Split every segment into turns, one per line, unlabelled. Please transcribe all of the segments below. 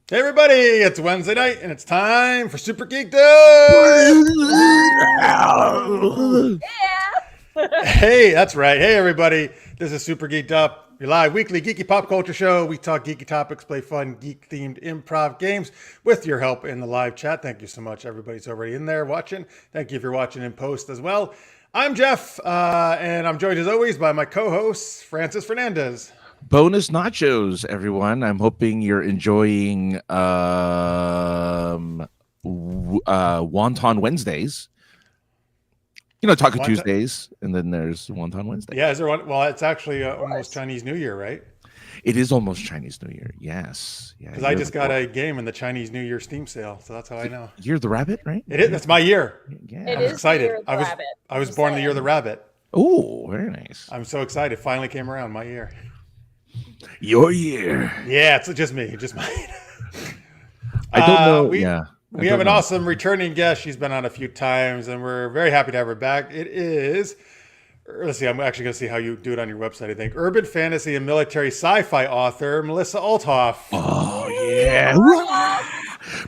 Hey everybody, it's Wednesday night and it's time for Super Geeked Up! Hey, that's right. Hey everybody, this is Super Geeked Up, your live weekly geeky pop culture show. We talk geeky topics, play fun geek-themed improv games with your help in the live chat. Thank you so much. Everybody's already in there watching. Thank you if you're watching in post as well. I'm Jeff, and I'm joined as always by my co-host, Francis Fernandez.
Bonus nachos, everyone. I'm hoping you're enjoying Wonton Wednesdays. You know, Taco Tuesdays, and then there's Wonton Wednesday.
Yeah, is there one? Well, it's actually almost Chinese New Year, right?
It is almost Chinese New Year. Yes. Yeah.
Because I just got a game in the Chinese New Year Steam sale, so that's how I know.
Year of the Rabbit, right?
It is. That's my year.
Yeah.
I was excited. I was born in the year of the rabbit.
Oh, very nice.
I'm so excited. Finally came around my year.
Your year.
Yeah, it's just me. Just mine.
I don't know.
We have an awesome returning guest. She's been on a few times, and we're very happy to have her back. It is, let's see, I'm actually going to see how you do it on your website, I think. Urban fantasy and military sci-fi author, Melissa Olthoff.
Oh, yeah.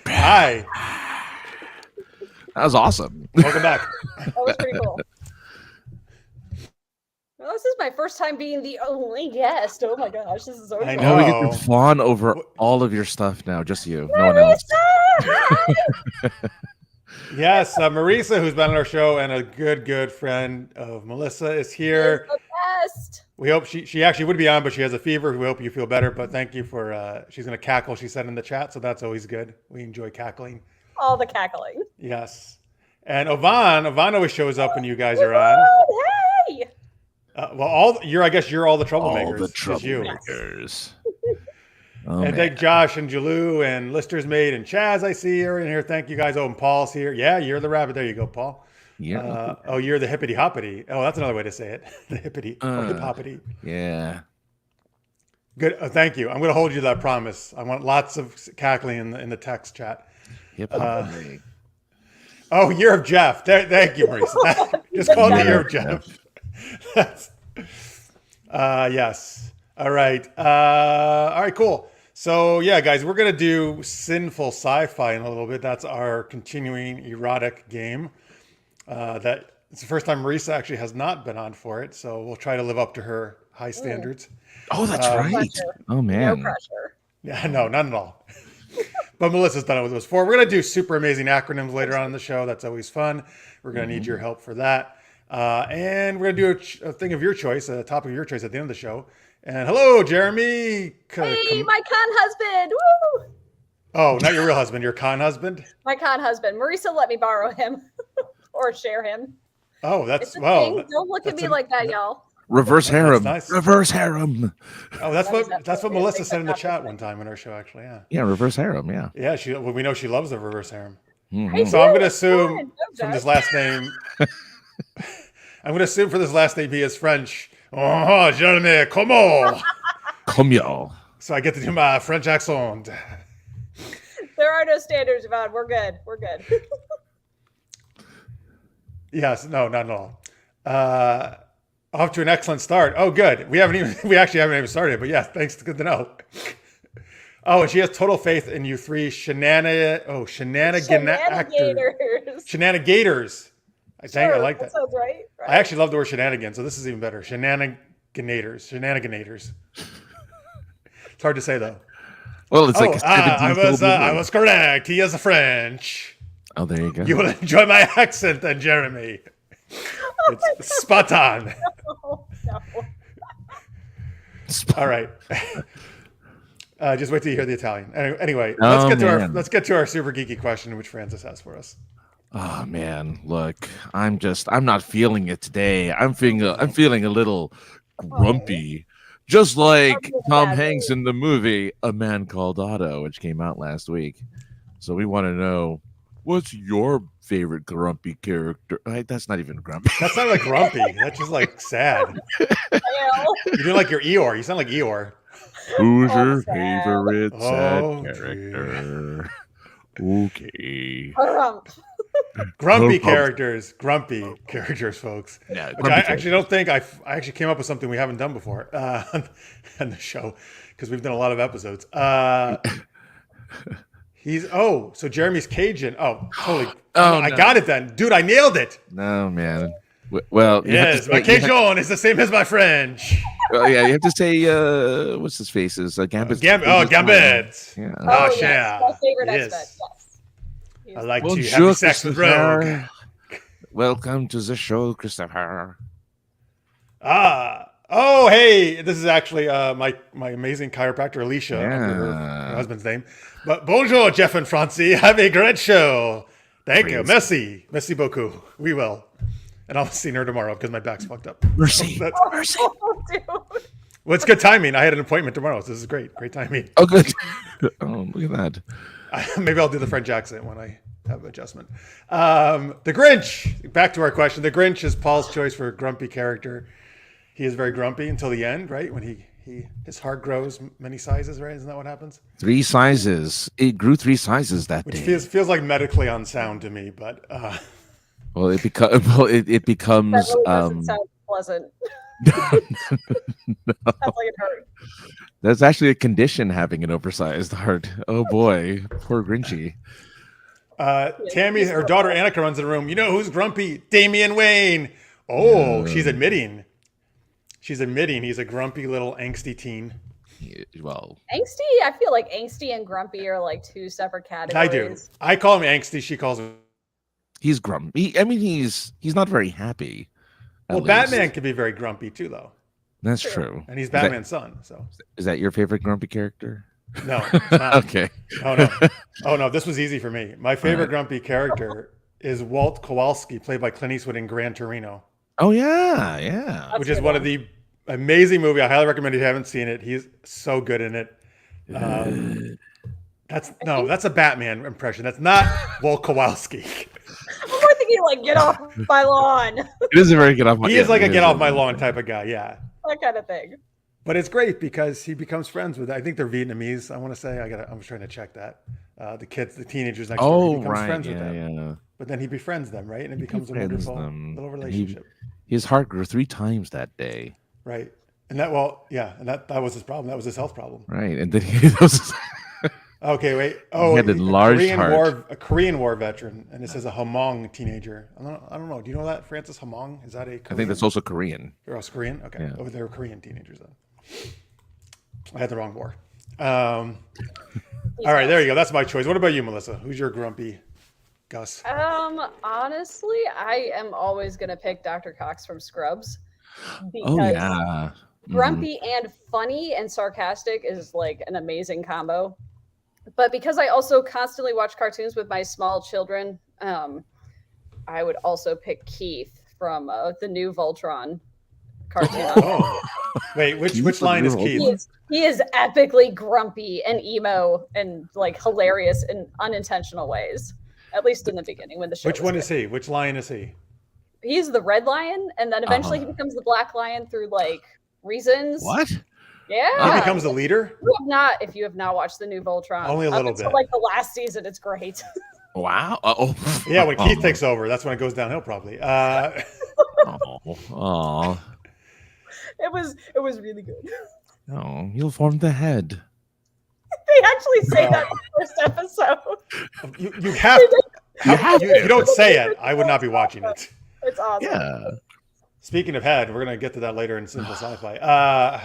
Hi.
That was awesome.
Welcome back.
That was pretty cool. Well, this is my first time being the only guest. Oh my gosh, this is so
I
fun.
know.
We get to fawn over all of your stuff now, just you, no one else.
Yes, Marisa, who's been on our show and a good friend of Melissa, is here.
The best.
We hope she actually would be on, but she has a fever. We hope you feel better. But thank you for she's going to cackle. She said in the chat, so that's always good. We enjoy cackling.
All the cackling.
Yes, and Ovan always shows up when you guys are on.
Hey.
Well, I guess you're all the troublemakers.
All the
It's you.
troublemakers.
And thank Josh and Jalou and Lister's Mate and Chaz. I see you're in here. Thank you guys. Oh, and Paul's here. Yeah, you're the rabbit. There you go, Paul.
Yeah.
You're the hippity hoppity. Oh, that's another way to say it. The hippity or hip hoppity.
Yeah.
Good. Thank you. I'm going to hold you to that promise. I want lots of cackling in the text chat.
Hip
Year of Jeff. Thank you, Marisa. Just call me Year of Jeff. Yes. All right. All right, cool. So yeah, guys, we're going to do Sinful Sci-Fi in a little bit. That's our continuing erotic game. That it's the first time Marisa actually has not been on for it. So we'll try to live up to her high standards.
Oh, that's right.
Pressure.
Oh, man.
No pressure.
Yeah, no, not at all. But Melissa's done it with us before. We're going to do Super-Amazing Acronyms later on in the show. That's always fun. We're going to need your help for that. And we're going to do a thing of your choice, a topic of your choice at the end of the show. And hello, Jeremy.
Hey, my con husband. Woo!
Oh, not your real husband, your con husband?
My con husband. Marisa let me borrow him or share him.
Oh, that's
It's a thing. Don't look at me like that, y'all.
Reverse harem.
Nice.
Reverse harem.
Oh, that's what Melissa said in the chat one time in our show, actually. Yeah.
Yeah, reverse harem. Yeah.
Yeah, we know she loves the reverse harem.
Mhm.
So I'm going to assume from this last name, I'm going to assume for this last name he is French. Oh, Jeremy, comment?
Come y'all.
So I get to do my French accent.
There are no standards, Yvonne. We're good. We're good.
Yes, no, not at all. Off to an excellent start. Oh, good. We actually haven't even started, but yes, thanks. Good to know. Oh, and she has total faith in you three shenanigators. I think I like that.
Sounds right.
I actually love the word shenanigans, so this is even better. Shenaniganators. It's hard to say though.
Well, it's like
I was correct. He is a French.
Oh, there you go.
You will enjoy my accent then, Jeremy. It's spot on.
Oh, no.
All right. Just wait till you hear the Italian. Anyway, let's get to our super geeky question, which Francis has for us.
Oh man, look, I'm not feeling it today. I'm feeling a little grumpy. Just like Tom Hanks in the movie A Man Called Otto, which came out last week. So we want to know, what's your favorite grumpy character? That's not even grumpy.
That's not like grumpy. That's just like sad. You do like your Eeyore. You sound like Eeyore.
Who's your favorite sad character? Okay.
Grumpy characters, folks.
Yeah,
Which I actually don't think I actually came up with something we haven't done before on the show because we've done a lot of episodes. So Jeremy's Cajun. Oh, totally.
Oh,
I
no.
got it then. Dude, I nailed it.
No, man. Well, you have to
Yes,
say-
my
you have-
Cajun is the same as my French.
well, yeah, you have to say what's his face is Gambit.
Gambit.
Yeah.
Oh,
yes,
yeah.
my favorite
Yes.
X-Men. Yes.
I like to
Bonjour,
have sex with Rogue.
Christopher. Welcome to the show, Christopher.
Oh, hey, this is actually my amazing chiropractor, Alicia. I forget her
Yeah.
husband's name. But bonjour, Jeff and Francie. Have a great show. Thank you.
Praise.
Merci beaucoup. We will. And I'll see her tomorrow because my back's fucked up.
Mercy.
That's-
Oh, dude.
Well, it's good timing. I had an appointment tomorrow, so this is great. Great timing.
Oh, good. Oh, look at that.
Maybe I'll do the French accent when I have adjustment. The Grinch. Back to our question. The Grinch is Paul's choice for a grumpy character. He is very grumpy until the end, right? When his heart grows many sizes, right? Isn't that what happens?
3 sizes. It grew 3 sizes that
Which
day.
feels like medically unsound to me, but
Well, it becomes.
That really doesn't sound pleasant. Sounds like it hurt.
That's actually a condition, having an oversized heart. Oh boy, poor Grinchy.
Tammy, her daughter Annika runs in the room. You know who's grumpy? Damian Wayne. Oh, she's admitting. She's admitting he's a grumpy little angsty teen.
Well,
Angsty, I feel like angsty and grumpy are like 2 separate categories.
I do. I call him angsty. She calls him.
he's grumpy. I mean, he's not very happy. at
Well,
least.
Batman can be very grumpy too, though,
That's
True.
true.
and he's
that-
Batman's son. So
Is that your favorite grumpy character?
no, it's not.
Okay.
Oh no, this was easy for me. My favorite
Alright.
grumpy character is Walt Kowalski, played by Clint Eastwood in Gran Torino,
Oh yeah, yeah.
That's
which
a
is
good
one of the amazing movie. I highly recommend if you haven't seen it. He's so good in it. That's a Batman impression. That's not Walt Kowalski.
I'm more thinking like, get off my lawn.
It is a very get off my.
He
yeah,
is like
it
a
is
get off my lawn type of guy. Yeah.
That kind of thing.
But it's great because he becomes friends with. I think they're Vietnamese. I want to say. I'm trying to check that. The teenagers next door. He
Oh
becomes
right,
friends with
yeah,
them.
yeah.
But then he befriends them, right? And it
He
becomes a
befriends
wonderful
them,
little
and
relationship,
His heart grew 3 times that day.
right? And that was his problem. That was his health problem.
Right, and then he was.
Okay, wait. Oh,
had a large
Korean
heart.
a Korean War veteran, and it says a Hmong teenager. I don't know. Do you know that, Francis Hmong? Is that a Korean?
I think that's also Korean.
Or else Korean? Okay.
Yeah.
Oh, they were Korean teenagers then. I had the wrong war. All right, there you go. That's my choice. What about you, Melissa? Who's your grumpy Gus?
Honestly, I am always gonna pick Dr. Cox from Scrubs because
Oh yeah. Mhm.
grumpy and funny and sarcastic is like an amazing combo. But because I also constantly watch cartoons with my small children, I would also pick Keith from the new Voltron cartoon.
Oh, wait. Which line is Keith?
He is epically grumpy and emo and like hilarious in unintentional ways. At least in the beginning when the show.
Which one is he? Which lion is he?
He's the red lion, and then eventually he becomes the black lion through like reasons.
What?
Yeah.
He becomes the leader.
If you have not watched the new Voltron,
Only a
up
little
until,
bit.
like the last season, it's great.
Wow. Oh.
Yeah, when Keith takes over, that's when it goes downhill, probably.
Oh.
It was really good.
Oh, you'll form the head.
They actually say that in the first episode.
You have. You don't say it. I would not be watching it.
It's awesome.
Yeah.
Speaking of head, we're gonna get to that later in Sinful Sci-Fi.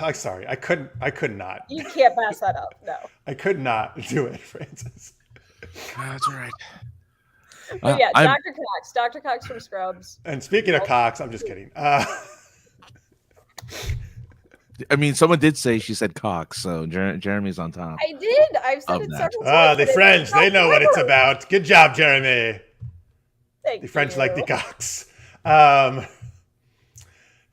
I'm sorry, I could not.
You can't pass that up. No.
I could not do it, Francis.
That's all right.
But yeah,
I'm-
Dr. Cox from Scrubs.
And speaking of Cox, I'm just kidding.
I mean, someone did say she said Cox, so Jeremy's on top.
I did. I've said
Of
it
that.
several times.
The
but
French,
it's
they know what it's
not
about. Good job, Jeremy.
Thank
The French
you.
like the Cox. By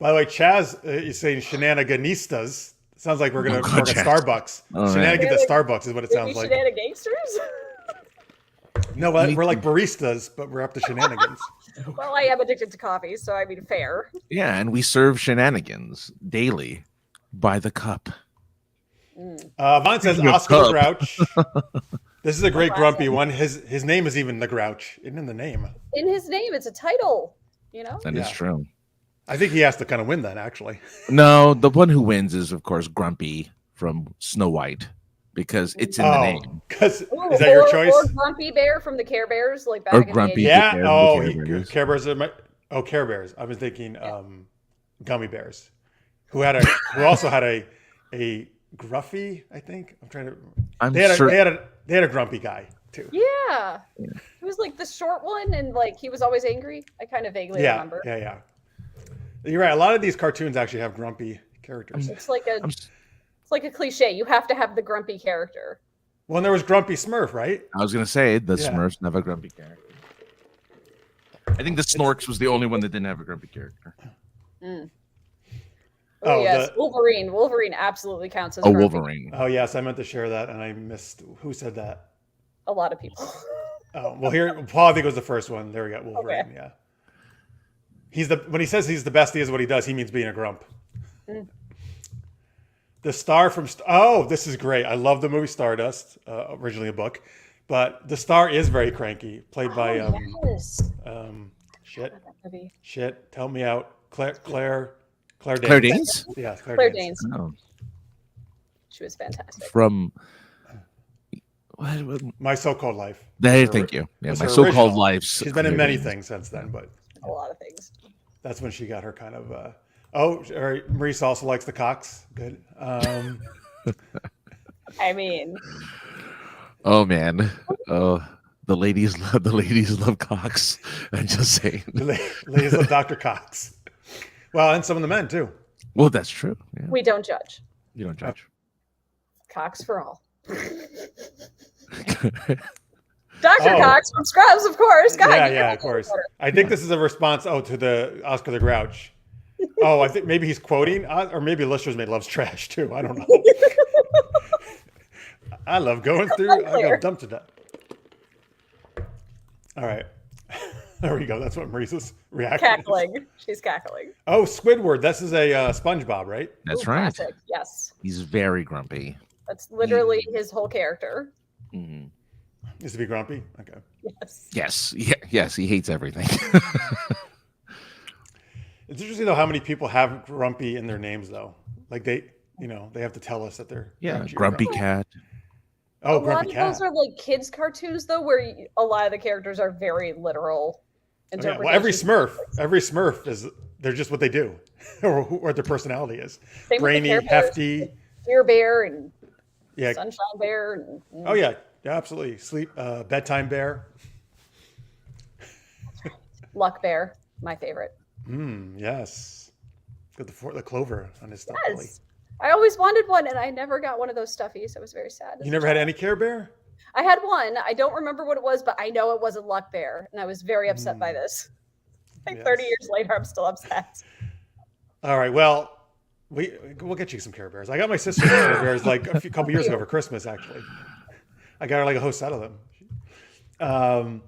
the way, Chaz is saying shenaniganistas. Sounds like we're gonna
Oh, God,
work at
Chaz.
Starbucks.
All right.
Shenanigans at Starbucks is what it
Maybe
sounds like.
Shenanigangsters?
No, we're like baristas, but we're up to shenanigans.
Well, I am addicted to coffee, so I mean, fair.
Yeah, and we serve shenanigans daily by the cup.
Vaughn says
Speaking of
Oscar the
cup.
Grouch. This is a great
Classic.
grumpy one. His name is even the Grouch. Isn't in the name.
In his name, it's a title, you know?
That is
Yeah.
true.
I think he has to kind of win then, actually.
No, the one who wins is, of course, Grumpy from Snow White, because it's in the name.
Because is that your choice?
Or Grumpy Bear from the Care Bears, like back
Or
in the
Grumpy.
80s.
Yeah.
Care
Oh,
Bears.
Care Bears are Care Bears. I was thinking Gummy Bears, who also had a Gruffy. I think I'm trying to. They had a grumpy guy too.
Yeah. He was like the short one, and like he was always angry. I kind of vaguely remember.
Yeah. You're right. A lot of these cartoons actually have grumpy characters.
It's like a cliche. You have to have the grumpy character.
Well, and there was Grumpy Smurf, right?
I was gonna say the Smurfs never have a grumpy character. I think the Snorks was the only one that didn't have a grumpy character.
Oh yes, Wolverine. Wolverine absolutely counts as grumpy.
Wolverine.
Oh yes, I meant to share that, and I missed who said that.
A lot of people.
Oh well, here Paul. I think was the first one. There we go. Wolverine. Okay. Yeah. When he says he's the best, he is what he does. He means being a grump. The star from this is great. I love the movie Stardust, originally a book, but the star is very cranky, played by shit. Tell me out, Claire
Danes.
Yeah,
Claire Danes.
Oh.
She was fantastic.
From
My So-Called Life.
Thank you. Yeah, My So-Called Life.
She's been in many things since then, but
a lot of things.
That's when she got her kind of. Maurice also likes the cocks. Good.
I mean.
Oh man. Oh, the ladies love cocks. I'm just saying.
The ladies love Dr. Cox. Well, and some of the men too.
Well, that's true. Yeah.
We don't judge.
You don't judge.
Cocks for all. Dr. Cox from Scrubs, of course. God,
yeah, of course. I think this is a response to the Oscar the Grouch. I think maybe he's quoting, or maybe listeners made Love's Trash too. I don't know. I love going through. I go dump to death. All right. There we go. That's what Maurice's reaction
cackling. She's cackling.
Oh, Squidward. This is a SpongeBob, right?
That's right.
Classic. Yes.
He's very grumpy.
That's literally his whole character.
Mm-hmm.
Is to be grumpy? Okay.
Yes.
Yes. He hates everything.
It's interesting though how many people have grumpy in their names though. Like they have to tell us that they're
grumpy cat.
Oh,
a
grumpy cat.
lot of those are like kids cartoons though, where a lot of the characters are very literal.
Well, every Smurf they're just what they do, or what their personality is.
Same
Brainy, hefty,
Fear Bear, and Sunshine Bear. And,
oh yeah, absolutely. Bedtime Bear.
Luck Bear, my favorite.
Yes. Got the clover on his stuff.
Yes. I always wanted one, and I never got one of those stuffies. I was very sad.
You never had any Care Bear?
I had one. I don't remember what it was, but I know it wasn't Luck Bear, and I was very upset by this. Like 30 years later, I'm still upset.
All right. Well, we'll get you some Care Bears. I got my sister Care Bears like a couple years ago for Christmas, actually. I got her like a whole set of them.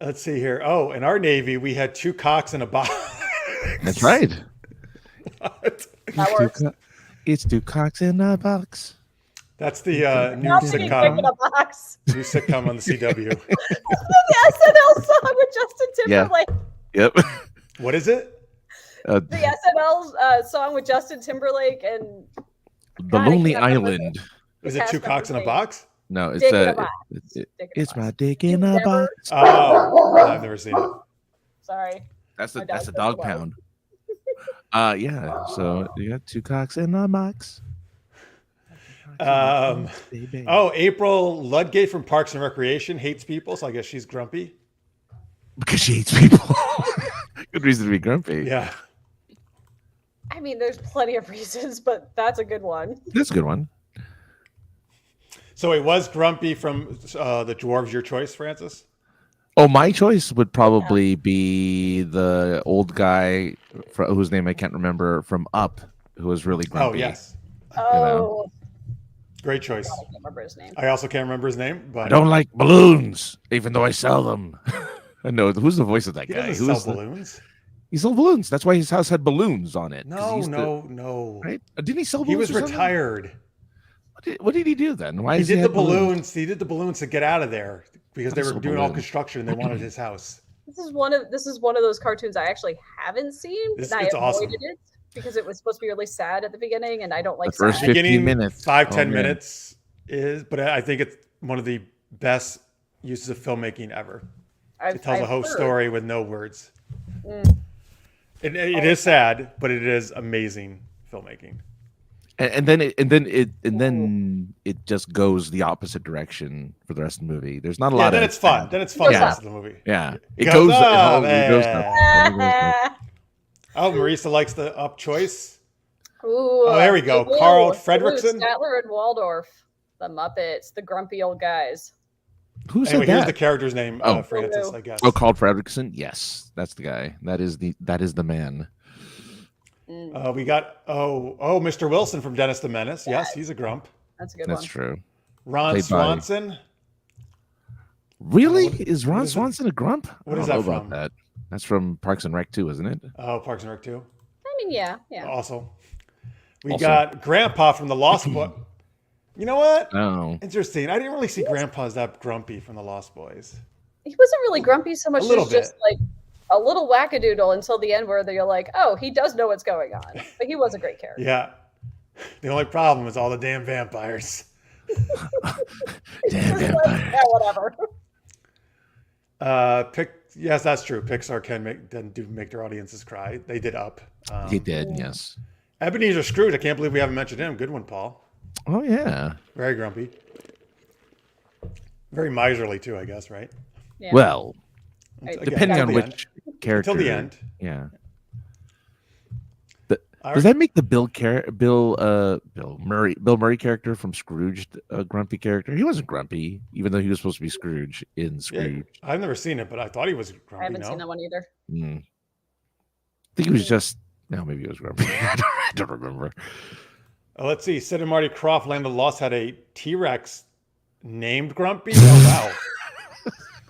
Let's see here. Oh, in our Navy, we had 2 cocks in a box.
That's right.
What?
That works.
It's 2 cocks in a box.
That's the new sitcom. New sitcom on the CW.
The SNL song with Justin Timberlake.
Yeah. Yep.
What is it?
The SNL song with Justin Timberlake and
The Lonely Island.
Is it 2 cocks in a box?
No, it's
it's
my dick in a box.
Oh, I've never seen it.
Sorry.
That's a dog pound. Yeah. So you got 2 cocks in a box.
April Ludgate from Parks and Recreation hates people, so I guess she's grumpy.
Because she hates people. Good reason to be grumpy.
Yeah.
I mean, there's plenty of reasons, but that's a good one.
That's a good one.
So it was grumpy from the dwarves. Your choice, Francis?
Oh, my choice would probably be the old guy whose name I can't remember from Up, who was really grumpy.
Oh, yes.
Oh.
Great choice.
I can't remember his name.
I also can't remember his name, but
I don't like balloons, even though I sell them. I know who's the voice of that guy.
He doesn't sell balloons.
He sold balloons. That's why his house had balloons on it.
No.
Right? Didn't he sell balloons?
He was retired.
What did he do then? Why
he did the balloons? He did the balloons to get out of there because they were doing all construction and they wanted his house.
This is one of those cartoons I actually haven't seen.
It's
avoided
awesome.
it because it was supposed to be really sad at the beginning, and I don't like
the first
sad.
15 minutes.
5-10 minutes is, but I think one of the best uses of filmmaking ever. It tells
I've
a whole
heard.
story with no words.
Mm.
It is sad, but it is amazing filmmaking.
And then it just goes the opposite direction for the rest of the movie. There's not a lot.
Then
of
it's fun. Then it's fun.
Goes
The
up.
rest of the movie.
Yeah,
It goes up.
it goes up.
Oh, Marisa likes the up choice.
Ooh,
Oh, there we go.
Blue,
Carl
Blue,
Fredricksen.
Statler and Waldorf, the Muppets, the grumpy old guys.
Who said
Anyway, here's
that?
the character's name,
Oh.
Francis, I guess.
Oh, Carl Fredricksen. Yes, that's the guy. That is the man.
We got Mr. Wilson from Dennis the Menace. Yes, he's a grump.
That's a good
That's
one.
true.
Ron
Played by-
Swanson.
Really? Is Ron
is it?
Swanson a grump?
What
I
is
don't
that
know about
from?
that. That's from Parks and Rec 2, isn't it?
Oh, Parks and Rec 2.
I mean, yeah.
Also, we
Also.
got Grandpa from The Lost Boys. You know what?
Oh,
Interesting. I didn't really see Grandpa as that grumpy from The Lost Boys.
He wasn't really grumpy so much
A little
as just
bit.
like a little wackadoodle until the end where you're like, oh, he does know what's going on. But he was a great character.
Yeah. The only problem is all the damn vampires.
damn
Just like,
vampire.
yeah, whatever.
Yes, that's true. Pixar can make their audiences cry. They did Up.
He did, yes.
Ebenezer Scrooge. I can't believe we haven't mentioned him. Good one, Paul.
Oh yeah.
Very grumpy. Very miserly too, I guess, right?
Yeah.
Well,
Right.
depending
Until
on
the
which character.
Until the end.
Yeah.
All
Does
right.
that make the Bill Murray character from Scrooge a grumpy character? He wasn't grumpy, even though he was supposed to be Scrooge in
Yeah,
Scrooge.
I've never seen it, but I thought he was grumpy.
I haven't seen that one either.
I think he was just maybe he was grumpy. I don't remember.
Let's see. Sid and Marty Krofft, Land of the Lost, had a T-Rex named Grumpy. Oh, wow.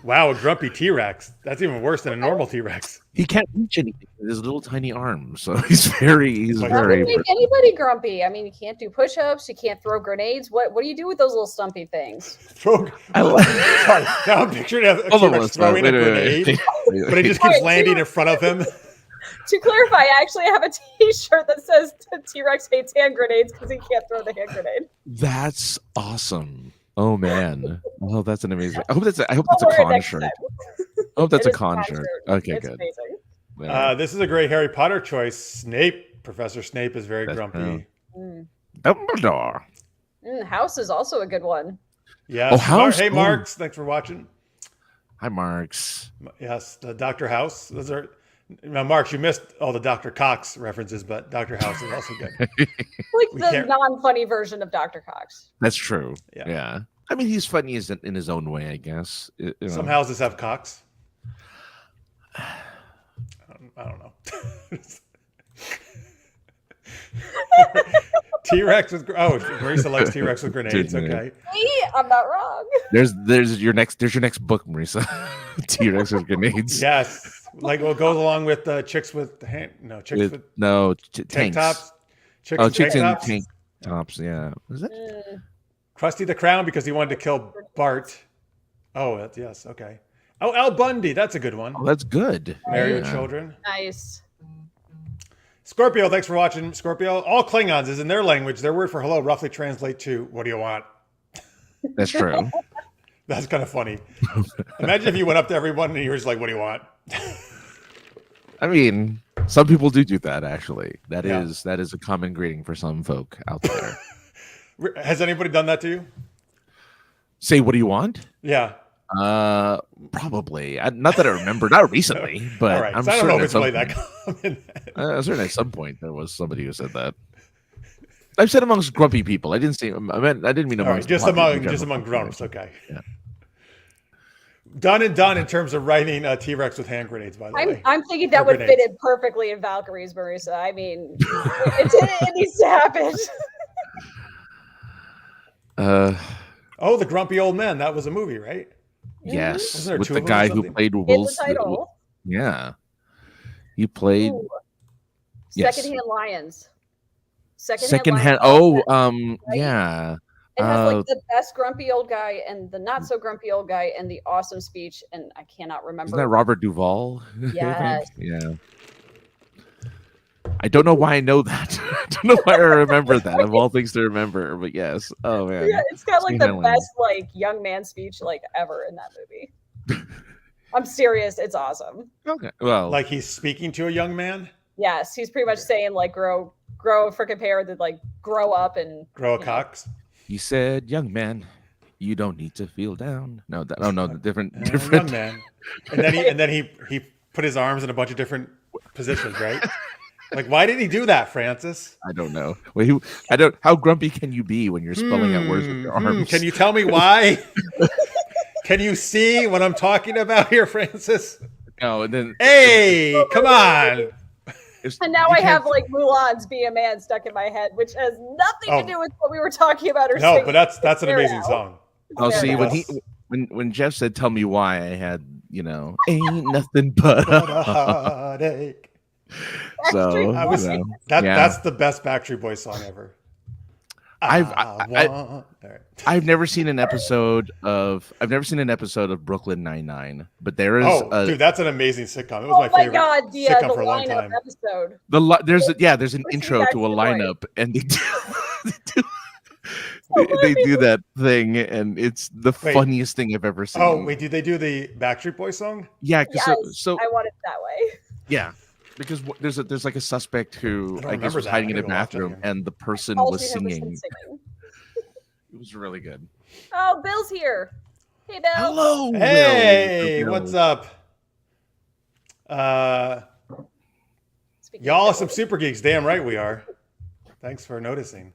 Wow, a grumpy T-Rex. That's even worse than a normal T-Rex.
He can't reach anything with his little tiny arms, so he's very
That
very.
would make anybody grumpy. I mean, you can't do push-ups. You can't throw grenades. What do you do with those little stumpy things?
Sorry, now I'm picturing a
Hold on,
T-Rex throwing a grenade, but it just keeps
Alright,
landing in front of him.
To clarify, I actually have a T-shirt that says T-Rex hates hand grenades because he can't throw the hand grenade.
That's awesome. Oh man. Oh, that's an amazing. I hope that's a
I'll
con
wear it next
shirt.
time.
I hope that's
It
a
is
con shirt. Okay,
It's
good.
amazing.
Yeah.
This is a great Harry Potter choice. Snape. Professor Snape is very
That's
grumpy.
true.
Mm.
Dumbledore.
House is also a good one.
Yes.
Oh, House?
Hey,
Oh.
Marks. Thanks for watching.
Hi, Marks.
Yes, the Dr. House. Those are now, Marks. You missed all the Dr. Cox references, but Dr. House is also good.
Like
We
the
can't-
non-funny version of Dr. Cox.
That's true.
Yeah.
Yeah. I mean, he's funny in his own way, I guess. You know.
Some houses have Cox. I don't know. T-Rex with Marisa likes T-Rex with grenades.
Dude,
Okay.
Me? I'm not wrong.
There's your next book, Marisa. T-Rex with grenades.
Yes, like what goes along with chicks with chicks with tank
tanks.
tops. Chicks
Oh,
with
chicks
tank
in
tops.
tank tops. Yeah. Was it?
Krusty the Clown because he wanted to kill Bart. Oh, yes. Okay. Oh, Al Bundy. That's a good one.
Oh, that's good.
Marry with
Yeah.
Children.
Nice.
Scorpio, thanks for watching. Scorpio, all Klingons is in their language. Their word for hello roughly translate to "What do you want?"
That's true.
That's kind of funny. Imagine if you went up to everyone and you were just like, "What do you want?"
I mean, some people do that. Actually, that
Yeah.
is a common greeting for some folk out there.
Has anybody done that to you?
Say, what do you want?
Yeah.
Probably. Not that I remember, not recently, but
All right.
I'm
So I don't know if it's
certain
really
at
that
some
common.
certainly at some point there was somebody who said that. I've said amongst grumpy people. I didn't mean
All right,
amongst
just
grumpy
among
people.
just among grumps. Okay.
Yeah.
Done in terms of writing T-Rex with hand grenades. By the way,
I'm thinking that
Or
would
grenades.
fit in perfectly in Valkyrie's, Marisa. I mean, it needs to happen.
Oh, the grumpy old man. That was a movie, right?
Yes,
Wasn't there
with
two
the
of them or
guy who
something?
played
In
Will.
the title.
Yeah, he played
Ooh.
Yes.
Secondhand Lions.
secondhand.
Lions.
Oh,
right?
yeah.
It has like the best grumpy old guy and the not so grumpy old guy and the awesome speech. And I cannot remember.
Isn't that Robert Duvall? I think?
Yes.
Yeah. I don't know why I know that. I don't know why I remember that. Of all things to remember, but yes. Oh man.
Yeah, it's got like
Steve
the
Hanlon.
best like young man speech like ever in that movie. I'm serious. It's awesome.
Okay. Well,
Like he's speaking to a young man.
Yes, he's pretty much saying like grow a freaking pair that like grow up and
Grow a
you know.
cocks.
he said, "Young man, you don't need to feel down." No, no, different.
Young man. And then he put his arms in a bunch of different positions, right? Like, why did he do that, Francis?
I don't know. Wait, I don't. How grumpy can you be when you're spelling out words with your arms?
Can you tell me why? Can you see what I'm talking about here, Francis?
No, and then
Hey, come on.
And now I have like Mulan's "Be a Man" stuck in my head, which has nothing to do with what we were talking about. Or
No,
singing.
but that's an amazing song.
I'll see when Jeff said, "Tell me why," I had ain't nothing but
a heartache.
So
that's the best Backstreet Boys song ever.
I've never seen an episode of Brooklyn Nine-Nine, but there is
dude, that's an amazing sitcom. It was my favorite sitcom for a long time.
Episode.
There's an intro to a lineup, and they do that thing, and it's the funniest thing I've ever seen.
Oh wait, did they do the Backstreet Boys song?
Yeah,
yes,
so
I want it that way.
Yeah. Because there's like a suspect who I guess was hiding in a bathroom, and the person was singing. It was really good.
Oh, Bill's here. Hey, Bill.
Hello.
Hey,
Bill.
what's up? Y'all are some super geeks. Damn right we are. Thanks for noticing.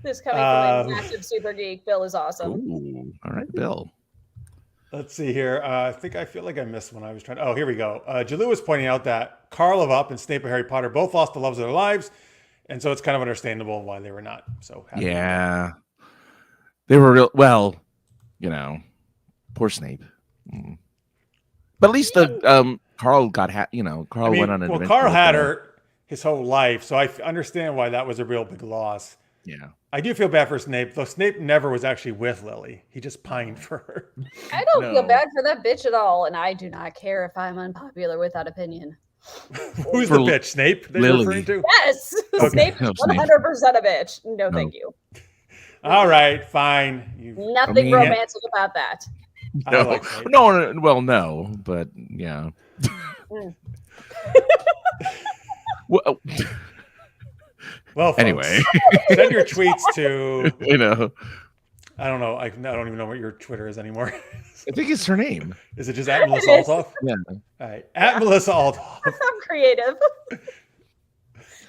This coming from a massive super geek. Bill is awesome.
Ooh, all right, Bill.
Let's see here. I feel like I missed one. I was trying. Oh, here we go. Jalou was pointing out that Karl of Up and Snape of Harry Potter both lost the loves of their lives, and so it's kind of understandable why they were not so happy.
Yeah, they were real. Well, poor Snape. But at least Karl got Karl went on an adventure.
Karl had her his whole life, so I understand why that was a real big loss.
Yeah.
I do feel bad for Snape, though Snape never was actually with Lily. He just pined for her.
I don't feel bad for that bitch at all, and I do not care if I'm unpopular with that opinion.
Who's the bitch, Snape, that you're referring to?
Yes! Okay. Snape is 100% a bitch. No, thank you.
All right, fine.
Nothing romantic about that.
No, but yeah.
Well, folks,
anyway,
send your tweets to
I
don't know. I don't even know what your Twitter is anymore.
I think it's her name.
Is it just at Melissa Olthoff?
Yeah.
All right, at Melissa Olthoff.
I'm creative.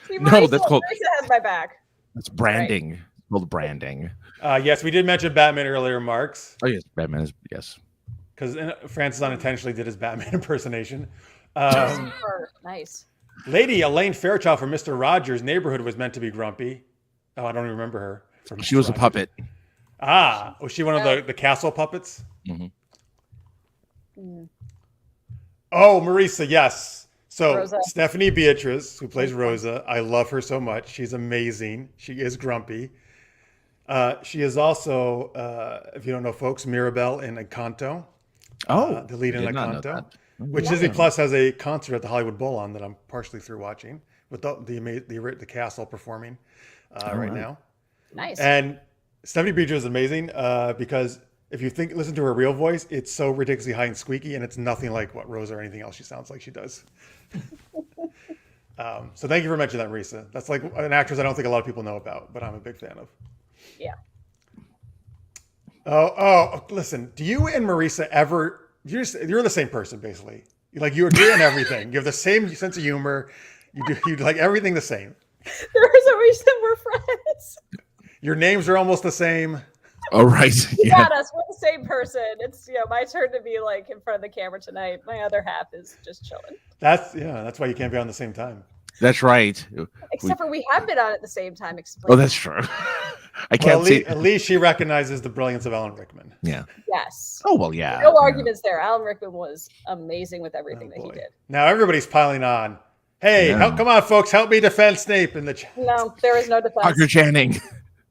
See,
no, that's called.
Marisa has my back.
That's branding. Right. It's called branding.
Yes, we did mention Batman earlier, Marks.
Oh yes, Batman is yes.
Because Francis unintentionally did his Batman impersonation.
Nice.
Lady Elaine Fairchild from Mr. Rogers' Neighborhood was meant to be grumpy. Oh, I don't even remember her.
She was a puppet.
Ah, was she one of the castle puppets?
Mm-hmm.
Oh, Marisa, yes. So
Rosa.
Stephanie Beatrice, who plays Rosa, I love her so much. She's amazing. She is grumpy. She is also, if you don't know, folks, Mirabelle in Encanto. The lead in Encanto. Which Disney Plus has a concert at the Hollywood Bowl on that I'm partially through watching with the castle performing right now.
Nice.
And Stephanie Beatrice is amazing because if you listen to her real voice, it's so ridiculously high and squeaky, and it's nothing like what Rosa or anything else she sounds like she does. So thank you for mentioning that, Marisa. That's like an actress I don't think a lot of people know about, but I'm a big fan of.
Yeah.
Oh, listen. Do you and Marisa ever? You're the same person, basically. You agree on everything. You have the same sense of humor. You like everything the same.
There's a reason we're friends.
Your names are almost the same.
Oh, right.
You got us. We're the same person. It's my turn to be like in front of the camera tonight. My other half is just chilling.
That's why you can't be on the same time.
That's right.
Except for we have been on at the same time.
Oh, that's true. I can't see.
At least she recognizes the brilliance of Alan Rickman.
Yeah.
Yes.
Oh, well, yeah.
No arguments there. Alan Rickman was amazing with everything that he did.
Now everybody's piling on. Hey, come on, folks. Help me defend Snape in the chat.
No, there is no defense.
Stalker Channing.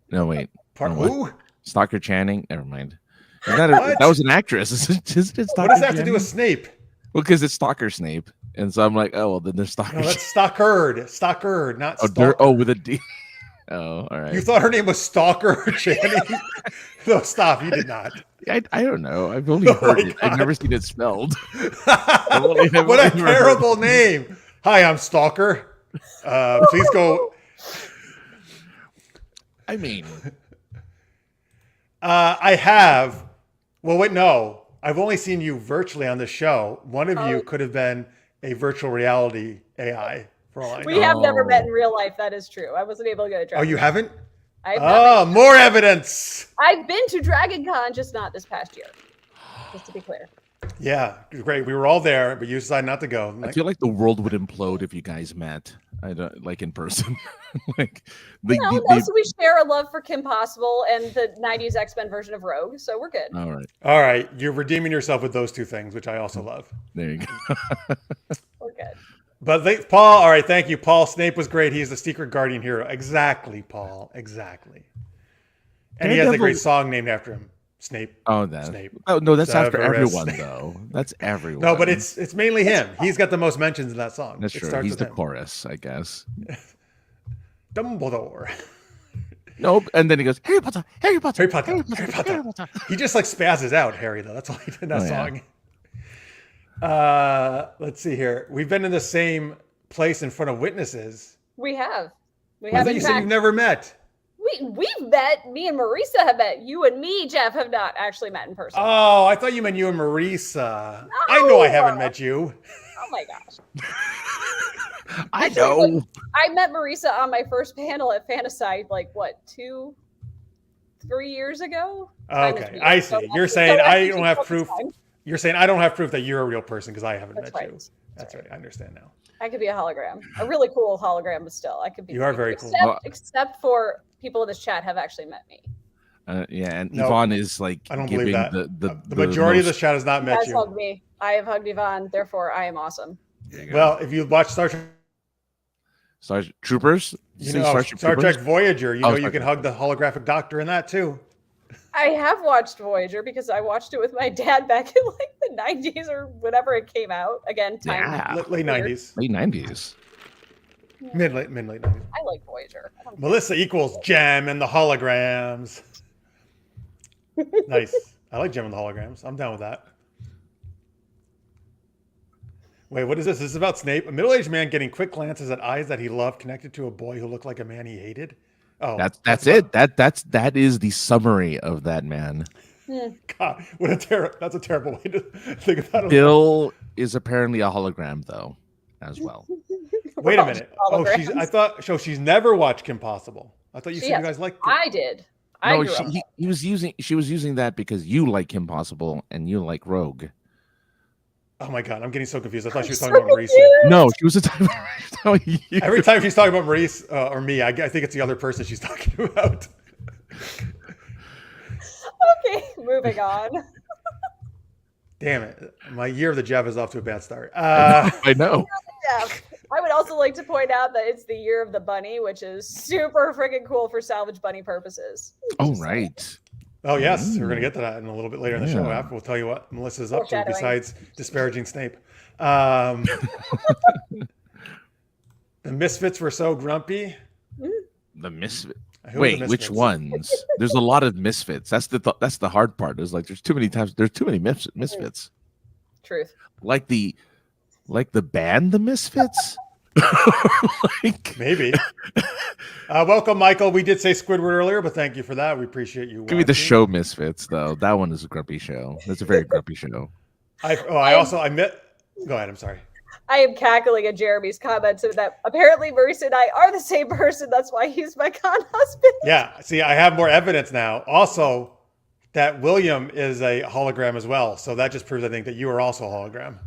No, wait.
Who?
Stalker Channing. Never mind. That was an actress. Isn't it
what does that have to do with Snape?
Well, because it's Stalker Snape, and so I'm like, oh well, then there's Stalker.
No, that's Stockard, not
Oh,
Stalker.
oh, with a D. Oh, all right.
You thought her name was Stalker, Channing? No, stop. You did not.
I don't know. I've only
Oh
heard
my
it. I've
God.
never seen it spelled.
What a terrible name. Hi, I'm Stalker. Please go.
I mean,
I have. Well, wait, no. I've only seen you virtually on the show. One of you could have been a virtual reality AI, for all I know.
We have never met in real life. That is true. I wasn't able to go to
Oh,
Dragon
you haven't?
I have not
Oh, more evidence.
I've been to Dragon Con, just not this past year. Just to be clear.
Yeah, great. We were all there, but you decided not to go.
I feel like the world would implode if you guys met. I don't like in person. Like
Also we share a love for Kim Possible and the '90s X-Men version of Rogue, so we're good.
All right,
All right, you're redeeming yourself with those two things, which I also love.
there you go.
We're good.
But Paul, all right, thank you, Paul. Snape was great. He's the secret guardian hero. Exactly, Paul. Exactly. And he has a great song named after him. Snape.
Oh, that.
Snape.
Oh no, that's after
Severus
everyone
Snape.
though. That's everyone.
No, but it's mainly him. He's got the most mentions in that song.
that's
It
true.
starts
He's
with
the
him.
chorus, I guess.
Dumbledore.
Nope. And then he goes, Harry Potter, Harry Potter,
Harry Potter, Harry Potter.
Harry Potter.
He just like spazzes out, Harry, though. That's all he did in that
Oh, yeah.
song. Let's see here. We've been in the same place in front of witnesses.
We have. We
I
have
thought
in
you said
fact.
you've never met.
We've met. Me and Marisa have met. You and me, Jeff, have not actually met in person.
Oh, I thought you meant you and Marisa. I know I haven't met you.
Oh my gosh.
I know.
I met Marisa on my first panel at Fantasy, like what, 2-3 years ago?
Okay, I see. You're saying I don't have proof. You're saying I don't have proof that you're a real person because I haven't
That's
met
right.
you. That's right. I understand now.
I could be a hologram, a really cool hologram, but still, I could be.
You are very cool.
Except for people in this chat have actually met me.
Yeah, and
No,
Yvonne is like
I don't
giving
believe that.
the
majority of the
most-
chat has not
You
met
guys
you.
hugged me. I have hugged Yvonne. Therefore, I am awesome.
There you go.
Well, if you watch Star Trek,
Star Troopers.
you
Say
know
Starship
Star
Troopers?
Trek Voyager. You
Oh,
know you
Star
can
Trek.
hug the holographic doctor in that too.
I have watched Voyager because I watched it with my dad back in like the 90s or whenever it came out. Again, time.
Yeah.
Late
weird.
90s,
Late 90s.
mid late 90s.
I like Voyager. I don't care.
Melissa equals Gem and the holograms. Nice. I like Gem and the holograms. I'm down with that. Wait, what is this? This is about Snape. A middle-aged man getting quick glances at eyes that he loved connected to a boy who looked like a man he hated. Oh,
That's it. That is the summary of that man.
God, that's a terrible way to think about it.
Bill is apparently a hologram though, as well.
Wait a minute. Oh,
Holograms.
she's never watched Kim Possible. I thought you
She
said
has.
you guys liked it.
I did. I
No,
grew up.
she was using that because you like Kim Possible and you like Rogue.
Oh my God, I'm getting so confused. I thought she was
So
talking about Marisa.
confused.
No, she was a time.
Every time she's talking about Maurice or me, I think it's the other person she's talking about.
Okay, moving on.
Damn it. My year of the Jeff is off to a bad start.
I know.
Yeah. I would also like to point out that it's the year of the bunny, which is super freaking cool for salvage bunny purposes.
Oh, right.
Oh, yes. We're going to get to that in a little bit later in the show.
Yeah.
After we'll tell you what Melissa's up to
Foreshadowing.
besides disparaging Snape. The Misfits were so grumpy.
The misfit.
Who were the
Wait, which
Misfits?
ones? There's a lot of misfits. That's the hard part. There's like there's too many misfits.
Truth.
Like the band, the Misfits. Like,
Maybe. Welcome, Michael. We did say Squidward earlier, but thank you for that. We appreciate you.
give me the
watching.
show Misfits though. That one is a grumpy show. That's a very grumpy show.
I met. Go ahead. I'm sorry.
I am cackling at Jeremy's comments that apparently Marisa and I are the same person. That's why he's my con husband.
Yeah. See, I have more evidence now. Also, that William is a hologram as well. So that just proves, I think, that you are also a hologram.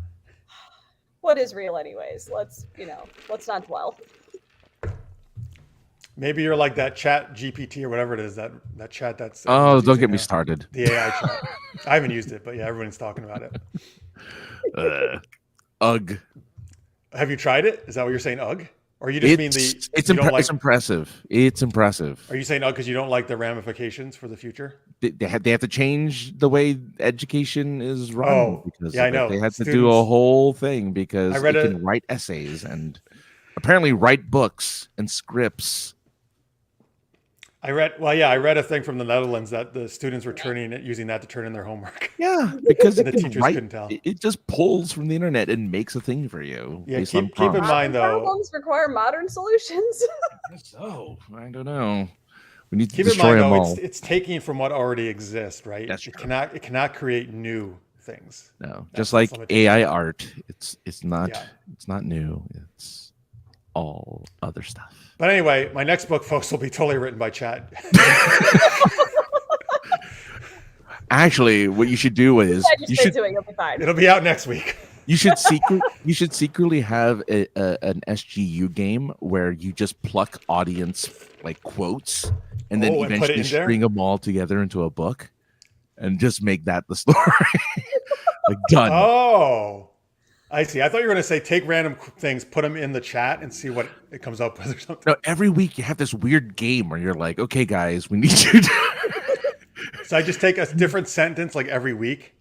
What is real, anyways? Let's not dwell.
Maybe you're like that chat GPT or whatever it is, that chat that's.
Oh,
everyone's
don't
using
get me
now.
started.
The AI chat. I haven't used it, but yeah, everyone's talking about it.
Ugh.
Have you tried it? Is that what you're saying, ugh? Or you just mean
It's
you don't like,
impressive. It's impressive.
Are you saying ugh because you don't like the ramifications for the future?
they have to change the way education is run
Oh,
because
yeah, I
of it.
know.
They had to do
Students-
a whole thing because
I
it
read
can write essays and apparently write books and scripts.
I read a thing from the Netherlands that the students were using that to turn in their homework.
Yeah, because
And
it
the
can
teachers
write.
couldn't tell.
It just pulls from the internet and makes a thing for you.
Yeah,
based on
keep in
prompts.
mind though.
Problems require modern solutions.
So I don't know. We need to
Keep in
destroy
mind
them
though,
all.
it's taking from what already exists, right?
That's
It
true.
cannot create new things.
No,
That's
just like
its limitation.
AI art, it's not
Yeah.
it's not new. It's all other stuff.
But anyway, my next book, folks, will be totally written by Chad.
Actually, what you should do is
You
you
stay
should
to it, you'll be fine.
It'll be out next week.
you should secretly have an SGU game where you just pluck audience like quotes and then
Oh, and put it
eventually
in there?
string them all together into a book and just make that the story. Like done.
Oh, I see. I thought you were going to say take random things, put them in the chat, and see what it comes up with or something.
No, every week you have this weird game where you're like, okay, guys, we need you to.
So I just take a different sentence like every week.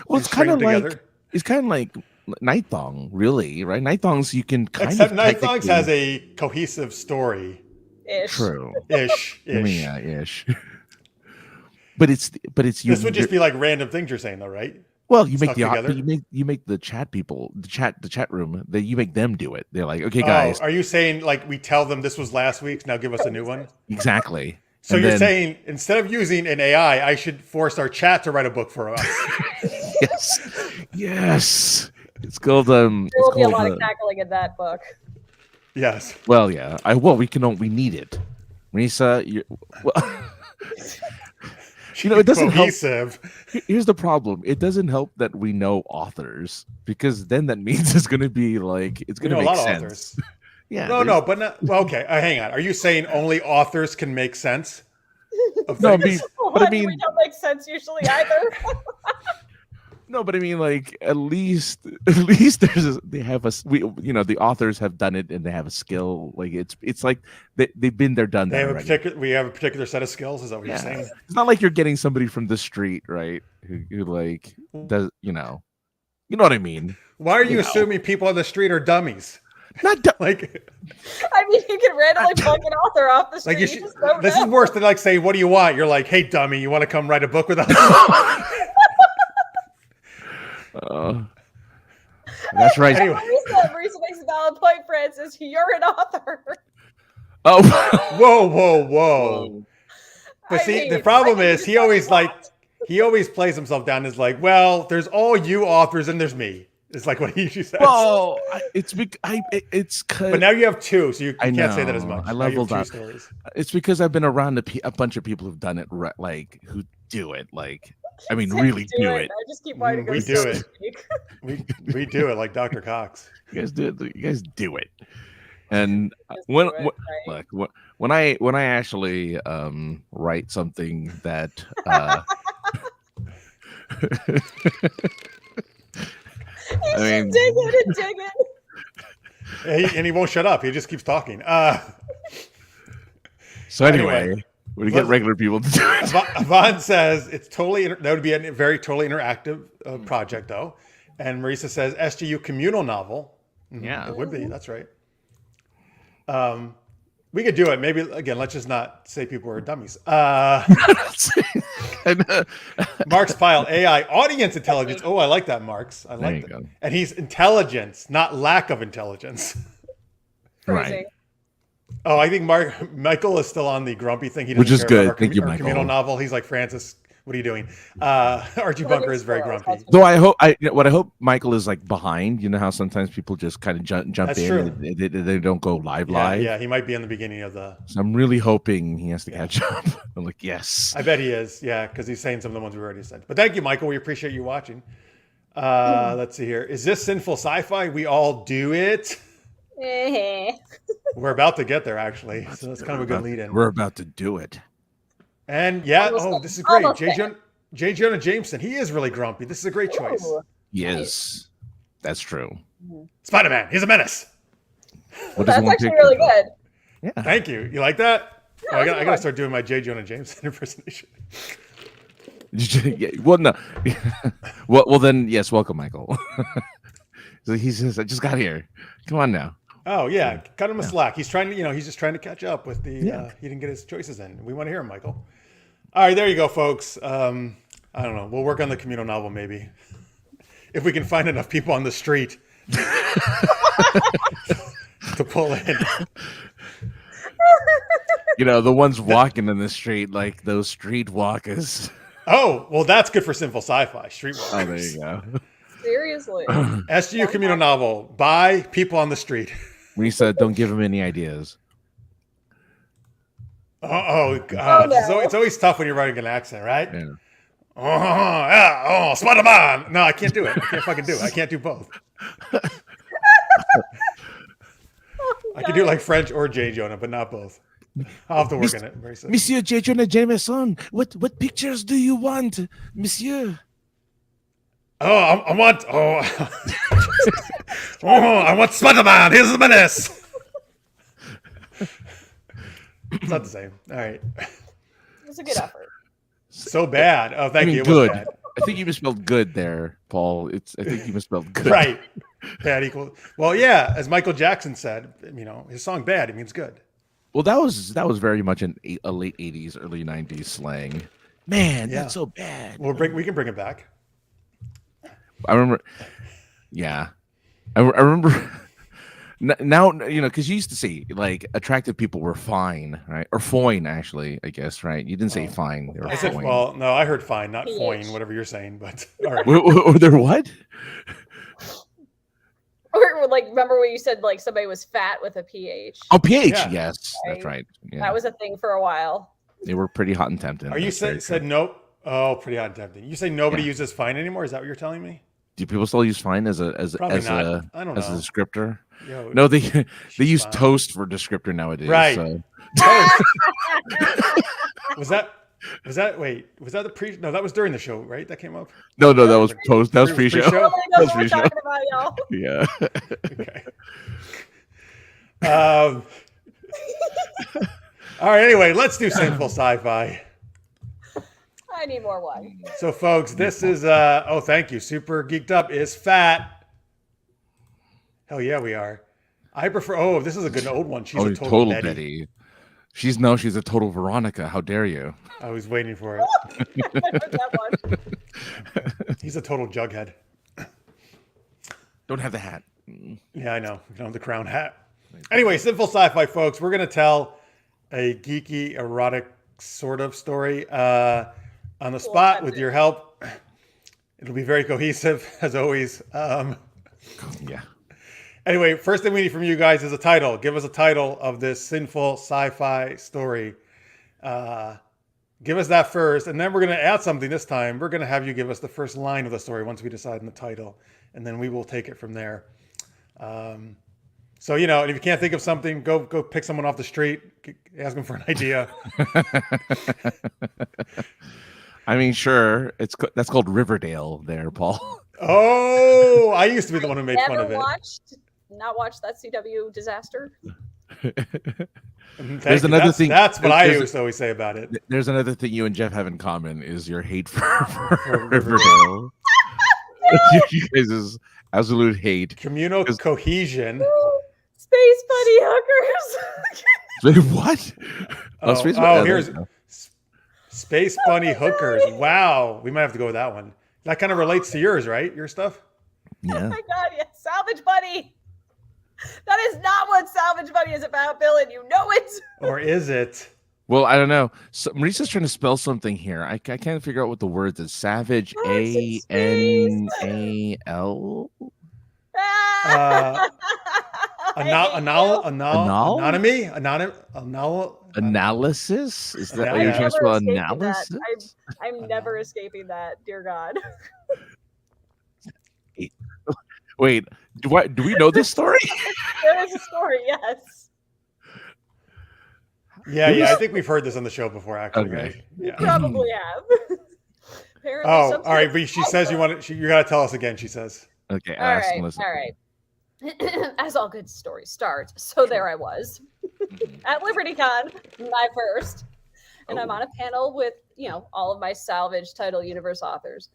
Well,
and
it's
string
kind of
them
like
together?
it's kind of like Night Thong, really, right? Night Thongs you can kind
Except
of
Night Thongs
technically-
has a cohesive story.
Ish.
true.
Ish.
I mean, yeah, ish. But it's you.
This would just be like random things you're saying, though, right?
well, you make
stuck
the
together?
you make the chat people, the chat room, that you make them do it. They're like, okay, guys,
Oh, are you saying like we tell them this was last week's, now give us a new one?
exactly.
So
And
you're
then-
saying instead of using an AI, I should force our chat to write a book for us.
yes. It's called
There
it's
will be a
called,
lot of cackling in that book.
Yes.
well, yeah. We need it. Marisa, well, it doesn't help.
Cohesive.
Here's the problem. It doesn't help that we know authors because then that means it's going to be like it's
We
going to
know a
make
lot of
sense.
authors.
Yeah.
No, but not, well, okay. Hang on. Are you saying only authors can make sense of
No, I
things?
mean, but I
We
mean,
don't make sense usually either.
no, but I mean, like at least they have the authors have done it and they have a skill. Like it's like they've been there, done
They
that
have
already.
we have a particular set of skills. Is that what you're
Yeah.
saying?
It's not like you're getting somebody from the street, right? Who like does you know what I mean?
Why are you
You know.
assuming people on the street are dummies?
Not du-
Like,
I mean, you can randomly pluck an author off the street.
like
You
you should,
just don't
this
know.
is worse than like saying, "What do you want?" You're like, "Hey, dummy, you want to come write a book with us?"
That's right.
Anyway.
Marisa makes a valid point, Francis. You're an author.
Oh,
Whoa. But
I
see,
mean,
the problem
I think
is
you just
he always plays himself down as like, well, there's all you authors and there's me. It's like what he usually says.
well, it's
But now you have two, so you
I
can't say that as
know.
much.
I
Now you have
leveled
two
up.
stories.
it's because I've been around a bunch of people who've done it, like who do it. Like, I mean,
say
really do it.
I just keep wanting to go
We do
so
it.
to speak.
We do it like Dr. Cox.
You guys do it. You guys do it. And
Just
when
do it, right?
look when I actually write something that
You
I
should
mean-
dig it and dig it.
And he won't shut up. He just keeps talking.
so anyway,
Anyway,
we get
let's-
regular people to do it.
Vaughn says it's totally that would be a very totally interactive project though. And Marisa says SGU communal novel. Mhm,
Yeah.
it would be. That's right. We could do it. Maybe again. Let's just not say people are dummies.
And,
Mark's pile AI audience intelligence. Oh, I like that, Mark's. I
There
like
you
that.
go.
And he's intelligence, not lack of intelligence.
right.
Crazy.
Oh, I think Michael is still on the grumpy thing. He
Which
doesn't
is
care about
good.
our
Thank you,
our
Michael.
communal novel. He's like, Francis, what are you doing? Archie Bunker is very
Squirrels,
grumpy.
that's
Though what I hope Michael is like behind. You know how sometimes people just kind of jump
That's
in.
true.
And they don't go live.
Yeah, he might be in the beginning of the.
So I'm really hoping he has to catch up. I'm like, yes.
I bet he is. Yeah, because he's saying some of the ones we already said. But thank you, Michael. We appreciate you watching. Let's see here. Is this Sinful Sci-Fi? We all do it. We're about to get there, actually. So that's kind of a good lead in.
We're about to do it.
And yeah,
Almost
this is
there.
great.
Almost
J. Jonah Jameson. He is really grumpy. This is a great choice.
Ooh.
Yes, that's true.
Spider-Man. He's a menace.
What does
That's
one
actually
pick?
really good.
Yeah.
Thank you. You like that?
Yeah,
I
that's
gotta
fun.
start doing my J. Jonah Jameson impersonation.
Yeah, well, no. well, then yes, welcome, Michael. So he says, "I just got here. Come on now."
Oh yeah, cut him a
Yeah.
slack. He's trying to, he's just trying to catch up with the.
Yeah.
He didn't get his choices in. We want to hear him, Michael. All right, there you go, folks. I don't know. We'll work on the communal novel maybe, if we can find enough people on the street to pull in.
The ones walking in the street, like those street walkers.
Oh well, that's good for Sinful Sci-Fi. Streetwalkers.
Oh, there you go.
Seriously.
SGU communal novel by people on the street.
We said, don't give him any ideas.
Oh God!
no.
It's always tough when you're writing an accent, right?
Yeah.
Spider-Man. No, I can't do it. I can't fucking do it. I can't do both. I can do like French or J. Jonah, but not both. I'll have to work on it very soon.
Monsieur J. Jonah Jameson, what pictures do you want, Monsieur?
Oh, I want. I want Spider-Man. Here's the menace. It's not the same. All right.
It was a good effort.
So bad. Oh, thank you. It was
Good.
bad.
I think you misspelled good there, Paul. I think you misspelled good.
Right. Bad equals. Well, yeah. As Michael Jackson said, his song "Bad" it means good.
Well, that was very much a late '80s, early '90s slang. Man,
Yeah.
that's so bad.
We can bring it back.
I remember. Yeah, I remember. Now, because you used to say like attractive people were fine, right? Or foine, actually, I guess, right? You didn't say fine. They were
I said,
foine.
well, no, I heard fine, not
PH.
foin, whatever you're saying, but all right.
Or they're what?
Or like, remember when you said like somebody was fat with a PH?
Oh, pH.
Yeah.
Yes, that's right. Yeah,
That was a thing for a while.
they were pretty hot and tempting.
Are you
That's very
said
true.
nope? Oh, pretty hot and tempting. You say nobody
Yeah.
uses fine anymore? Is that what you're telling me?
Do people still use fine as a
Probably not.
a
I don't
as a
know.
descriptor?
Yo,
No, they use
fine.
toast for descriptor nowadays.
Right.
So.
was that the pre? No, that was during the show, right? That came up.
No, that was post. That was
Pre-show?
pre-show.
Nobody
That
knows
was
what we're
pre-show.
talking about, y'all.
Yeah.
Okay. All right. Anyway, let's do Sinful Sci-Fi.
I need more wine.
So, folks, this is thank you. Super Geeked Up is fat. Hell yeah, we are. I prefer. Oh, this is a good old one. She's a total Betty.
She's a total Veronica. How dare you?
I was waiting for it.
That one.
He's a total Jughead.
Don't have the hat.
Yeah, I know. The crown hat. Anyway, Sinful Sci-Fi, folks. We're gonna tell a geeky, erotic sort of story on the spot with your help. It'll be very cohesive as always.
Yeah.
Anyway, first thing we need from you guys is a title. Give us a title of this Sinful Sci-Fi story. Give us that first, and then we're going to add something this time. We're going to have you give us the first line of the story once we decide on the title, and then we will take it from there. So, if you can't think of something, go pick someone off the street, ask them for an idea.
I mean, sure. That's called Riverdale there, Paul.
Oh, I used to be the one who made fun of it.
Not watched that CW disaster.
There's another thing.
That's what I used to always say about it.
There's another thing you and Jeff have in common is your hate for Riverdale. You guys is absolute hate.
Communal cohesion.
Space Buddy hookers.
What?
Here's Space Bunny hookers. Wow, we might have to go with that one. That kind of relates to yours, right? Your stuff.
Yeah.
Oh my God, yes. Salvage Buddy. That is not what Salvage Buddy is about, Bill, and you know it.
Or is it?
Well, I don't know. So Marissa's trying to spell something here. I can't figure out what the word is. Savage. ANAL. Analysis? Is that what you're trying to spell? Analysis?
I'm never escaping that, dear God.
Wait, do we know this story?
There is a story, yes.
Yeah. I think we've heard this on the show before, actually.
Okay.
Right?
You
Yeah.
probably have. Apparently,
Oh, all right. But she says you got to tell us again. She says.
Okay.
All right. As all good stories start, so there I was at LibertyCon, my first, and I'm on a panel with, all of my Salvage title universe authors.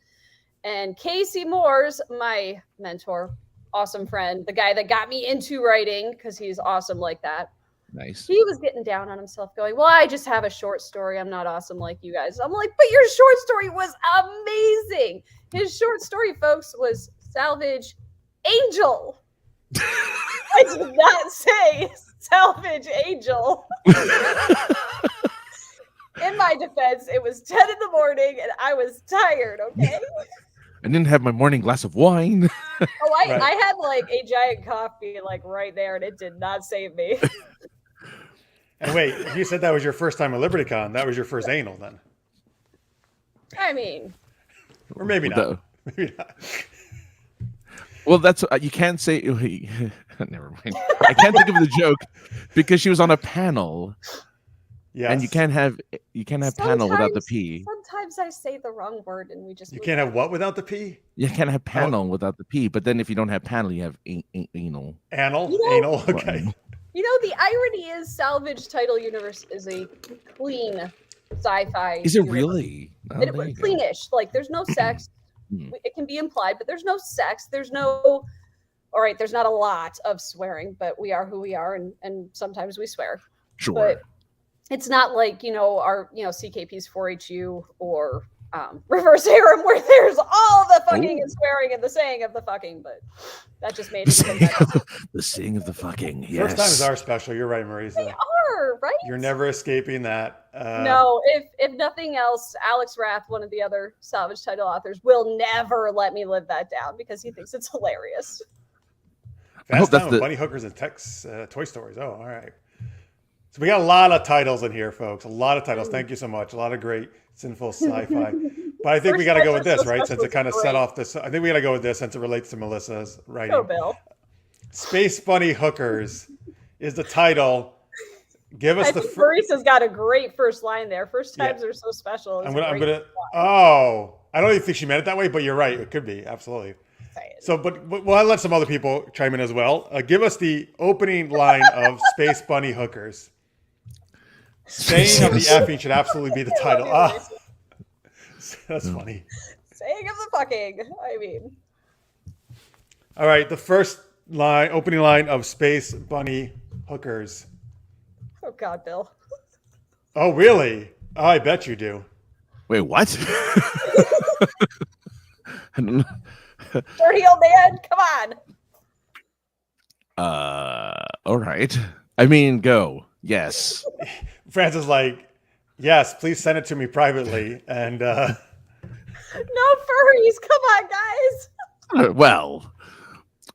And Casey Moore's my mentor, awesome friend, the guy that got me into writing because he's awesome like that.
Nice.
He was getting down on himself going, well, I just have a short story. I'm not awesome like you guys. I'm like, but your short story was amazing. His short story, folks, was Salvage Angel. I did not say Salvage Angel. In my defense, it was 10 in the morning and I was tired, okay?
I didn't have my morning glass of wine.
I had like a giant coffee like right there and it did not save me.
And wait, you said that was your first time at LibertyCon. That was your first anal then?
I mean.
Or maybe not. Maybe not.
Well, that's you can't say. Never mind. I can't think of the joke because she was on a panel.
Yes.
And you can't have panel without the P.
Sometimes I say the wrong word and we just.
You can't have what without the P?
You can't have panel without the P. But then if you don't have panel, you have anal.
Anal. Okay.
The irony is Salvage title universe is a clean sci-fi.
Is it
universe.
Really?
Oh, it was cleanish. Like there's no sex. It can be implied, but there's no sex. There's no. All right, there's not a lot of swearing, but we are who we are, and sometimes we swear.
Sure.
But it's not like our CKP's 4HU or reverse harem where there's all the fucking and swearing and the saying of the fucking, but that just made it even better.
The saying of the fucking. Yes.
First time is our special. You're right, Marisa.
They are, right?
You're never escaping that.
No, if nothing else, Alex Rath, one of the other Salvage title authors, will never let me live that down because he thinks it's hilarious.
Fast Time with Bunny Hookers and Toy Stories. Oh, all right. So we got a lot of titles in here, folks. A lot of titles. Thank you so much. A lot of great Sinful Sci-Fi. But I think we got to go with this, right? Since it kind of set off this. I think we got to go with this since it relates to Melissa's writing.
Go, Bill.
Space Bunny Hookers is the title. Give us
Marissa's got a great first line there. First times are so special.
I'm gonna. Oh, I don't even think she meant it that way, but you're right. It could be absolutely. So, but we'll let some other people chime in as well. Give us the opening line of Space Bunny Hookers. Saying of the effing should absolutely be the title. That's funny.
Saying of the fucking. I mean.
All right, the first line, opening line of Space Bunny Hookers.
Oh God, Bill.
Oh really? Oh, I bet you do.
Wait, what? I don't know.
Dirty old man, come
on. All right. I mean, go. Yes.
Francis like, yes, please send it to me privately. And
no furries. Come on, guys.
Well.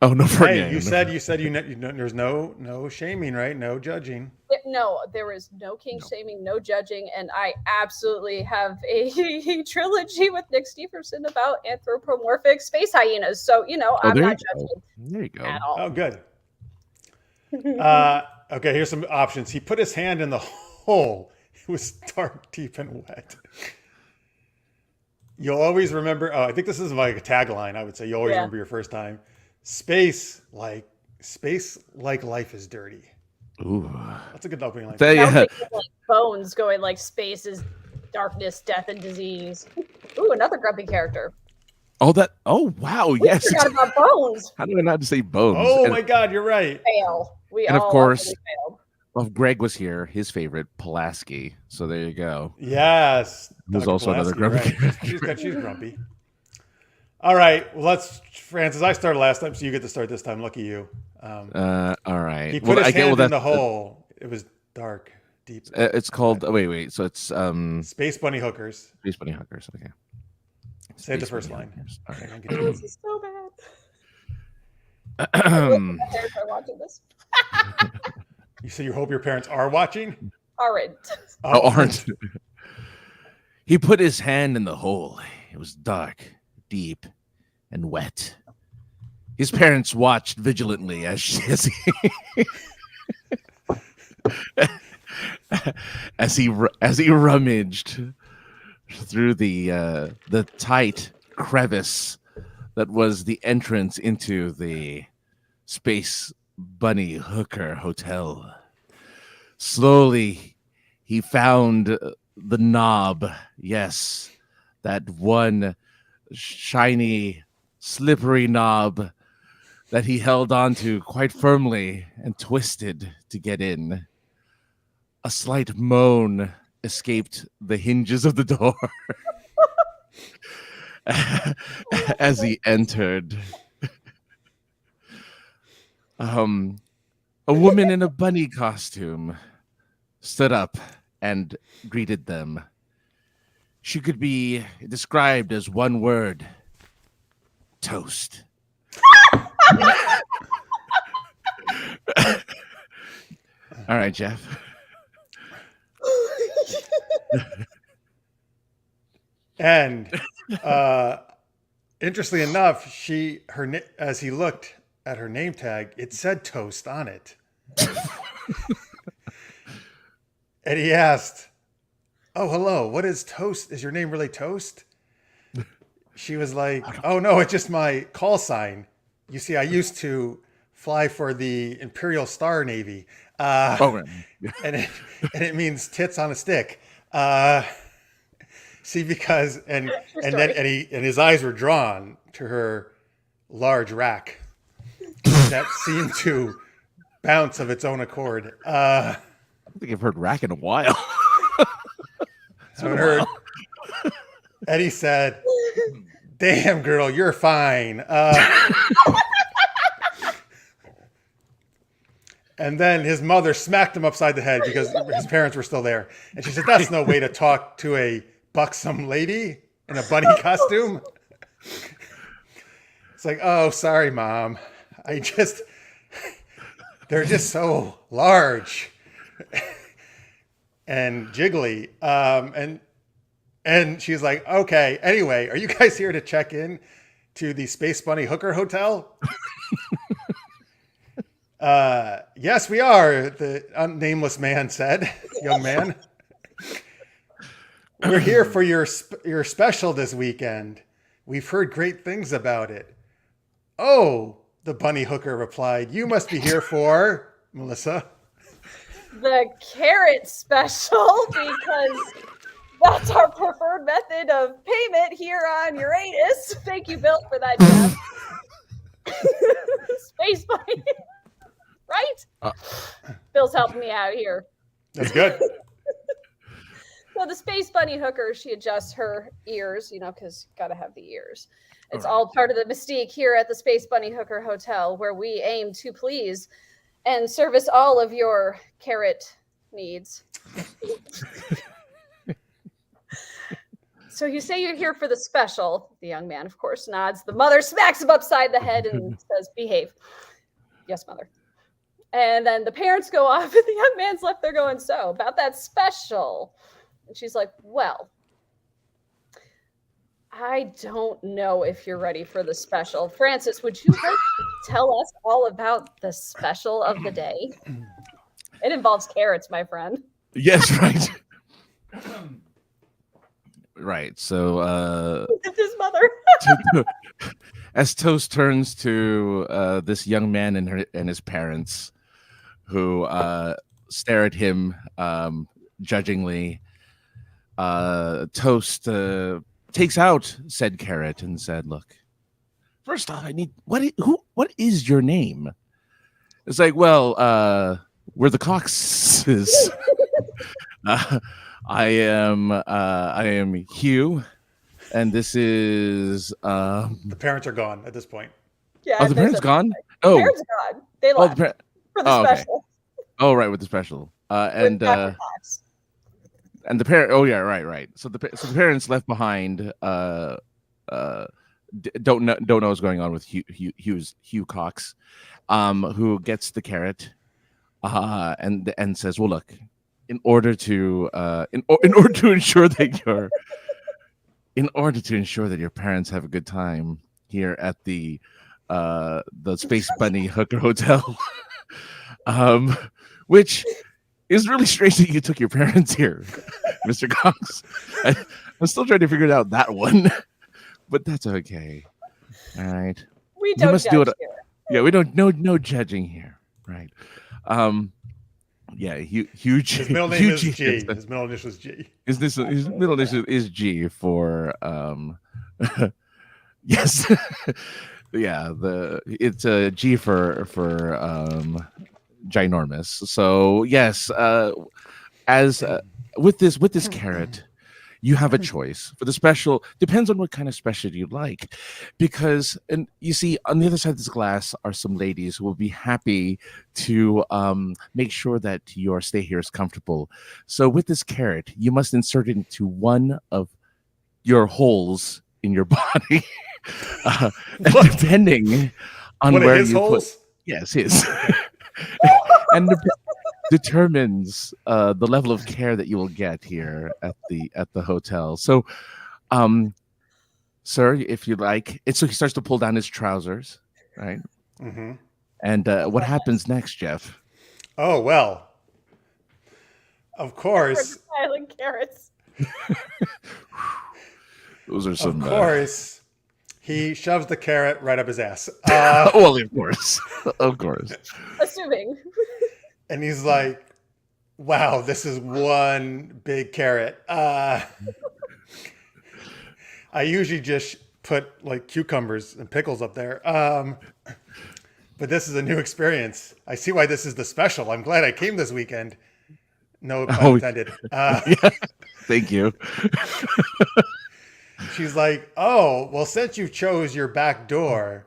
Oh no,
hey, you said there's no shaming, right? No judging.
No, there is no king shaming, no judging, and I absolutely have a trilogy with Nick Stephenson about anthropomorphic space hyenas. So I'm not judging.
There you go.
At all.
Oh, good. Okay, here's some options. He put his hand in the hole. It was dark, deep, and wet. You'll always remember. Oh, I think this is like a tagline. I would say you always remember your first time. Space like life is dirty.
Ooh,
that's a good opening line.
Like Bones going like space is darkness, death, and disease. Ooh, another grumpy character.
Oh, wow, yes.
We forgot about Bones.
How do I not say Bones?
Oh my God, you're right.
Fail.
And of course, well, Greg was here. His favorite, Pulaski. So there you go.
Yes,
there's also another grumpy character.
She's grumpy. All right, well, Francis, I started last time, so you get to start this time. Lucky you.
All right.
He put his hand in the hole. It was dark, deep.
It's called. Wait. So it's
Space Bunny Hookers.
Space Bunny Hookers. Okay.
Say the first line.
All right.
This is so bad. My parents are watching this.
You say you hope your parents are watching?
Aren't.
Aren't. He put his hand in the hole. It was dark, deep, and wet. His parents watched vigilantly as he rummaged through the tight crevice that was the entrance into the Space Bunny Hooker Hotel. Slowly, he found the knob. Yes, that one shiny, slippery knob that he held onto quite firmly and twisted to get in. A slight moan escaped the hinges of the door as he entered. A woman in a bunny costume stood up and greeted them. She could be described as one word: toast. All right, Jeff.
And interestingly enough, as he looked at her name tag, it said toast on it. And he asked, "Oh, hello, what is toast? Is your name really Toast?" She was like, "Oh, no, it's just my call sign. You see, I used to fly for the Imperial Star Navy. And it means tits on a stick. See, because and his eyes were drawn to her large rack that seemed to bounce of its own accord.
I don't think I've heard rack in a while.
Eddie said, "Damn, girl, you're fine." And then his mother smacked him upside the head because his parents were still there. And she said, "That's no way to talk to a buxom lady in a bunny costume." It's like, "Oh, sorry, Mom. They're just so large and jiggly." And she's like, "Okay, anyway, are you guys here to check in to the Space Bunny Hooker Hotel?" "Yes, we are," the nameless man said, young man. "We're here for your special this weekend. We've heard great things about it." "Oh," the bunny hooker replied, "you must be here for," Melissa,
"the carrot special, because that's our preferred method of payment here on Uranus." Thank you, Bill, for that, Jeff. Space Bunny. Right? Bill's helping me out here.
That's good.
So the Space Bunny hooker, she adjusts her ears, because you got to have the ears. It's all part of the mystique here at the Space Bunny Hooker Hotel, where we aim to please and service all of your carrot needs. "So you say you're here for the special." The young man, of course, nods. The mother smacks him upside the head and says, "Behave." "Yes, mother." And then the parents go off, and the young man's left there going, "So, about that special." And she's like, "Well, I don't know if you're ready for the special. Francis, would you like to tell us all about the special of the day?" It involves carrots, my friend.
Yes, right. Right. So
It's his mother.
as Toast turns to this young man and his parents, who stare at him judgingly, Toast takes out said carrot and said, "Look, first off, I need what is your name?" It's like, "Well, we're the Coxes." I am Hugh, and this is
The parents are gone at this point.
Yeah.
Oh, the parents gone?
The
Oh,
parents are gone. They left for the
okay.
special.
Oh, right, with the special. And the parent. Oh, yeah, right. So the parents left behind. Don't know what's going on with Hugh Cox, who gets the carrot, and says, "Well, look, in order to ensure that your parents have a good time here at the Space Bunny Hooker Hotel," which is really strange that you took your parents here, Mr. Cox. I'm still trying to figure out that one, but that's okay. All right,
we don't judge here.
Yeah, we don't no judging here, right? Yeah, huge.
His middle name is G. His middle initial is G.
His middle initial is G for yes. Yeah, it's a G for ginormous. So yes, as with this carrot, you have a choice for the special. Depends on what kind of special you like, because and you see on the other side of this glass are some ladies who will be happy to make sure that your stay here is comfortable. So with this carrot, you must insert it into one of your holes in your body, and depending on
One of
where
his
you
holes?
put. Yes, his. And determines the level of care that you will get here at the hotel. So, sir, if you like, so he starts to pull down his trousers, right?
Mm-hmm.
And what happens next, Jeff?
Oh well. Of course.
Smiling carrots.
Those are some.
Of course. He shoves the carrot right up his ass.
Well, of course, of course.
Assuming.
And he's like, wow, this is one big carrot. I usually just put like cucumbers and pickles up there. But this is a new experience. I see why this is the special. I'm glad I came this weekend. No pun intended.
Yeah, thank you.
She's like, oh, well, since you chose your back door,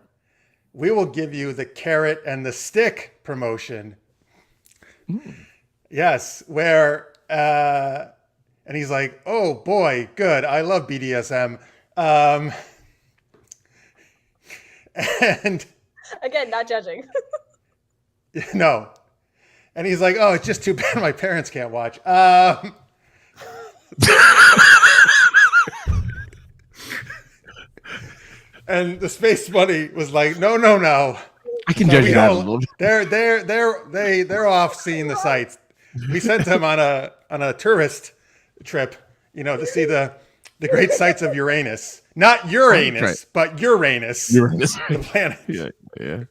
we will give you the carrot and the stick promotion. Yes, where and he's like, oh boy, good. I love BDSM. And
Again, not judging.
no. And he's like, oh, it's just too bad my parents can't watch. And the space bunny was like, no.
I can judge that a little bit.
They're off seeing the sights. We sent them on a tourist trip, to see the great sights of Uranus. Not Uranus,
right.
but Uranus.
Uranus.
The planet.
Yeah.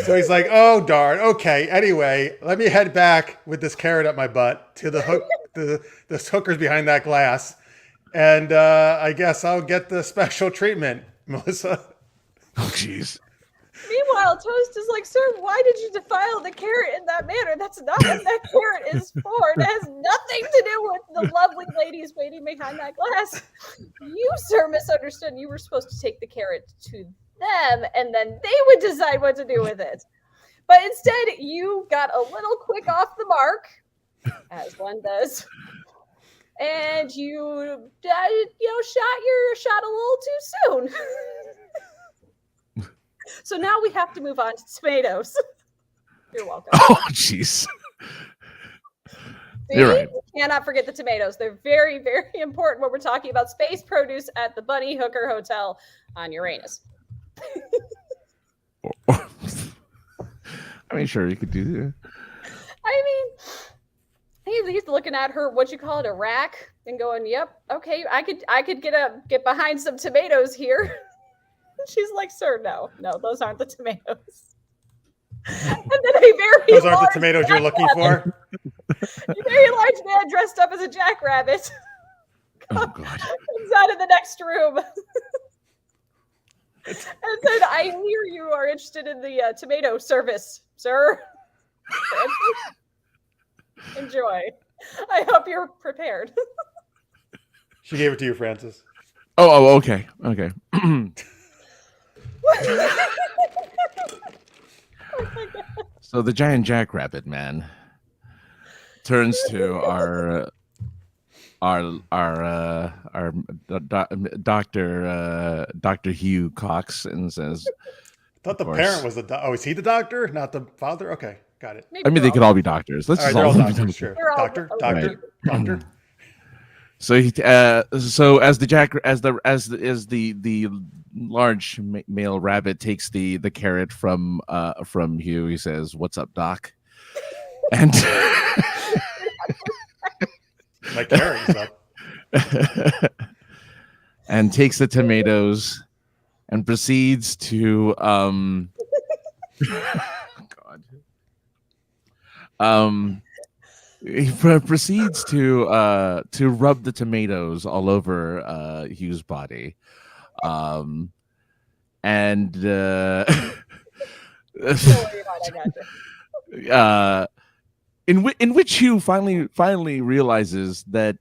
So he's like, oh darn, okay. Anyway, let me head back with this carrot up my butt to the hookers behind that glass. And I guess I'll get the special treatment, Melissa.
Oh, jeez.
Meanwhile, Toast is like, sir, why did you defile the carrot in that manner? That's not what that carrot is for. It has nothing to do with the lovely ladies waiting behind that glass. You, sir, misunderstood. You were supposed to take the carrot to them, and then they would decide what to do with it. But instead, you got a little quick off the mark, as one does. And you, shot your shot a little too soon. So now we have to move on to tomatoes. You're welcome.
Oh, jeez. You're right.
Cannot forget the tomatoes. They're very, very important when we're talking about space produce at the Bunny Hooker Hotel on Uranus.
I mean, sure, you could do that.
I mean, he's looking at her, what you call it, a rack, and going, "Yep, okay, I could get behind some tomatoes here." She's like, "Sir, no, those aren't the tomatoes." And then
those aren't the tomatoes you're looking for.
A very large man dressed up as a jackrabbit.
Oh God!
Comes out of the next room. And said, "I hear you are interested in the tomato service, sir. Enjoy. I hope you're prepared."
She gave it to you, Francis.
Oh, okay. So the giant jackrabbit man turns to our Dr. Hugh Cox and says,
I thought the parent was the doctor. Oh, is he the doctor, not the father? Okay, got it.
I mean, they could all be doctors. Let's
all right,
just
they're
all
all doctors, sure. Doctor.
So so as the large male rabbit takes the carrot from Hugh, he says, "What's up, Doc?" And
my carrot is up.
And takes the tomatoes and proceeds to God. He proceeds to rub the tomatoes all over Hugh's body, and
Don't worry about it, I gotcha.
in which Hugh finally realizes that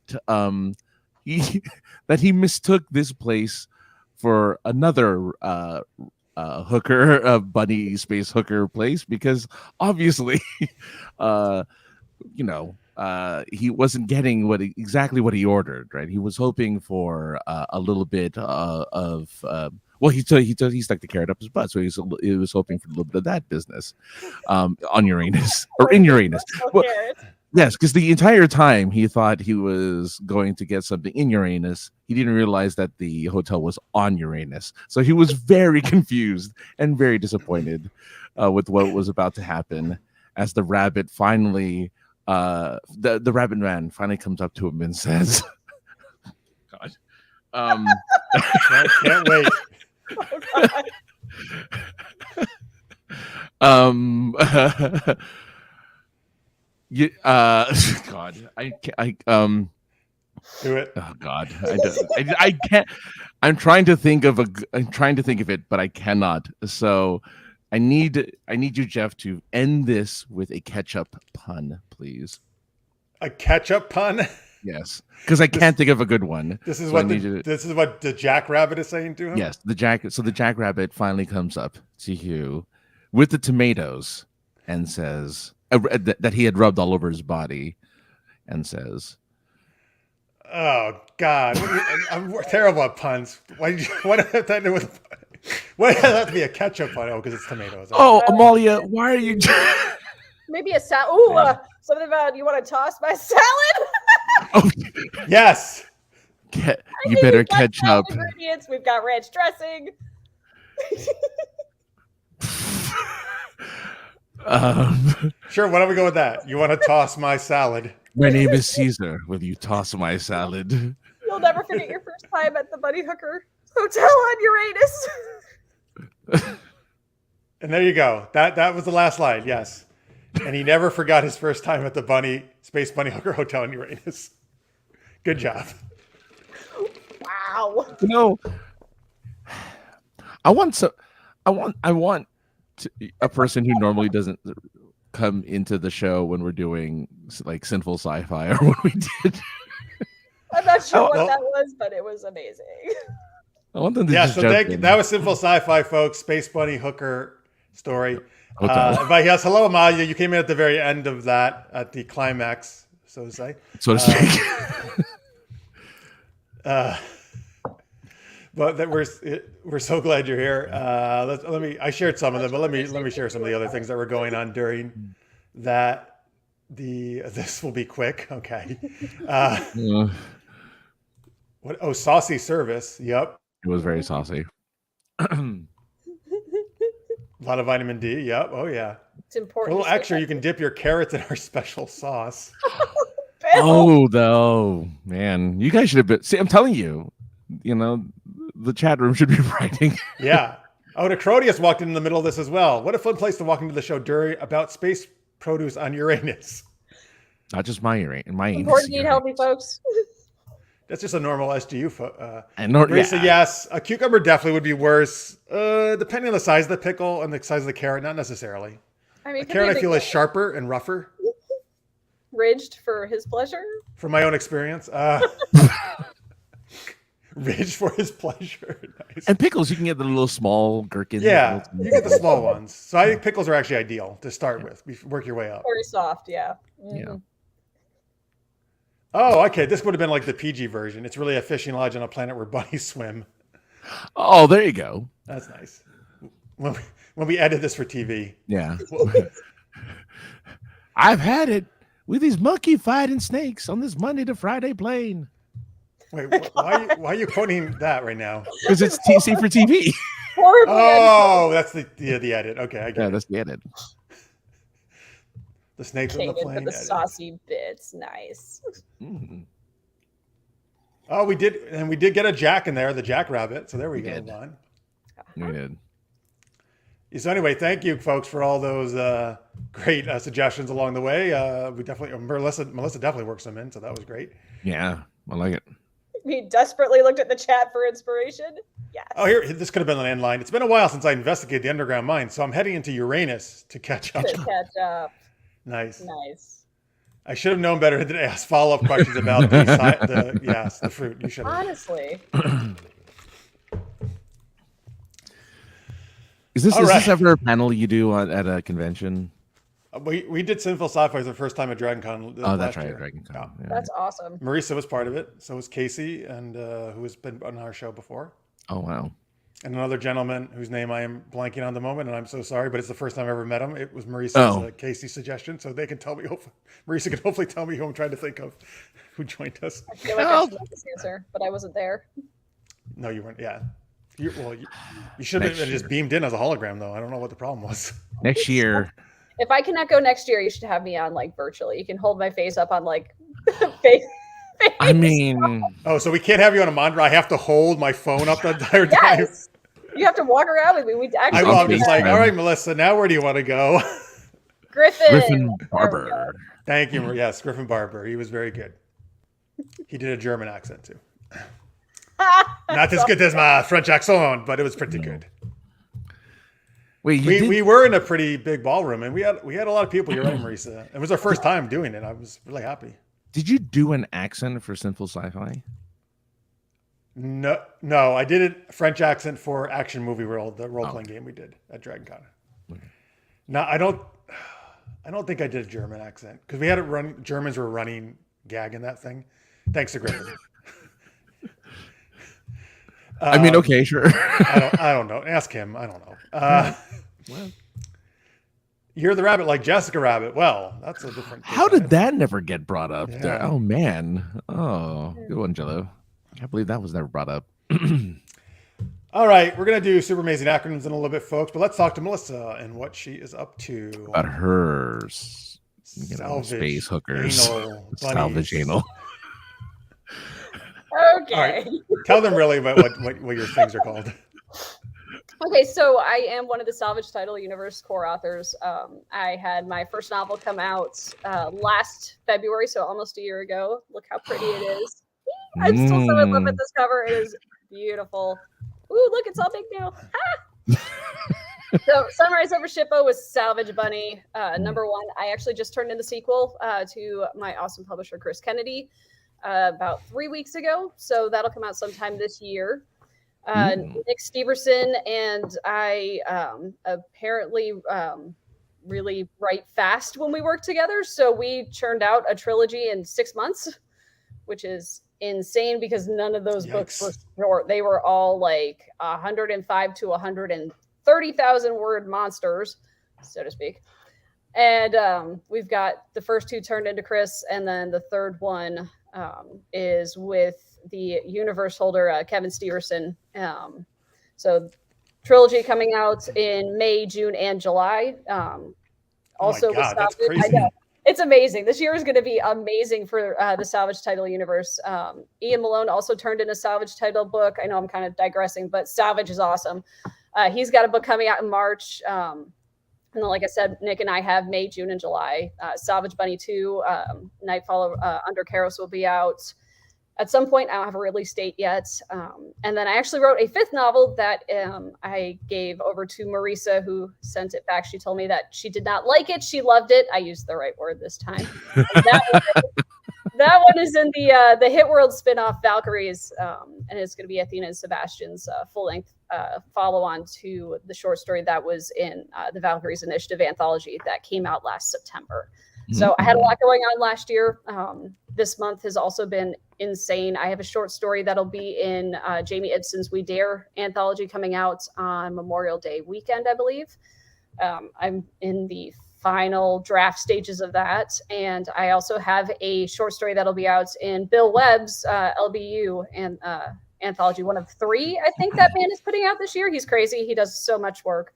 he that he mistook this place for another hooker, bunny space hooker place, because obviously he wasn't getting exactly what he ordered, right? He was hoping for a little bit of well, he stuck the carrot up his butt, so he was hoping for a little bit of that business on Uranus or in Uranus. Well, yes, because the entire time he thought he was going to get something in Uranus, he didn't realize that the hotel was on Uranus. So he was very confused and very disappointed with what was about to happen as the rabbit finally, the rabbit man finally comes up to him and says, "God,
can't wait."
God, I
do it.
Oh God, I can't. I'm trying to think of it, but I cannot. So I need you, Jeff, to end this with a ketchup pun, please.
A ketchup pun?
Yes, because I can't think of a good one.
This is
So
what this is what the jackrabbit is saying to him.
Yes, So the jackrabbit finally comes up to Hugh with the tomatoes and says that he had rubbed all over his body, and says,
"Oh God, I'm terrible at puns. Why does that have to be a ketchup pun? Oh, because it's tomatoes.
Oh, Amalia, why are you?
Maybe a salad. Ooh, something about you want to toss my salad?
Oh,
yes.
You better catch up.
Ingredients. We've got ranch dressing.
Sure. Why don't we go with that? You want to toss my salad?
My name is Caesar. Will you toss my salad?
You'll never forget your first time at the Bunny Hooker Hotel on Uranus.
And there you go. That was the last line. Yes. And he never forgot his first time at the Space Bunny Hooker Hotel on Uranus. Good job.
Wow.
I want a person who normally doesn't come into the show when we're doing like Sinful Sci-Fi or what we did.
I'm not sure what that was, but it was amazing.
I want them to
that was Sinful Sci-Fi, folks. Space Bunny Hooker story. But yes, hello, Amalia. You came in at the very end of that, at the climax, so to say.
So to speak.
But that we're so glad you're here. I shared some of them, but let me share some of the other things that were going on during that. This will be quick. Okay. What? Oh, saucy service. Yep.
It was very saucy.
A lot of vitamin D. Yep. Oh yeah.
It's important.
For a little extra, you can dip your carrots in our special sauce.
Oh, though, man, you guys should have been. See, I'm telling you, the chat room should be writing.
Yeah. Oh, Necrodius walked in the middle of this as well. What a fun place to walk into the show about space produce on Uranus.
Not just my Uranus.
Important to eat healthy, folks.
That's just a normal SGU.
Marisa,
yes, a cucumber definitely would be worse, depending on the size of the pickle and the size of the carrot. Not necessarily. I mean, a carrot I feel is sharper and rougher.
Ridged for his pleasure.
From my own experience, ridged for his pleasure. Nice.
And pickles, you can get the little small gherkins.
Yeah, you get the small ones. So I think pickles are actually ideal to start with. Work your way up.
Very soft, yeah.
Mm-hmm. Yeah.
Oh, okay. This would have been like the PG version. It's really a fishing lodge on a planet where bunnies swim.
Oh, there you go.
That's nice. When we edit this for TV.
Yeah. I've had it with these monkey fighting snakes on this Monday to Friday plane.
Wait, why are you quoting that right now?
Because it's TC for TV.
Oh, that's the edit. Okay, I get it.
Yeah, that's the edit.
The snakes on the plane.
For the saucy bits, nice.
Mm-hmm.
Oh, we did get a jack in there, the jackrabbit. So there we go.
We did.
So anyway, thank you, folks, for all those great suggestions along the way. We definitely Melissa definitely works them in, so that was great.
Yeah, I like it.
We desperately looked at the chat for inspiration. Yes.
Oh, here, this could have been the landline. It's been a while since I investigated the underground mine, so I'm heading into Uranus to catch up.
To catch up.
Nice. I should have known better to ask follow-up questions about the fruit. You should have.
Honestly.
Is this ever a panel you do at a convention?
We did Sinful Sci-Fi for the first time at DragonCon.
Oh, that's right, DragonCon.
Yeah.
That's awesome.
Marisa was part of it. So was Casey, and who has been on our show before.
Oh, wow.
And another gentleman whose name I am blanking on the moment, and I'm so sorry, but it's the first time I ever met him. It was Marisa's Casey suggestion, so they can tell me. Marisa can hopefully tell me who I'm trying to think of, who joined us.
I feel like I should know this answer, but I wasn't there.
No, you weren't. Yeah. You should have been just beamed in as a hologram, though. I don't know what the problem was.
Next year.
If I cannot go next year, you should have me on like virtually. You can hold my face up on like face.
I mean,
so we can't have you on a monitor. I have to hold my phone up the entire time.
Yes, you have to walk around with me. We actually.
I'm just like, all right, Melissa. Now where do you want to go?
Griffin
Barber.
Thank you. Yes, Griffin Barber. He was very good. He did a German accent too. Not as good as my French accent, but it was pretty good.
Wait,
we were in a pretty big ballroom, and we had a lot of people. You're right, Marisa. It was our first time doing it. I was really happy.
Did you do an accent for Sinful Sci-Fi?
No, I did a French accent for Action Movie World, the role-playing game we did at DragonCon. Okay. No, I don't think I did a German accent because we had it run. Germans were running gag in that thing. Thanks to Griffin.
I mean, okay, sure.
I don't know. Ask him. I don't know.
Well,
you're the rabbit like Jessica Rabbit. Well, that's a different.
How did that never get brought up?
Yeah.
Oh man. Oh, good one, Jello. I can't believe that was never brought up.
All right, we're gonna do Super-Amazing Acronyms in a little bit, folks. But let's talk to Melissa and what she is up to.
About hers,
salvage
space hookers,
salvage
anal.
Okay.
All right. Tell them really about what your things are called.
Okay, so I am one of the Salvage Title Universe core authors. I had my first novel come out last February, so almost a year ago. Look how pretty it is. I'm still so in love with this cover. It is beautiful. Ooh, look, it's all big now. So Sunrise Over Shippo was Salvage Bunny #1. I actually just turned in the sequel to my awesome publisher, Chris Kennedy, about 3 weeks ago. So that'll come out sometime this year. Nick Steverson and I apparently really write fast when we work together. So we churned out a trilogy in 6 months, which is insane because none of those books were short. They were all like 105 to 130,000 word monsters, so to speak. And we've got the first two turned into Chris, and then the third one is with the universe holder, Kevin Steverson. So trilogy coming out in May, June, and July. Also,
oh my God, that's crazy.
I know. It's amazing. This year is going to be amazing for the Salvage Title universe. Ian Malone also turned in a Salvage Title book. I know I'm kind of digressing, but Salvage is awesome. He's got a book coming out in March. And then, like I said, Nick and I have May, June, and July. Salvage Bunny 2, Nightfall Under Karos will be out at some point. I don't have a release date yet. And then I actually wrote a 5th novel that I gave over to Marisa, who sent it back. She told me that she did not like it. She loved it. I used the right word this time. That one is in the Hit World spinoff Valkyries, and it's going to be Athena and Sebastian's full-length follow-on to the short story that was in the Valkyries Initiative anthology that came out last September. So I had a lot going on last year. This month has also been insane. I have a short story that'll be in Jamie Ibsen's We Dare anthology coming out on Memorial Day weekend, I believe. I'm in the final draft stages of that. And I also have a short story that'll be out in Bill Webb's LBU and anthology, one of 3, I think, that man is putting out this year. He's crazy. He does so much work.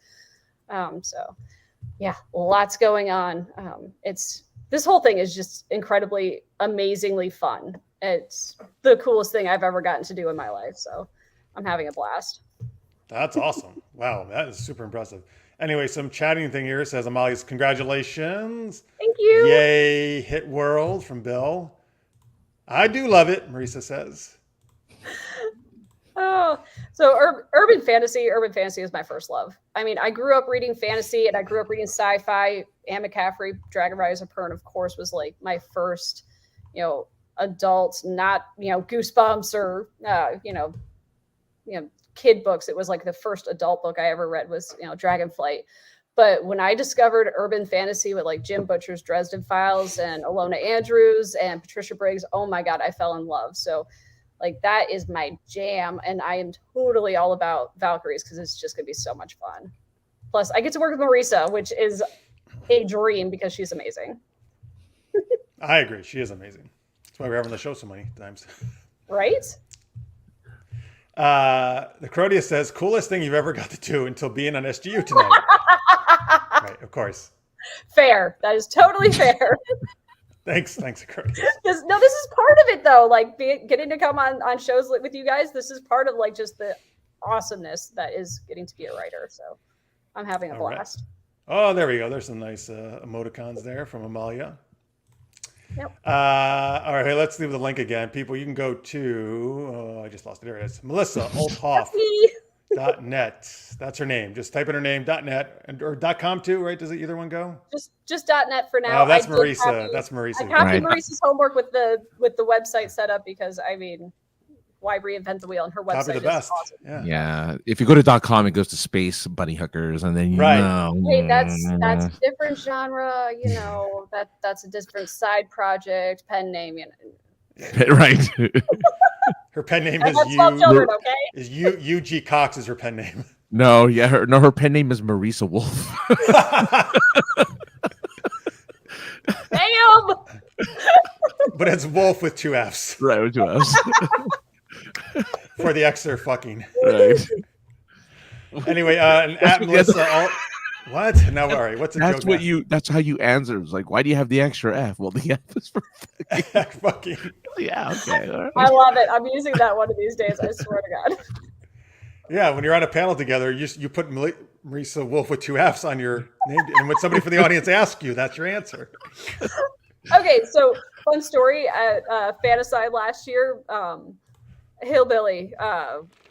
So yeah, lots going on. This whole thing is just incredibly, amazingly fun. It's the coolest thing I've ever gotten to do in my life. So I'm having a blast.
That's awesome. Wow, that is super impressive. Anyway, some chatting thing here says Amalia's congratulations.
Thank you.
Yay, hit world from Bill. I do love it, Marisa says.
Oh, so urban fantasy is my first love. I mean, I grew up reading fantasy and I grew up reading sci-fi. Anne McCaffrey, Dragon Rise of Pern, of course, was like my first, adult, not, Goosebumps or, kid books. It was like the first adult book I ever read was, Dragonflight. But when I discovered urban fantasy with like Jim Butcher's Dresden Files and Alona Andrews and Patricia Briggs, oh my God, I fell in love. So like that is my jam. And I am totally all about Valkyries because it's just going to be so much fun. Plus I get to work with Marisa, which is a dream because she's amazing.
I agree. She is amazing. That's why we're having the show so many times.
Right?
The Crodius says, coolest thing you've ever got to do until being on SGU tonight. Right, of course.
Fair. That is totally fair.
Thanks, Crodius.
This is part of it though. Like getting to come on shows with you guys. This is part of like just the awesomeness that is getting to be a writer. So I'm having a blast.
Right. Oh, there we go. There's some nice emoticons there from Amalia.
Yep.
All right, let's leave the link again. People, you can go to, I just lost it. There it is. Melissa Olthoff.net. That's her name. Just type in her name, .net, or .com too, right? Does it either one go?
Just .net for now.
Oh, that's Marisa. That's Marisa.
I copied Marisa's homework with the website set up because, I mean, why reinvent the wheel? And her website
Copy the best.
Awesome.
Yeah. If you go to .com, it goes to space bunny hookers, and then
Hey, that's a different genre. That's a different side project. Pen name.
Right.
Her pen name is U.G. Cox is her pen name.
No, yeah, her pen name is Marisa Wolf.
Damn.
But it's Wolf with 2 F's.
Right, with 2 F's.
For the extra fucking.
Right.
Anyway, at Melissa. What? No, all right. What's a
that's
joke?
That's how you answer. It's like, why do you have the extra F? Well, the F is for
fucking.
Yeah. Okay. All right.
I love it. I'm using that one of these days. I swear to God.
Yeah, when you're on a panel together, you put Marisa Wolf with 2 F's on your name, and when somebody from the audience asks you, that's your answer.
Okay, so fun story at Fantasy last year. Hillbilly,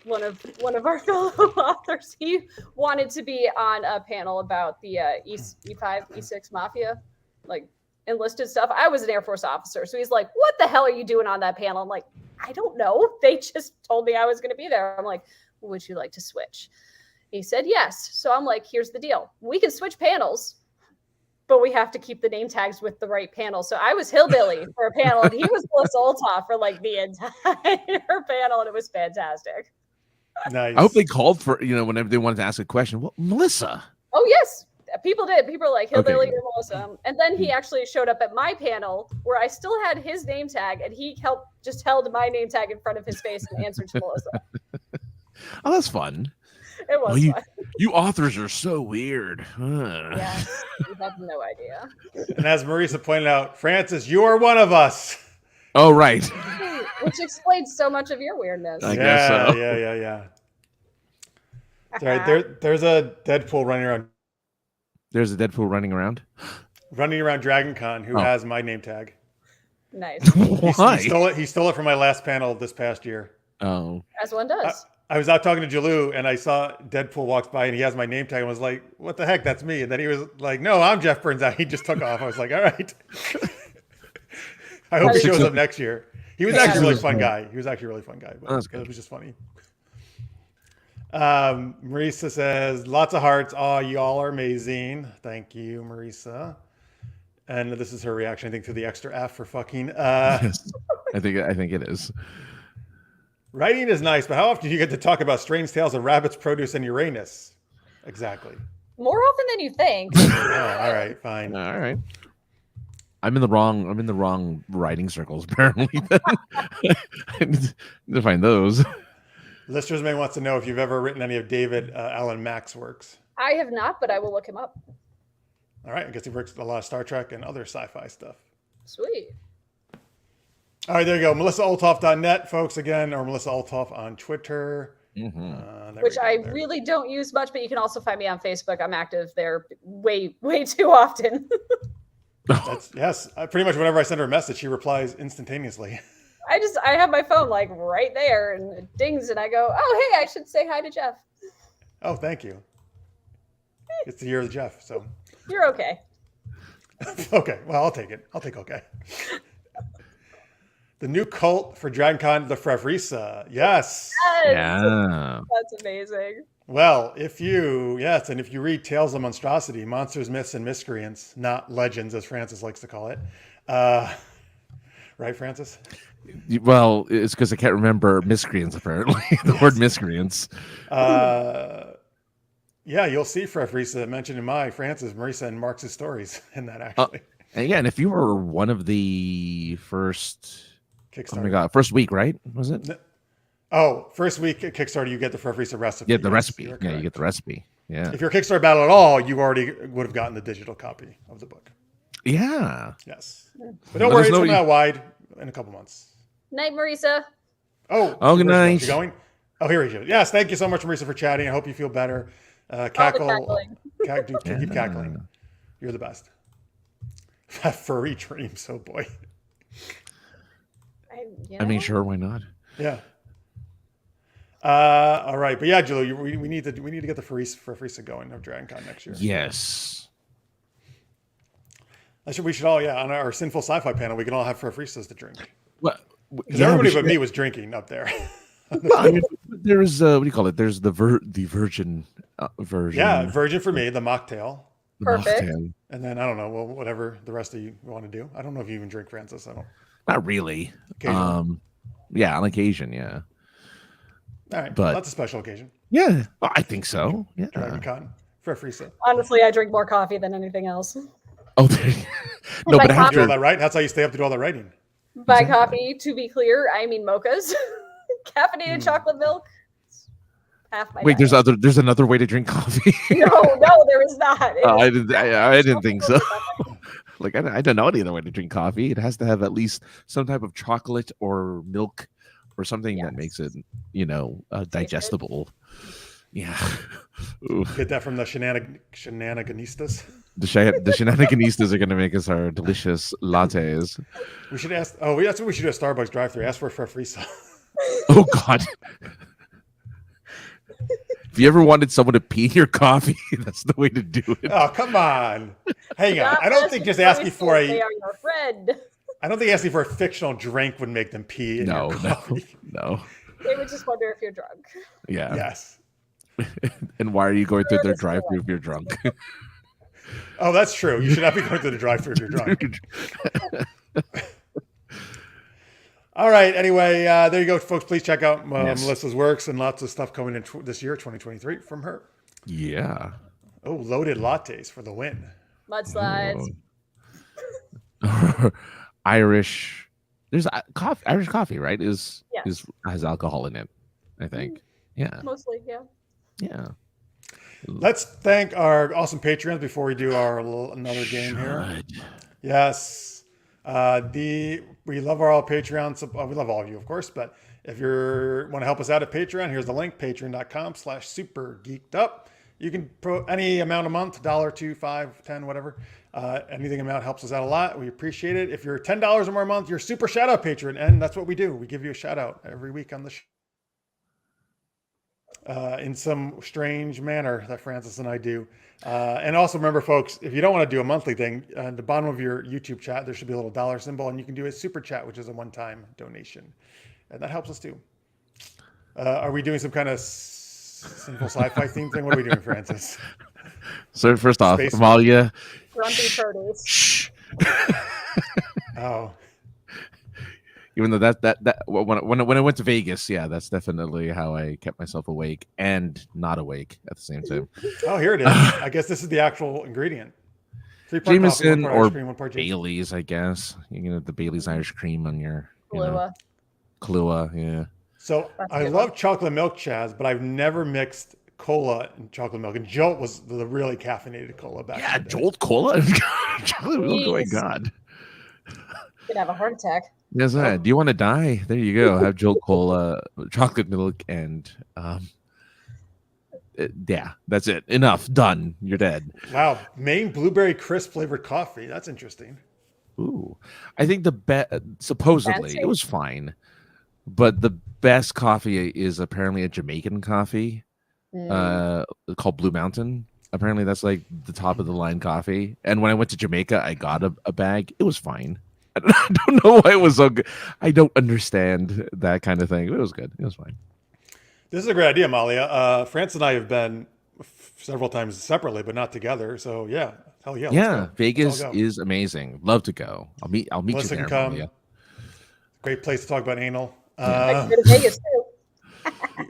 one of our fellow authors, he wanted to be on a panel about the E5, E6 mafia, like enlisted stuff. I was an Air Force officer, so he's like, "What the hell are you doing on that panel?" I'm like, "I don't know. They just told me I was going to be there." I'm like, "Would you like to switch?" He said yes. So I'm like, "Here's the deal: we can switch panels, but we have to keep the name tags with the right panel." So I was Hillbilly for a panel, and he was Melissa Olthoff for like the entire panel, and it was fantastic.
Nice.
I hope they called for, whenever they wanted to ask a question. Well, Melissa.
Oh, yes. People did. People were like, Hillbilly
Okay.
or Melissa. And then he actually showed up at my panel where I still had his name tag, and he just held my name tag in front of his face and answered to Melissa.
Oh, that's fun.
It was fun.
You authors are so weird.
Yeah, you have no idea.
And as Marisa pointed out, Francis, you are one of us.
Oh, right.
Which explains so much of your weirdness.
I guess so.
Yeah. Sorry, there's a Deadpool running around.
There's a Deadpool running around?
Running around Dragon Con who has my name tag.
Nice.
Why?
He stole it from my last panel this past year.
Oh.
As one does.
I was out talking to Jalou, and I saw Deadpool walks by, and he has my name tag, and was like, "What the heck? That's me." And then he was like, "No, I'm Jeff Burns." He just took off. I was like, "All right." I hope he shows up next year. He was actually a really fun guy. But it was just funny. Marisa says, "Lots of hearts. Oh, y'all are amazing. Thank you, Marisa." And this is her reaction, I think, to the extra F for fucking.
Yes. I think it is.
Writing is nice, but how often do you get to talk about strange tales of rabbits, produce, and Uranus? Exactly.
More often than you think.
Oh, all right, fine.
All right. I'm in the wrong writing circles, apparently. I need to find those.
Listeners may want to know if you've ever written any of David Alan Mack's works.
I have not, but I will look him up.
All right, I guess he works a lot of Star Trek and other sci-fi stuff.
Sweet.
All right, there you go. MelissaOlthoff.net, folks, again, or Melissa Olthoff on Twitter.
Mm-hmm.
Which I really don't use much, but you can also find me on Facebook. I'm active there way too often.
Yes. Pretty much whenever I send her a message, she replies instantaneously.
I have my phone like right there and it dings and I go, oh, hey, I should say hi to Jeff.
Oh, thank you. It's the year of the Jeff, so.
You're okay.
Okay, well, I'll take it. I'll take okay. The new cult for DragonCon, the Frevrisa. Yes.
Yeah.
That's amazing.
Well, if you read Tales of Monstrosity, Monsters, Myths, and Miscreants, not legends, as Francis likes to call it. Right, Francis?
Well, it's because I can't remember miscreants, apparently. The word miscreants.
Yeah, you'll see Frevrisa mentioned in my Francis, Marisa, and Marx's stories in that, actually.
And yeah, and if you were one of the first...
Kickstarter.
Oh my God, first week, right? Was it?
First week at Kickstarter, you get the Frevrisa recipe.
Yeah, the recipe. Yeah, you get the recipe. Yeah.
If you're Kickstarter battle at all, you already would have gotten the digital copy of the book.
Yeah.
Yes. But don't worry, it's coming out wide in a couple months.
Night, Marisa.
Oh,
good night.
You going? Oh, here he is. Yes, thank you so much, Marisa, for chatting. I hope you feel better. Cackle. Keep cackling. You're the best. Furry dreams, oh boy.
I mean, sure, why not?
Yeah. All right, but yeah, Julie, we need to get the Frevrisa going of DragonCon next year.
Yes.
We should all, on our Sinful Sci-Fi panel, we can all have Frevrisas to drink.
Well,
because everybody but me was drinking up there.
Well, I mean, there's what do you call it? There's the virgin version.
Yeah, virgin for me, the mocktail.
Perfect.
Mocktail.
And then I don't know, well, whatever the rest of you want to do. I don't know if you even drink, Francis. I don't.
Not really.
Occasionally.
Yeah, on occasion, yeah.
All right,
but
that's a special occasion.
Yeah, well, I think so. Yeah.
DragonCon, Frevrisa.
Honestly, I drink more coffee than anything else.
Oh, no, but
after all that, right? That's how you stay up to do all that writing.
By coffee, to be clear, I mean mochas. Caffeinated chocolate milk. Half my
Wait,
diet.
there's another way to drink coffee.
No, there is not.
I didn't think so. Like I don't know any other way to drink coffee. It has to have at least some type of chocolate or milk or something that makes it, digestible. Yeah. Ooh.
Get that from the shenaniganistas.
The shenaniganistas are going to make us our delicious lattes.
We should ask. Oh, that's what we should do at Starbucks drive-thru. Ask for a Frevrisa.
Oh God. If you ever wanted someone to pee in your coffee, that's the way to do it.
Oh, come on. Hang on. I don't think just asking for
they are your friend.
I don't think asking for a fictional drink would make them pee in your coffee.
No.
They would just wonder if you're drunk.
Yeah.
Yes.
And why are you going through their drive-thru if you're drunk?
Oh, that's true. You should not be going through the drive-thru if you're drunk. All right. Anyway, there you go, folks. Please check out Melissa's works and lots of stuff coming in this year, 2023, from her.
Yeah.
Oh, loaded lattes for the win.
Mudslides.
Oh. Irish. There's coffee. Irish coffee, right? Has alcohol in it, I think. Yeah.
Mostly, yeah.
Yeah.
Let's thank our awesome Patreons before we do another game here. Yes. We love our all Patreons. We love all of you, of course, but if you want to help us out at Patreon, here's the link, patreon.com/super-geeked-up. You can put any amount a month, $1, $2, $5, $10, whatever. Anything amount helps us out a lot. We appreciate it. If you're $10 or more a month, you're super shout out patron. And that's what we do. We give you a shout out every week on the show. In some strange manner that Francis and I do. And also remember, folks, if you don't want to do a monthly thing, at the bottom of your YouTube chat, there should be a little dollar symbol, and you can do a super chat, which is a one-time donation. And that helps us too. Are we doing some kind of Sinful Sci-Fi theme thing? What are we doing, Francis?
So first off, Amalia.
Grumpy produce.
Shh.
Oh.
Even though that when I went to Vegas, yeah, that's definitely how I kept myself awake and not awake at the same time.
Oh, here it is. I guess this is the actual ingredient.
Jameson or Bailey's, I guess. You can have the Bailey's Irish cream on your Kahlua, yeah.
So I love chocolate milk, Chaz, but I've never mixed cola and chocolate milk. And Jolt was the really caffeinated cola back.
Yeah, Jolt cola and chocolate milk. Oh my God.
You'd have a heart attack.
Yes,
Oh.
do you want to die? There you go. Have Jolt Cola, chocolate milk, and yeah, that's it. Enough. Done. You're dead.
Wow, Maine blueberry crisp flavored coffee. That's interesting.
Ooh, I think supposedly
Fancy.
it was fine, but the best coffee is apparently a Jamaican coffee, called Blue Mountain. Apparently, that's like the top of the line coffee. And when I went to Jamaica, I got a bag. It was fine. I don't know why it was so good. I don't understand that kind of thing. It was good. It was fine.
This is a great idea, Malia. France and I have been several times separately, but not together. So yeah, hell yeah, let's
Yeah,
go.
Vegas
Let's all go.
is amazing. Love to go. I'll meet
Melissa
you
can
there,
come.
Malia.
Great place to talk about anal.
I could go to Vegas too.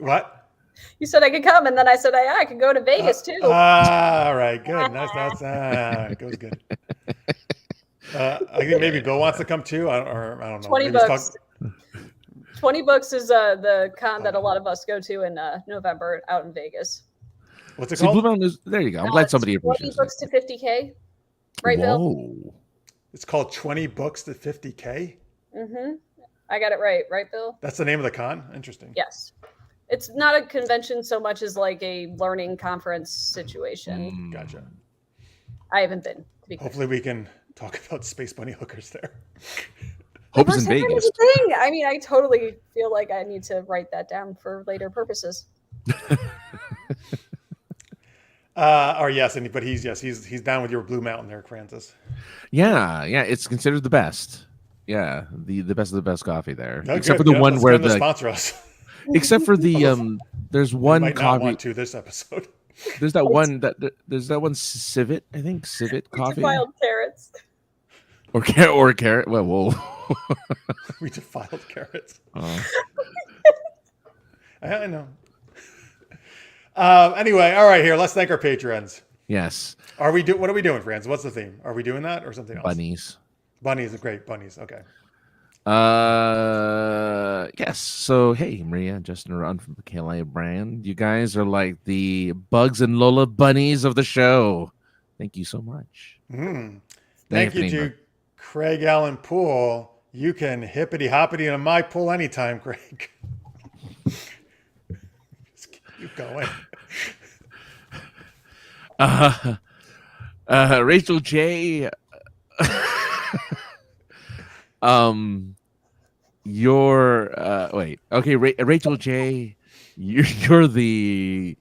What?
You said I could come, and then I said I could go to Vegas too.
All right, good. That's goes good. I think maybe Bill wants to come too. I don't know. Maybe
$20. $20 is the con that a lot of us go to in November out in Vegas.
What's it
See,
called?
Blue Mountain is there. You go. I'm glad somebody
$20
appreciates it.
to $50K. Right, Bill?
Whoa.
It's called 20 books to 50K.
Mm-hmm. I got it right, Bill?
That's the name of the con. Interesting.
Yes. It's not a convention so much as like a learning conference situation.
Gotcha.
I haven't been, to be clear.
Hopefully we can talk about Space Bunny hookers there.
Hope it's in
Never said
Vegas.
anything. I mean, I totally feel like I need to write that down for later purposes.
Or yes, but he's down with your Blue Mountain there, Francis.
Yeah, it's considered the best. Yeah, the best of the best coffee there.
Okay,
except for the one
let's
where
get them to sponsor us.
except for the there's
We
one
might not
coffee.
want to this episode.
There's that one civet. I think civet coffee
Wild carrots.
or carrot. Well, whoa.
We defiled carrots.
Oh.
I know. Anyway, all right. Here, let's thank our patrons.
Yes,
What are we doing, Franz? What's the theme? Are we doing that or something else?
bunnies.
Bunnies are great. Bunnies. Okay.
Yes. So hey, Maria, Justin, Ron from the KLA brand. You guys are like the Bugs and Lola bunnies of the show. Thank you so much.
Thank you to Craig Allen Poole. You can hippity hoppity in my pool anytime, Craig. Just keep going.
Rachel J. Rachel J. You're the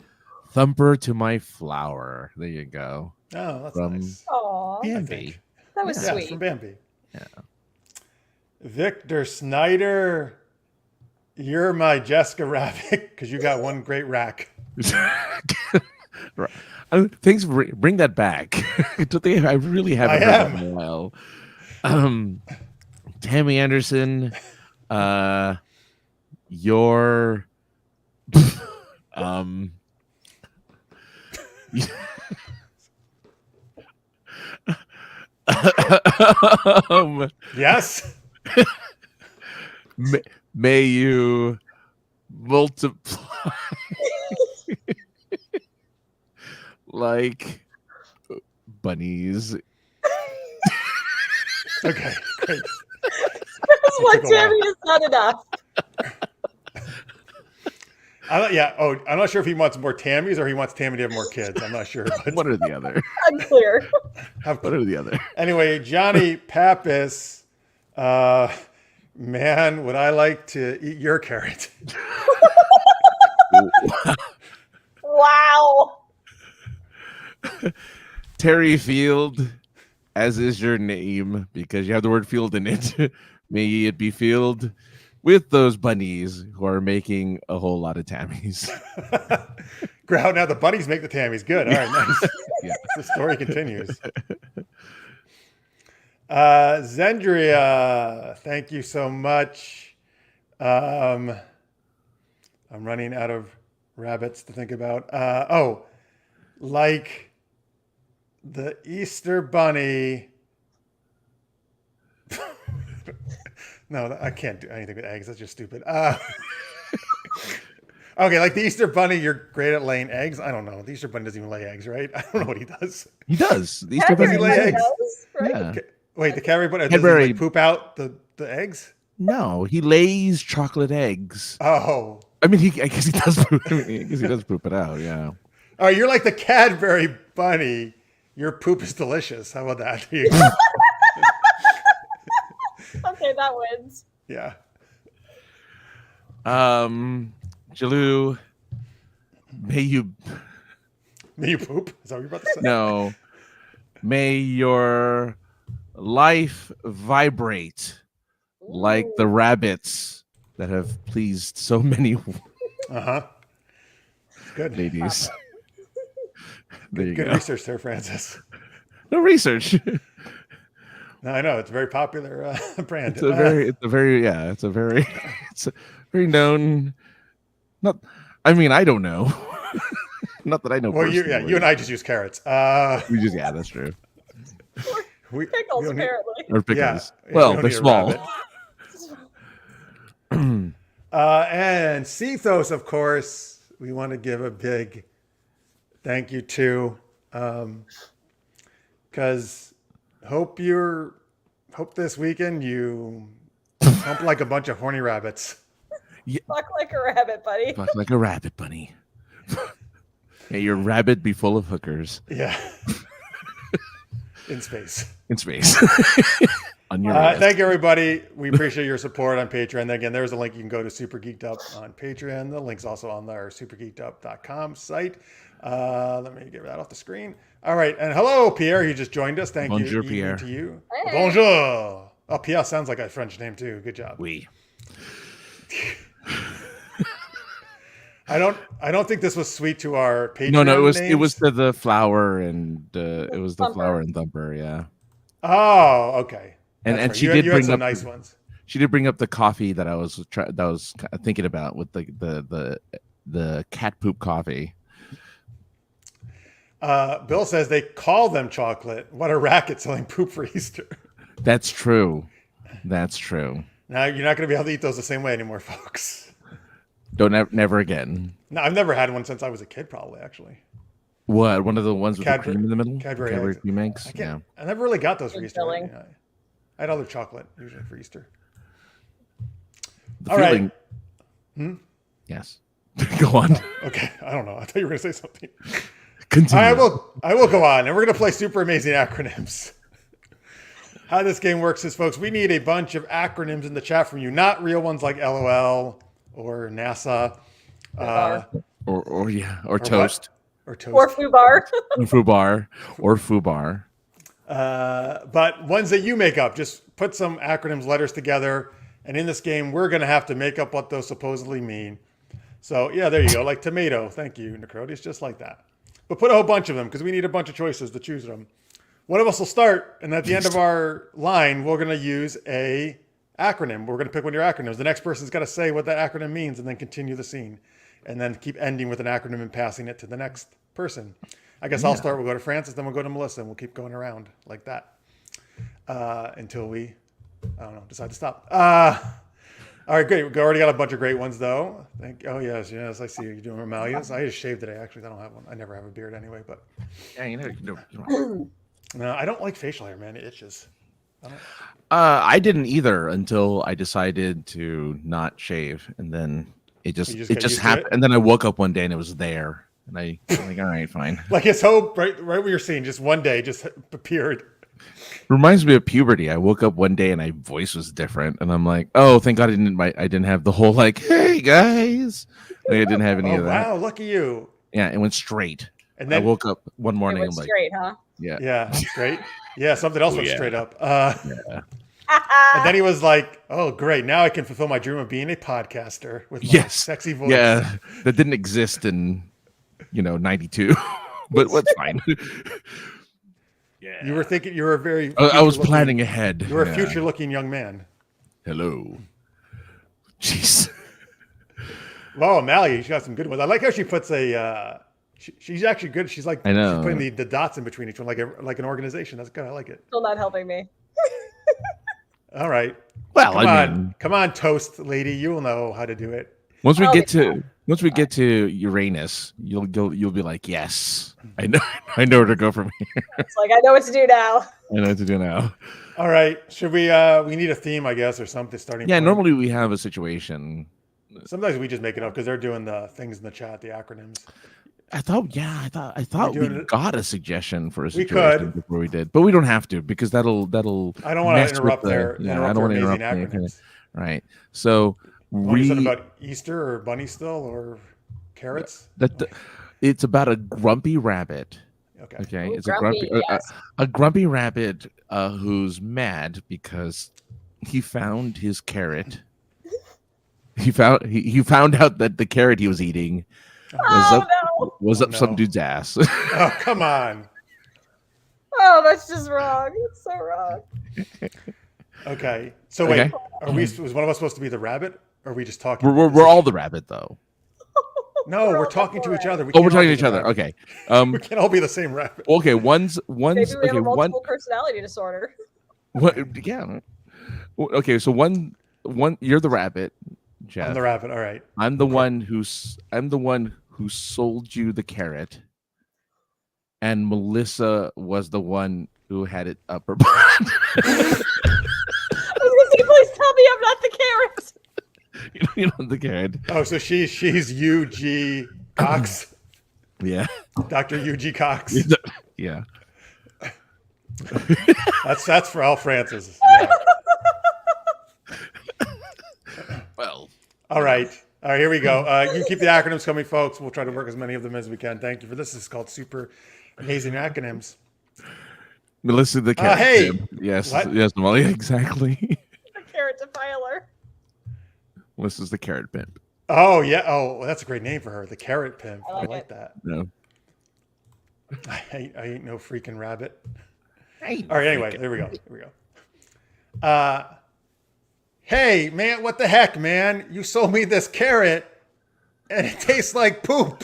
thumper to my flower. There you go.
Oh, that's
From
nice.
Aw,
Bambi.
that was
Yeah,
sweet.
from Bambi.
Yeah.
Victor Snyder, you're my Jessica Rabbit because you got one great rack.
Thanks for bring that back. I really haven't heard that in a while. Tammy Anderson, your
Yes.
may you multiply like bunnies.
Okay, great.
What, Tammy, is not enough.
I'm not sure if he wants more Tammys or he wants Tammy to have more kids. I'm not sure. But
One or the other.
Unclear.
One or the other.
Anyway, Johnny Pappas, man, would I like to eat your carrot?
Wow.
Terry Field, as is your name, because you have the word field in it. May it be filled with those bunnies who are making a whole lot of Tammys.
Now the bunnies make the Tammys. Good. All right, nice.
Yeah.
The story continues. Zendria, thank you so much. I'm running out of rabbits to think about. Like the Easter Bunny. No, I can't do anything with eggs. That's just stupid. Okay, like the Easter Bunny, you're great at laying eggs. I don't know. The Easter Bunny doesn't even lay eggs, right? I don't know what he does.
He does. These
Yeah,
stuff
Does he lay eggs?
knows, right?
Yeah.
Wait, the Cadbury Bunny does he
Cadbury-
like poop out the eggs?
No, he lays chocolate eggs.
Oh.
I mean, I guess he does poop. I guess he does poop it out. Yeah.
Oh, you're like the Cadbury bunny. Your poop is delicious. How about that? There you go.
Okay, that wins.
Yeah.
Jalou, may you
poop? Is that what you're about to say?
no, may your life vibrate like the rabbits that have pleased so many
Good.
ladies. There you
Good
go.
research there, Francis.
No research.
No, I know it's a very popular brand.
It's a very known. Not, I mean, I don't know. Not that I know.
Well, you
personally.
and I just use carrots.
That's true.
Pickles, apparently.
Or pickles.
Yeah,
Well,
we don't
they're
need a
small.
rabbit. And Cethos, of course, we want to give a big thank you to, because hope this weekend you hump like a bunch of horny rabbits.
Yeah.
Fuck like a rabbit, buddy.
Fuck like a rabbit, bunny. May your rabbit be full of hookers.
Yeah. In space.
On your
thank you, everybody. We appreciate your support on Patreon. And again, there's a link. You can go to Super Geeked Up on Patreon. The link's also on our supergeekedup.com site. Let me get that off the screen. All right. And hello, Pierre. You just joined us. Thank
Bonjour,
you.
Pierre.
To you.
Hey.
Bonjour. Oh, Pierre sounds like a French name, too. Good job.
Oui.
I don't think this was sweet to our Patreon.
No, it was
names.
to the flower and it was the
Thumper.
flower and thumper, yeah.
Oh, okay.
And
That's
she
right.
did
you had
bring
some
up
nice ones.
She did bring up the coffee that I was thinking about with the cat poop coffee.
Bill says they call them chocolate. What a racket selling poop for Easter.
That's true. That's true.
Now you're not going to be able to eat those the same way anymore, folks.
Never again.
No, I've never had one since I was a kid, probably, actually.
What? One of the ones with
Cadbury-
the cream in the middle?
Cadbury eggs.
cream eggs?
I never really got those for
Good
Easter.
filling.
I had other chocolate usually for Easter.
The
All right.
feeling. Yes. Go on.
Okay, I don't know. I thought you were going to say something.
Continue.
I will go on, and we're going to play Super-Amazing Acronyms. How this game works is, folks, we need a bunch of acronyms in the chat from you, not real ones like LOL or NASA.
Or toast.
Or toast.
Or Fubar.
Or Fubar.
But ones that you make up. Just put some acronyms, letters together. And in this game, we're going to have to make up what those supposedly mean. So, yeah, there you go. Like tomato. Thank you, Necrotis. Just like that. But put a whole bunch of them because we need a bunch of choices to choose from. One of us will start. And at the end of our line, we're going to use a acronym. We're going to pick one of your acronyms. The next person's got to say what that acronym means and then continue the scene. And then keep ending with an acronym and passing it to the next person. I guess I'll start. We'll go to Francis, then we'll go to Melissa, and we'll keep going around like that until we, I don't know, decide to stop. All right, great. We already got a bunch of great ones, though. Oh, yes, I see you're doing Romalias. I just shaved today, actually. I don't have one. I never have a beard anyway, but.
Yeah, you know.
No, I don't like facial hair, man. It itches.
I didn't either until I decided to not shave, and then it just happened. And then I woke up one day and it was there, and I'm like, all right, fine.
Like his hope, right what you're seeing, just one day just appeared.
Reminds me of puberty. I woke up one day and my voice was different, and I'm like, oh, thank God I didn't have the whole like, hey guys. Like, I didn't have any of that.
Wow, lucky you.
Yeah, it went straight.
And then
I woke up one morning.
It
I'm like,
straight, huh?
yeah, straight. Yeah, something else went straight up.
yeah.
And then he was like, oh, great. Now I can fulfill my dream of being a podcaster with my sexy voice.
Yeah, that didn't exist in, 92, but what's fine. Yeah.
You were thinking you were a very.
I was planning ahead.
You were a future-looking young man.
Hello. Jeez.
Well, O'Malley, she got some good ones. I like how she puts a. She's actually good. She's like,
I know.
She's putting the dots in between each one, like an organization. That's good. I like it.
Still not helping me.
All right.
Well,
Come on, toast lady. You will know how to do it.
Once we get to Uranus, you'll be like, yes, I know where to go from here.
It's like I know what to do now.
I know what to do now.
All right. Should we need a theme, I guess, or something starting
Yeah,
point.
normally we have a situation.
Sometimes we just make it up because they're doing the things in the chat, the acronyms.
I thought we
doing it-
got a suggestion for a
We
situation
could.
before we did, but we don't have to because that'll
I don't want to
mess with
interrupt
the
their
yeah. I don't want to
amazing
interrupt the
acronyms.
right. So
Want to do something about Easter or bunny still or carrots?
it's about a grumpy rabbit.
Okay.
Okay,
Ooh,
it's
grumpy, yes.
a grumpy rabbit who's mad because he found his carrot. He found out that the carrot he was eating was up some
no.
dude's ass.
Oh, come on.
Oh, that's just wrong. It's so wrong.
Okay. So wait,
Okay.
was one of us supposed to be the rabbit? Or are we just talking?
We're all the rabbit though.
No, we're talking to each other.
We're
can't all
talking
be
to each
the
other.
rabbit.
Okay.
We can't all be the same rabbit.
Okay. One's
Maybe we have
okay.
a
One.
multiple personality disorder.
Yeah. Okay. So one. You're the rabbit, Jeff.
I'm the rabbit. All right.
I'm the one who sold you the carrot, and Melissa was the one who had it up her butt.
I was gonna say, please tell me I'm not the carrot.
You know the carrot.
Oh, so she's UG Cox,
Yeah.
Dr. UG Cox.
Yeah.
That's for Al Francis. Yeah.
Well.
All right. Here we go. You can keep the acronyms coming, folks. We'll try to work as many of them as we can. Thank you for this. This is called Super-Amazing Acronyms.
Melissa the carrot.
Hey.
Pimp. Yes.
What?
Yes, Molly. Exactly.
The carrot defiler.
Melissa's the carrot pimp.
Oh, yeah. Oh, that's a great name for her. The Carrot Pimp.
I
I
like
like
it.
that.
No.
I ain't no freaking rabbit.
Hey.
All right. Anyway, there we go. Here we go. Hey, man, what the heck, man? You sold me this carrot and it tastes like poop.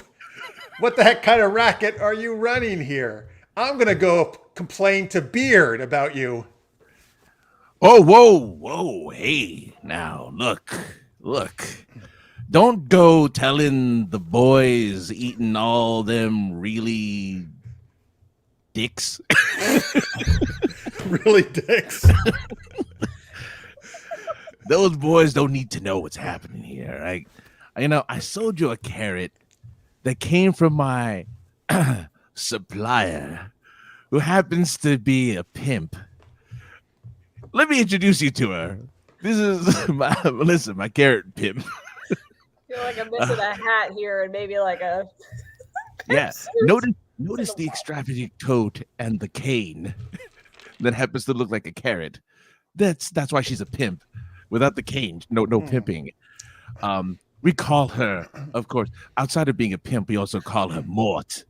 What the heck kind of racket are you running here? I'm going to go complain to Beard about you.
Oh, whoa. Hey, now, look. Don't go telling the boys eating all them really dicks.
Really dicks.
Those boys don't need to know what's happening here. I sold you a carrot that came from my supplier, who happens to be a pimp. Let me introduce you to her. This is Melissa, my carrot pimp.
I feel like I'm missing a hat here and maybe like a
Yeah. Notice the extravagant coat and the cane that happens to look like a carrot. That's why she's a pimp. Without the cane, no pimping. We call her, of course, outside of being a pimp, we also call her Mort.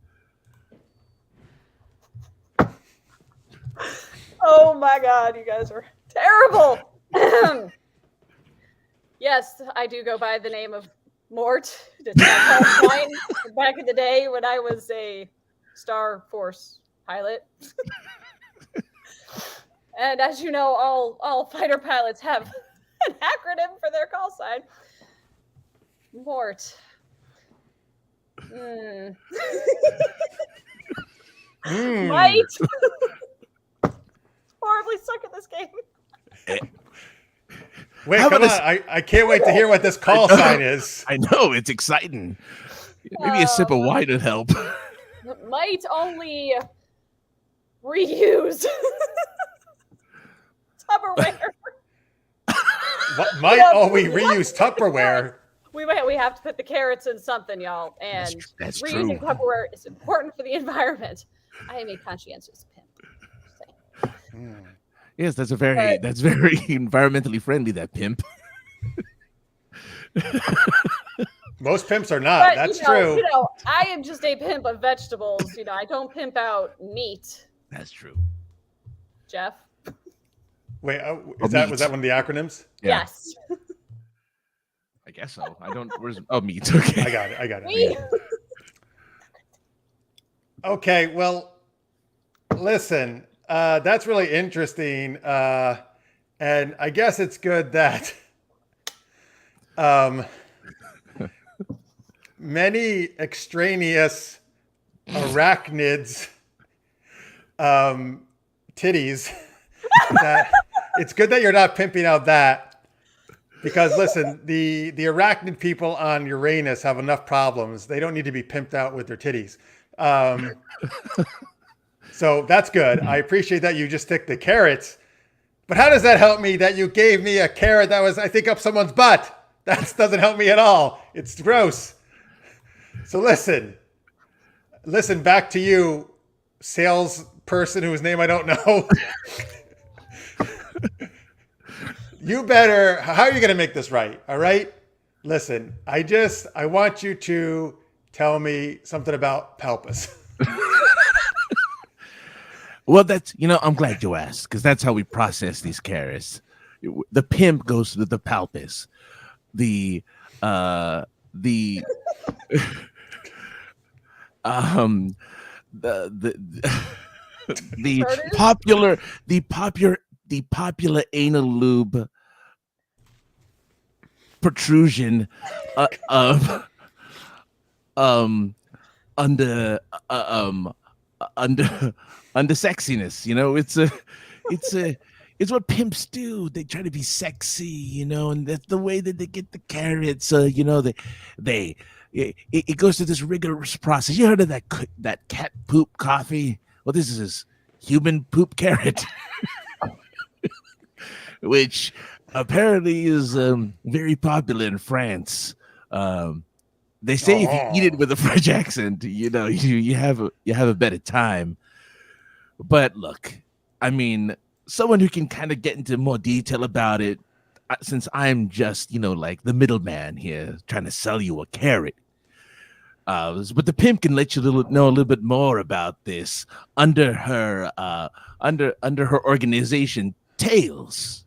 Oh my god, you guys are terrible. Yes, I do go by the name of Mort. It's my call sign back in the day when I was a Star Force pilot. And as you know, all fighter pilots have an acronym for their call sign. Mort. Might. Horribly suck at this game.
Wait,
How
come
about
on. I can't wait to hear what this call sign is.
I know, it's exciting. Maybe a sip of wine would help.
Might only reuse Tupperware.
What might we reuse Tupperware?
We have to put the carrots in something, y'all. And
That's
reusing
true.
Tupperware is important for the environment. I am a conscientious pimp. Just saying.
Yes, that's very environmentally friendly, that pimp.
Most pimps are not.
But,
That's true.
I am just a pimp of vegetables. I don't pimp out meat.
That's true.
Jeff?
Wait, was
Meat.
that one of the acronyms?
Yeah.
Yes.
I guess so. Meat. Okay.
I got it.
Me?
Okay, well, listen, that's really interesting. And I guess it's good that many extraneous arachnids titties It's good that you're not pimping out that, because listen, the arachnid people on Uranus have enough problems. They don't need to be pimped out with their titties. So that's good. I appreciate that you just stick the carrots. But how does that help me that you gave me a carrot that was, I think, up someone's butt? That doesn't help me at all. It's gross. So listen, back to you, salesperson whose name I don't know. You better, how are you going to make this right? All right. Listen, I want you to tell me something about palpus.
Well, that's, I'm glad you asked, because that's how we process these carrots. The pimp goes to the palpus. The the popular anal lube protrusion under sexiness. It's what pimps do. They try to be sexy, and that's the way that they get the carrots. It goes through this rigorous process. You heard of that cat poop coffee? Well, this is human poop carrot, which apparently is very popular in France. They say if you eat it with a French accent, you have a better time. But look, I mean, someone who can kind of get into more detail about it, since I'm just, like the middleman here trying to sell you a carrot. But the pimp can let you know a little bit more about this under her organization, Tails.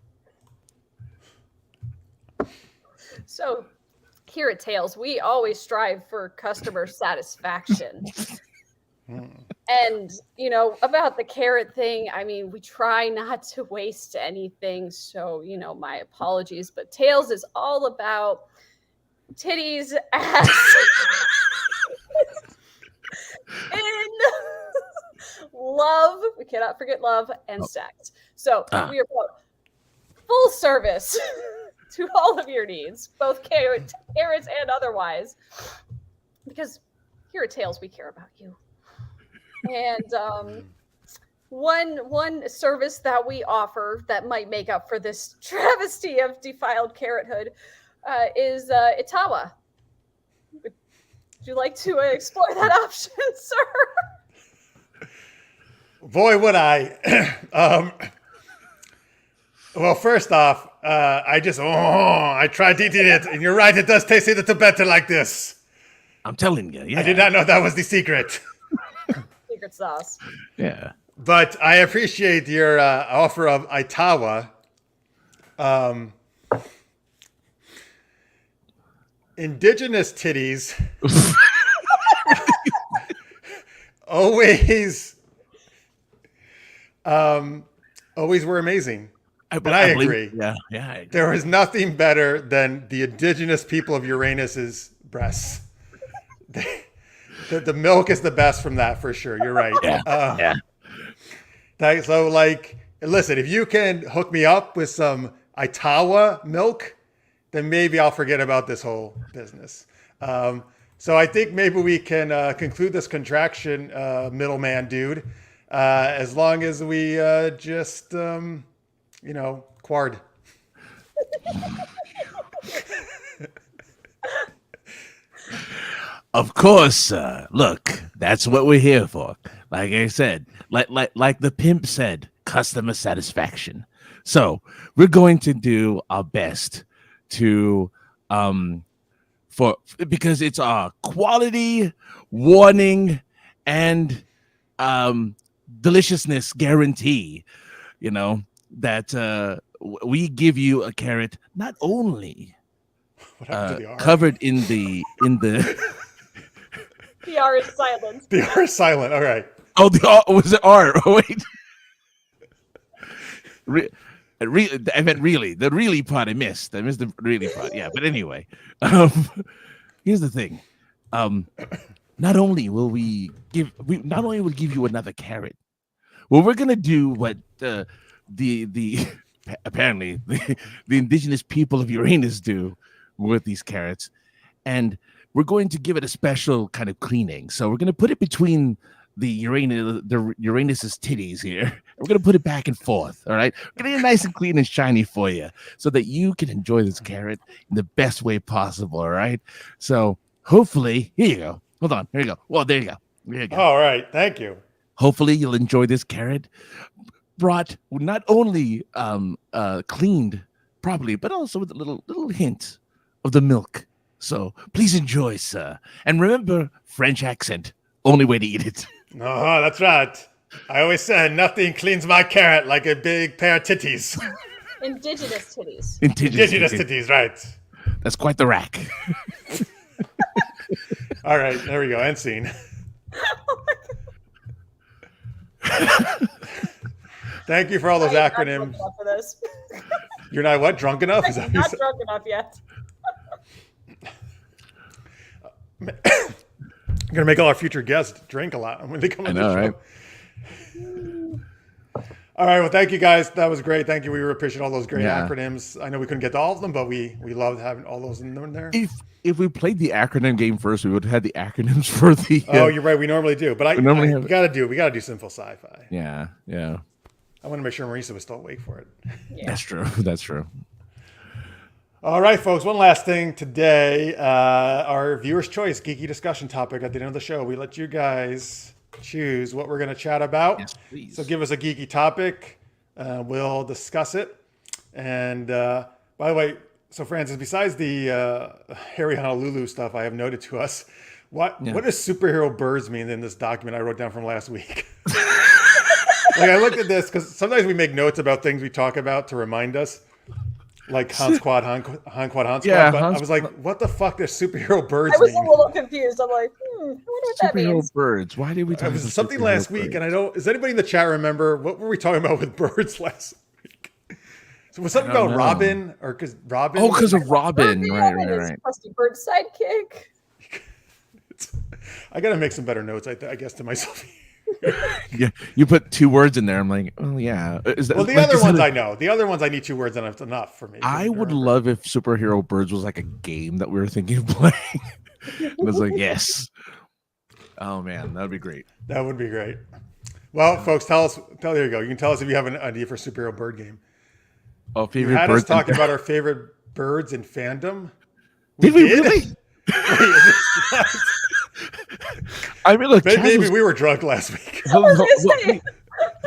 So here at Tails, we always strive for customer satisfaction. And, about the carrot thing, I mean, we try not to waste anything. So, my apologies. But Tails is all about titties, ass, and love. We cannot forget love and sex. So we are full service to all of your needs, both carrots and otherwise. Because here at Tails, we care about you. And one service that we offer that might make up for this travesty of defiled carrothood is Itawa. Would you like to explore that option, sir?
Boy, would I. Well, first off, I tried eating it, and you're right, it does taste a little better like this.
I'm telling you, yeah.
I did not know that was the secret.
Secret sauce.
Yeah.
But I appreciate your offer of Itawa. Indigenous titties always were amazing. I agree.
Yeah. I agree.
There is nothing better than the indigenous people of Uranus's breasts. The milk is the best from that, for sure. You're right.
Yeah.
So, listen, if you can hook me up with some Itawa milk, then maybe I'll forget about this whole business. So I think maybe we can conclude this contraction, middleman dude, as long as we just, quard.
Of course, look, that's what we're here for. Like I said, like the pimp said, customer satisfaction. So we're going to do our best to because it's our quality, warning, and deliciousness guarantee. That we give you a carrot not only covered in the
The R is silent.
The R is silent. All right.
Oh, the R was it R? Oh, wait. I meant really. The really part I missed. I missed the really part. Yeah, but anyway, here's the thing. Not only will we give you another carrot. Well, we're gonna do what the apparently the indigenous people of Uranus do with these carrots, and we're going to give it a special kind of cleaning. So we're going to put it between the Uranus's titties here. We're going to put it back and forth. All right, we're going to get it nice and clean and shiny for you, so that you can enjoy this carrot in the best way possible. All right. So hopefully, here you go. Hold on. Here you go. Well, there you go. There you go.
All right. Thank you.
Hopefully, you'll enjoy this carrot. Brought not only cleaned properly, but also with a little hint of the milk. So please enjoy, sir. And remember, French accent, only way to eat it.
Oh, that's right. I always said nothing cleans my carrot like a big pair of titties.
Indigenous titties.
Indigenous titties, right.
That's quite the rack.
All right, there we go. End scene. Thank you for all those acronyms.
For this.
You're not what? Drunk enough? Is that
I'm not drunk enough yet.
I'm gonna make all our future guests drink a lot when they come on the show.
Right?
All right. Well, thank you guys. That was great. Thank you. We were appreciating all those great
Yeah.
acronyms. I know we couldn't get to all of them, but we loved having all those in there.
If we played the acronym game first, we would have had the acronyms for the.
Oh, you're right. We normally do, but we gotta do Sinful Sci-Fi.
Yeah.
I want to make sure Marisa was still awake for it.
Yeah.
That's true. That's true.
All right, folks. One last thing today. Our viewer's choice geeky discussion topic at the end of the show. We let you guys choose what we're going to chat about.
Yes, please.
So give us a geeky topic. We'll discuss it. And by the way, so Francis, besides the Harry Honolulu stuff I have noted to us, what does superhero birds mean in this document I wrote down from last week? Like I looked at this because sometimes we make notes about things we talk about to remind us. Like Han Squad.
Yeah,
but I was like, what the fuck does superhero birds
I was
mean?
a little confused. I'm like, I wonder what that
Superhero
means.
birds. Why did we talk
It was
about
something
superhero
last week,
birds?
and I don't. Does anybody in the chat remember what were we talking about with birds last week? So was something
I don't
about
know.
Robin, or because Robin?
Oh, because of Robin.
Robin is
Right.
Krusty Bird's sidekick.
I got to make some better notes, I guess, to myself.
Yeah, you put 2 words in there. I'm like, oh yeah. Is that,
Well, the
like,
other
is that
ones
a-
I know. The other ones I need 2 words, and it's enough for me.
I would love if superhero birds was like a game that we were thinking of playing. And I was like, yes. Oh man, that would be great.
That would be great. Well, folks, there you go. You can tell us if you have an idea for a superhero bird game.
Oh,
You
favorite
had us
birds.
talking about our favorite birds in fandom.
Did we
did?
really?
Wait, is this-
I mean, look,
Maybe we were drunk last week.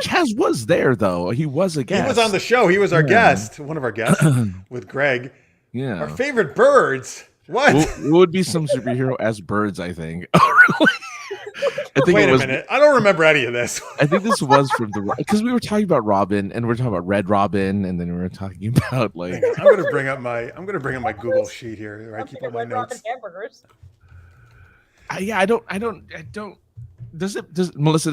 Chaz was there though. He was a guest.
He was on the show. He was our guest, one of our guests with Greg.
Yeah.
Our favorite birds. What?
What would be some superhero as birds? I think. Oh, really? I think
Wait
it was.
a minute. I don't remember any of this.
I think this was from the because we were talking about Robin and we're talking about Red Robin and then we were talking about like.
I'm gonna bring up my Google sheet here where I keep all my
Red Robin
notes.
hamburgers.
I don't. Does Melissa?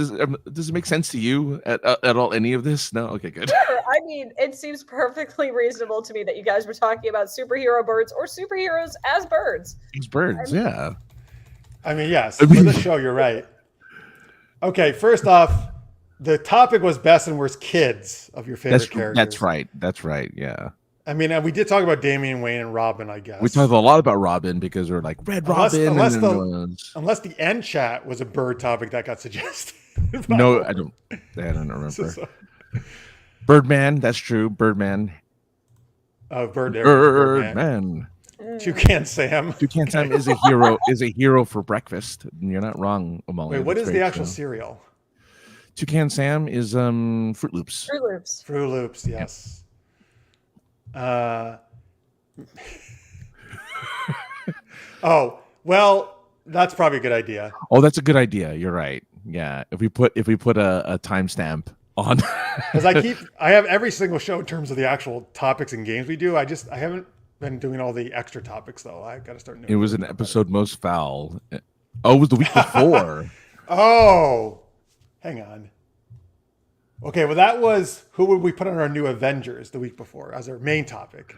Does it make sense to you at all? Any of this? No. Okay, good.
Sure. I mean, it seems perfectly reasonable to me that you guys were talking about superhero birds or superheroes as birds.
These birds, yeah.
I mean, yes, for the show, you're right. Okay, first off, the topic was best and worst kids of your favorite characters.
That's right. That's right. Yeah.
I mean, we did talk about Damian Wayne and Robin, I guess.
We talked a lot about Robin because we're like Red Robin.
Unless the end chat was a bird topic that got suggested.
No, I don't remember.
So,
Birdman, that's true. Birdman.
oh, Birdman.
Birdman.
Toucan Sam.
Toucan Sam is a hero. Is a hero for breakfast. You're not wrong, Amali.
Wait, what
That's
is the
very
actual
true.
cereal?
Toucan Sam is Fruit Loops.
Fruit Loops.
Fruit Loops, yes. Oh, well, that's probably a good idea.
Oh, that's a good idea. You're right. Yeah. If we put a timestamp on
Because I have every single show in terms of the actual topics and games we do. I haven't been doing all the extra topics though. I got to start.
It was an episode most foul. Oh, it was the week before.
Oh, hang on. Okay, well that was who would we put on our new Avengers the week before as our main topic.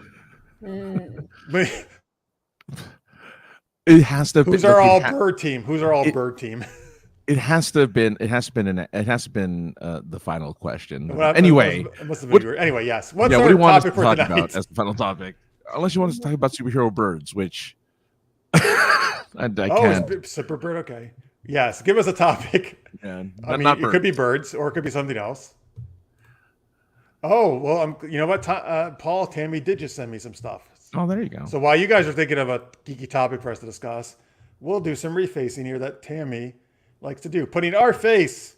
It has to.
Who's our all bird team? Who's our all bird team?
It has to have been. It has been. It has been the final question.
Well,
Anyway,
it must have been anyway, yes. What's
what
our
do you want us
topic
to
for
talk
tonight?
about as the final topic? Unless you want us to talk about superhero birds, which I can't.
It's super bird. Okay. Yes. Give us a topic.
Yeah,
I mean,
not
it could be
birds.
birds, or it could be something else. Oh well, you know what, Paul, Tammy did just send me some stuff.
Oh, there you go.
So while you guys are thinking of a geeky topic for us to discuss, we'll do some refacing here that Tammy likes to do, putting our face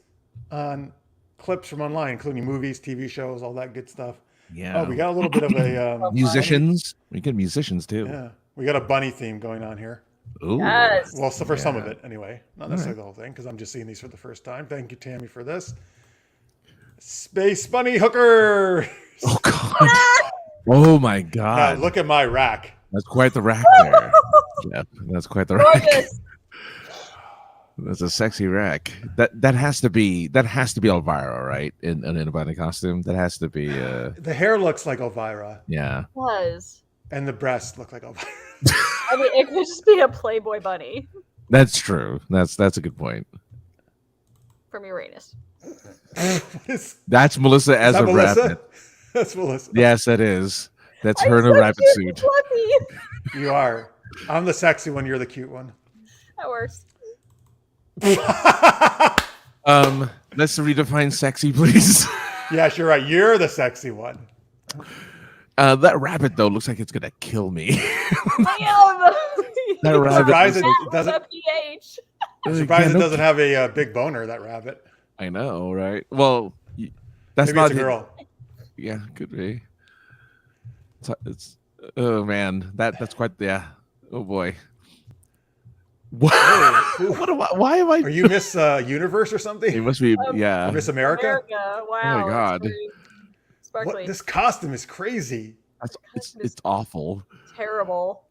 on clips from online, including movies, TV shows, all that good stuff.
Yeah.
Oh, we got a little bit of a
musicians. We get musicians too.
yeah, we got a bunny theme going on here.
Ooh.
Yes.
Well, so for some of it anyway, not necessarily
right.
the whole thing, because I'm just seeing these for the first time. Thank you, Tammy, for this. Space bunny hooker.
Oh God. Oh my
Now,
God.
look at my rack.
That's quite the rack there. Yeah, that's quite the rack.
Gorgeous.
That's a sexy rack. That has to be Elvira, right? In a bunny costume. That has to be
The hair looks like Elvira,
yeah.
Was.
and the breasts look like Elvira.
I mean, it could just be a Playboy bunny
That's true. That's a good point.
from Uranus.
That's Melissa as
that
a
Melissa?
rabbit.
That's Melissa.
Yes, that is. That's
I'm
her in a
so
rabbit
cute
suit.
and fluffy.
You are. I'm the sexy one. You're the cute one.
That works.
Let's redefine sexy, please.
Yes, you're right. You're the sexy one.
That rabbit though looks like it's gonna kill me.
I
That
am.
rabbit
Surprised
looks
it
With
doesn't.
a pH.
I'm
like-
surprised
yeah,
it
no-
doesn't have a big boner. That rabbit.
I know, right? Well, that's
Maybe
not
it's a girl.
Yeah, could be. It's oh man, that's quite Oh boy. What? Why am I?
Are you Miss Universe or something?
It must be
Um,
yeah.
Or Miss America?
America. Wow.
God.
that's very Sparkly.
What? This costume is crazy.
It's awful.
Terrible.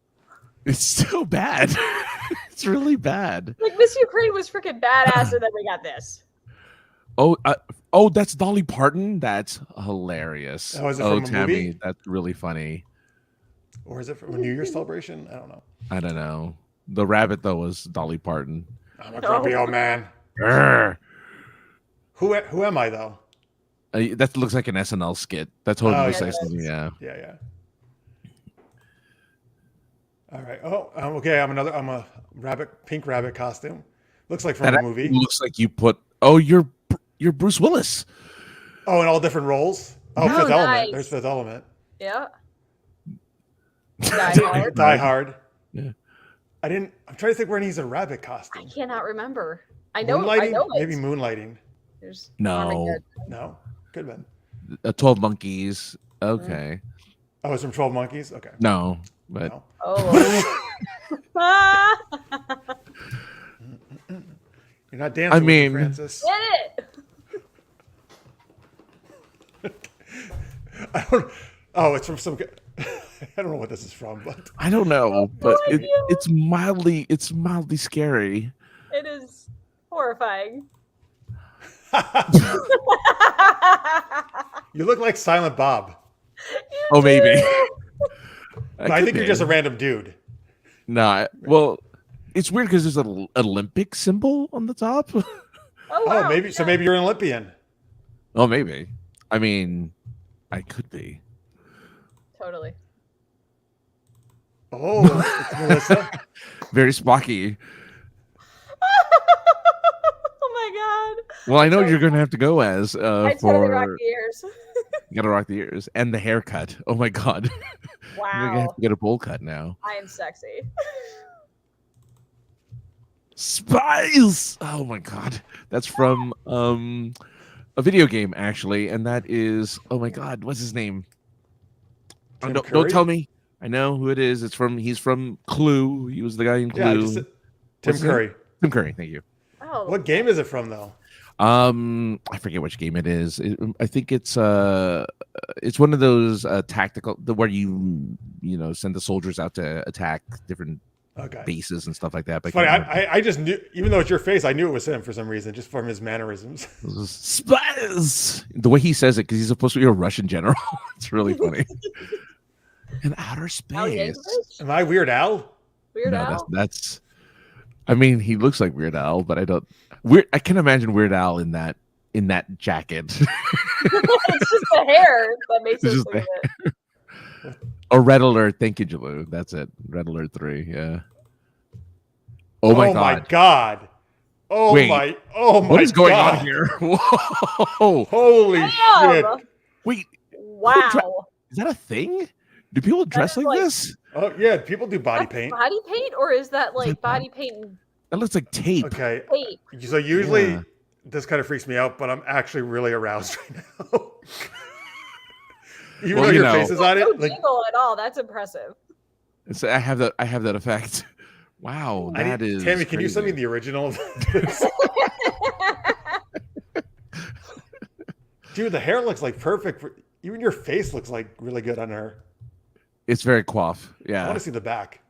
It's so bad. It's really bad.
Like Miss Ukraine was freaking badass, and then we got this.
Oh, that's Dolly Parton. That's hilarious.
Oh, is it from a
Tammy,
movie?
that's really funny.
Or is it from a New Year's celebration? I don't know.
I don't know. The rabbit though was Dolly Parton.
I'm a grumpy old man.
Grr.
Who am I though?
That looks like an SNL skit. That totally
Oh,
looks
yeah,
like something. Yeah.
Yeah. All right. Oh, okay. I'm a pink rabbit costume. Looks like from
That
a movie.
looks like you put. Oh, you're Bruce Willis.
Oh, in all different roles. Oh,
Oh,
Fifth
nice.
Element. There's Fifth Element.
Yeah. Die Hard.
Die Hard.
Yeah.
I'm trying to think when he's a rabbit
I
costume.
cannot remember. I know.
Moonlighting?
I know it.
Maybe moonlighting.
There's
No.
Armageddon.
No, could have been.
12 Monkeys. Okay.
Oh, it's from 12 Monkeys. Okay.
No, but
No.
Oh.
You're not dancing.
I
with me,
mean-
Francis.
Get it.
I don't. Oh, it's from some. I don't know what this is from, but
I don't know. But
no idea.
it's mildly scary.
It is horrifying.
you look like Silent Bob.
Oh, maybe.
I think you're just a random dude.
Nah. Well, it's weird because there's an Olympic symbol on the top.
Oh, wow.
Oh, maybe. So maybe you're an Olympian.
Oh, maybe. I mean, I could be.
Totally.
Oh, it's Melissa.
Very Spocky.
Oh my god.
Well, I know you're going to have to go as
I totally rock
for
the ears.
you got to rock the ears and the haircut. Oh my god. You're going to have
Wow.
to get a bowl cut now.
I am sexy.
Spies. Oh my god. That's from a video game actually, and that is oh my god, what's his name? Oh,
Tim
don't
Curry?
tell me. I know who it is. He's from Clue. He was the guy in
Yeah,
Clue.
Tim
What's his
Curry.
Tim Curry, thank you.
Oh.
What game is it from though?
I forget which game it is. I think it's one of those tactical where you send the soldiers out to attack different
Okay.
bases and stuff like that.
It's
But
funny. I just knew, even though it's your face, I knew it was him for some reason, just from his mannerisms.
Spies! The way he says it, because he's supposed to be a Russian general. It's really funny. In outer
Al
space.
Yankovic?
Am I Weird Al?
Weird
No,
Al?
that's I mean, he looks like Weird Al, but I can imagine Weird Al in that jacket.
It's just the hair that makes
It's
us
just
think of it.
Or Red Alert. Thank you, Jalou. That's it. Red Alert 3. Yeah. Oh my god.
Oh
Wait,
my god.
What is going on here? Whoa.
Holy shit.
Damn!
Wait.
Wow.
Is that a thing? Do people dress like this?
Oh yeah, people do body
That's
paint.
body paint, or is that like body paint and
That looks like tape.
Okay.
tape?
So usually
Yeah.
this kind of freaks me out, but I'm actually really aroused right now. Even
Well,
though
you
your
know.
face is on
No
it. Like,
jingle at all. That's impressive.
I have that effect. Wow, that is.
Tammy, can you send me
crazy.
the original of this? Dude, the hair looks like perfect. Even your face looks like really good on her.
It's very quaff.
I
Yeah.
want to see the back.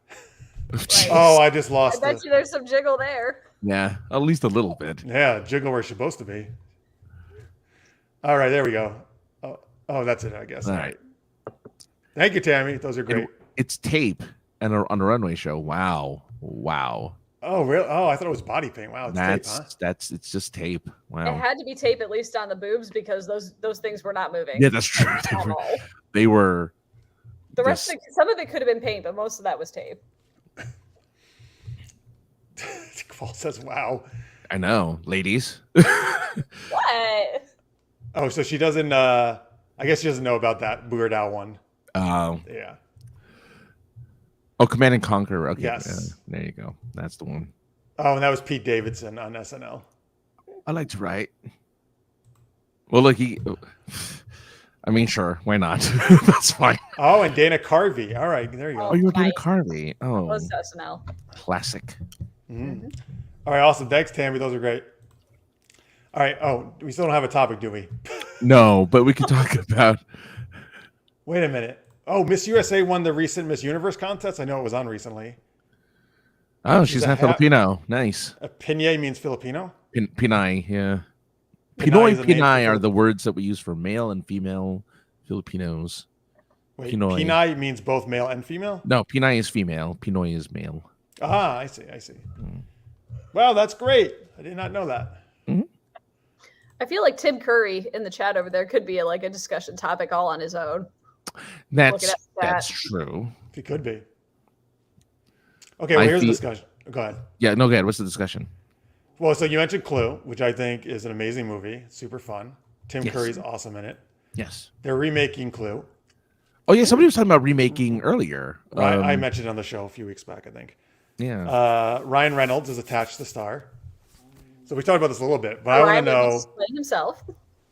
Right.
Oh, I just
I
lost
bet
it.
you there's some jiggle there.
Yeah, at least a little bit.
Yeah, jiggle where it's supposed to be. All right, there we go. Oh, that's it, I guess.
All right.
Thank you, Tammy. Those are great.
It's tape and on a runway show. Wow.
Oh, really? Oh, I thought it was body paint. Wow, it's tape, huh?
It's just tape.
It
Wow.
had to be tape at least on the boobs because those things were not moving.
Yeah, that's true.
at all.
They were.
The rest of some of it could have been paint, but most of that was tape.
Paul says, "Wow."
I know, ladies.
What?
Oh, so she doesn't. I guess she doesn't know about that Weird Al one. Yeah.
Oh, Command and Conquer. Okay.
Yes.
Yeah, there you go. That's the one.
Oh, and that was Pete Davidson on SNL.
I like to write. Well, look, I mean, sure, why not? That's fine.
Oh, and Dana Carvey. All right, there you go.
Oh, you were Dana
Nice.
Carvey. Oh,
Was SNL.
classic.
Mhm. All right, awesome. Thanks, Tammy. Those are great. All right. Oh, we still don't have a topic, do we?
No, but we could talk about.
Wait a minute. Oh, Miss USA won the recent Miss Universe contest. I know it was on recently.
Oh, she's
a
not Filipino. Nice.
Pinay means Filipino.
Pinay, yeah.
Pinay
Pinoy
is
and
a name for
Pinay are the words that we use for male and female Filipinos.
Wait,
Pinoy.
Pinay means both male and female?
No, Pinay is female. Pinoy is male.
Ah, I see. Wow, that's great. I did not know that.
I feel like Tim Curry in the chat over there could be a discussion topic all on his own.
That's true.
He could be. Okay, well, here's the discussion. Go ahead.
Yeah, no, go ahead. What's the discussion?
Well, so you mentioned Clue, which I think is an amazing movie. Super fun. Tim Curry's awesome in it.
Yes.
They're remaking Clue.
Oh, yeah, somebody was talking about remaking earlier.
I mentioned it on the show a few weeks back, I think.
Yeah.
Ryan Reynolds is attached to star. So we talked about this a little bit, but I want to know
himself.